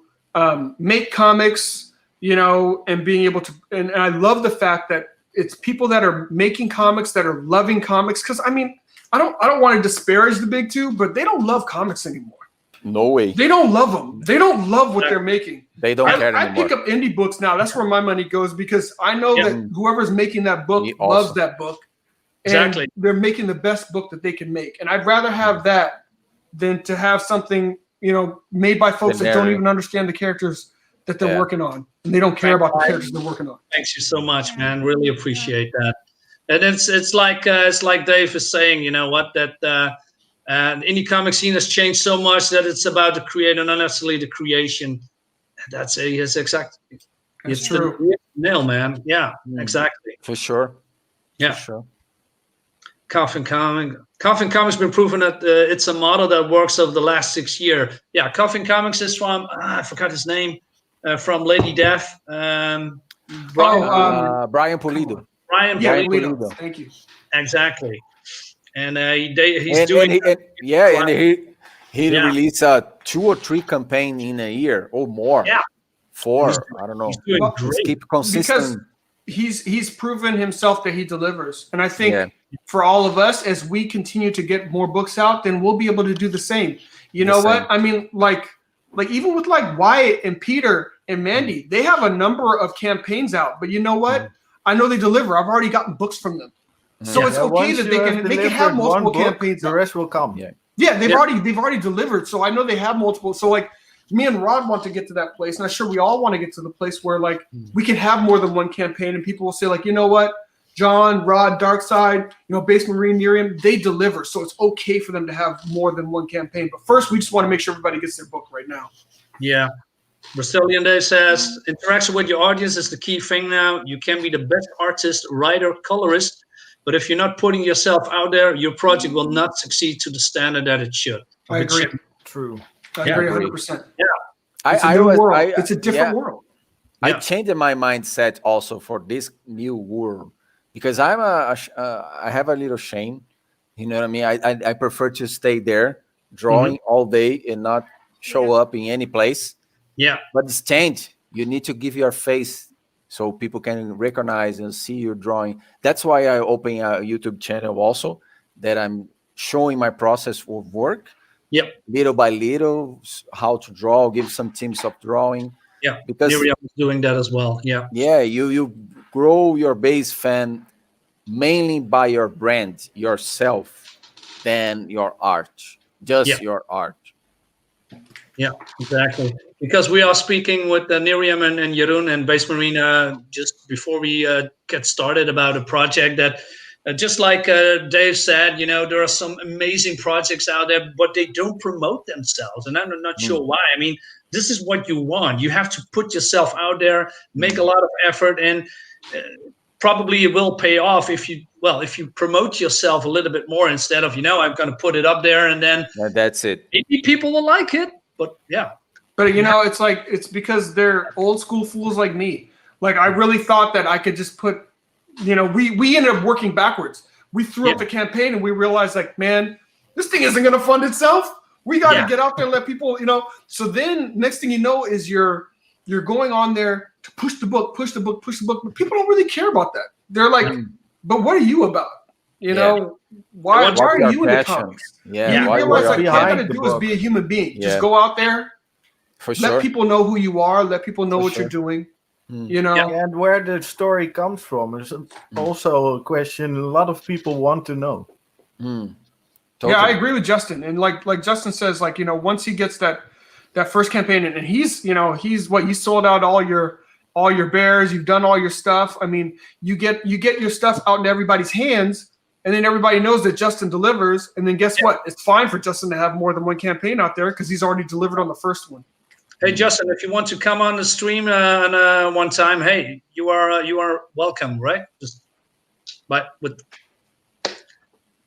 make comics, and being able to, and I love the fact that it's people that are making comics, that are loving comics. Because I mean, I don't want to disparage the big two, but they don't love comics anymore. No way. They don't love them. They don't love what they're making. They don't care anymore. I pick up indie books now. That's where my money goes, because I know that whoever's making that book loves that book. And they're making the best book that they can make. And I'd rather have that than to have something, made by folks that don't even understand the characters that they're working on, and they don't care about the characters they're working on. Thanks you so much, man. Really appreciate that. And it's like Dave is saying, that indie comic scene has changed so much that it's about the creator, not necessarily the creation. That's exactly. It's true. Nail, man. Yeah, exactly. For sure. Yeah. For sure. Coffin Comics been proven that it's a model that works over the last 6 years. Yeah, Coffin Comics is from I forgot his name, from Lady Death. Brian Pulido. Brian Pulido. Thank you. Exactly. And he's doing. He released 2 or 3 campaigns in a year or more. Yeah. 4, I don't know. He's doing great. Keep consistent. Because he's proven himself that he delivers, and I think for all of us, as we continue to get more books out, then we'll be able to do the same. You know what? I mean, like even with like Wyatt and Peter and Mandy, they have a number of campaigns out, but you know what? I know they deliver. I've already gotten books from them, so it's okay that they can have multiple campaigns. The rest will come. Yeah, they've already delivered, so I know they have multiple. So like me and Rod want to get to that place, and I'm sure we all want to get to the place where like we can have more than one campaign, and people will say like, you know what, John, Rod, Darkside, Base Marine, Miriam, they deliver, so it's okay for them to have more than one campaign. But first, we just want to make sure everybody gets their book right now. Yeah. Brazilian Day says, interaction with your audience is the key thing now. You can be the best artist, writer, colorist, but if you're not putting yourself out there, your project will not succeed to the standard that it should. I agree. True. I agree 100%. Yeah. It's a new world. It's a different world. I changed my mindset also for this new world because I have a little shame. You know what I mean? I prefer to stay there drawing all day and not show up in any place. Yeah. But it's changed. You need to give your face so people can recognize and see your drawing. That's why I open a YouTube channel also, that I'm showing my process of work. Yep. Little by little, how to draw, give some tips of drawing. Yeah. Because Miriam is doing that as well. Yeah. Yeah, you grow your base fan mainly by your brand, yourself, than your art. Just your art. Yeah, exactly. Because we are speaking with Miriam and Jeroen and Base Marine just before we get started about a project that, just like Dave said, there are some amazing projects out there, but they don't promote themselves. And I'm not sure why. I mean, this is what you want. You have to put yourself out there, make a lot of effort, and probably it will pay off if you promote yourself a little bit more instead of, I'm going to put it up there and then that's it. Maybe people will like it. But yeah. But it's like, it's because they're old school fools like me. Like I really thought that I could just put, we ended up working backwards. We threw up the campaign and we realized like, man, this thing isn't going to fund itself. We got to get out there and let people, So then next thing you know is you're going on there to push the book. But people don't really care about that. They're like, but what are you about? Why are you in the comics? Yeah. You realize like all you gotta do is be a human being. Just go out there, let people know who you are, let people know what you're doing. And where the story comes from is also a question a lot of people want to know. Totally. Yeah, I agree with Justin. And like Justin says, like, once he gets that first campaign and he's you sold out all your bears, you've done all your stuff. I mean, you get your stuff out in everybody's hands. And then everybody knows that Justin delivers. And then guess what? It's fine for Justin to have more than one campaign out there because he's already delivered on the first one. Hey, Justin, if you want to come on the stream one time, hey, you are welcome, right? This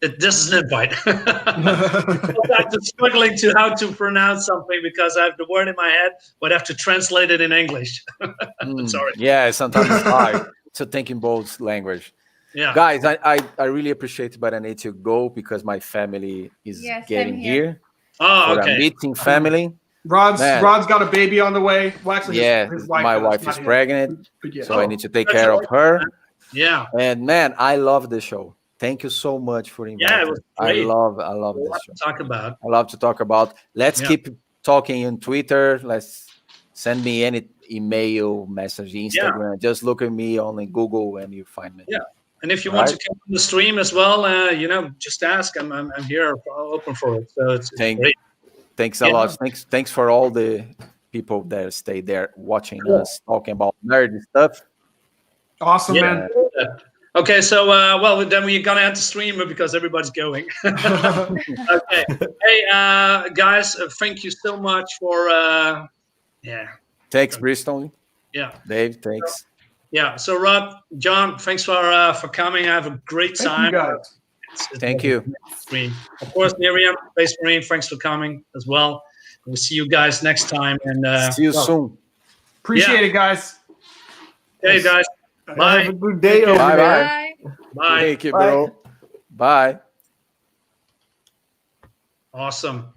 is an invite. I'm just struggling to how to pronounce something because I have the word in my head, but I have to translate it in English. Sorry. Yeah, sometimes it's hard to think in both language. Yeah, guys, I really appreciate it, but I need to go because my family is getting here. Oh, okay. A meeting family. Rod's got a baby on the way. Well, actually, his wife my wife is pregnant, so I need to take care of her. Yeah. And man, I love the show. Thank you so much for inviting. Yeah, it was great. I love this show. I love to talk about. Let's keep talking on Twitter. Let's send me any email, message, Instagram. Just look at me on Google and you find me. Yeah. And if you want to come on the stream as well, just ask. I'm here, open for it. So it's great. Thanks a lot. Thanks for all the people that stay there watching us talking about nerdy stuff. Awesome, man. Okay, so then we're gonna end the stream because everybody's going. Okay. Hey, guys, thank you so much for Thanks, Bristol. Yeah. Dave, thanks. Yeah. So Rob, John, thanks for coming. I have a great time. Thank you, guys. Thank you. Of course, Miriam, Base Marine, thanks for coming as well. We'll see you guys next time. And see you soon. Appreciate it, guys. Hey, guys. Bye. Have a good day over there. Bye. Thank you, bro. Bye. Awesome.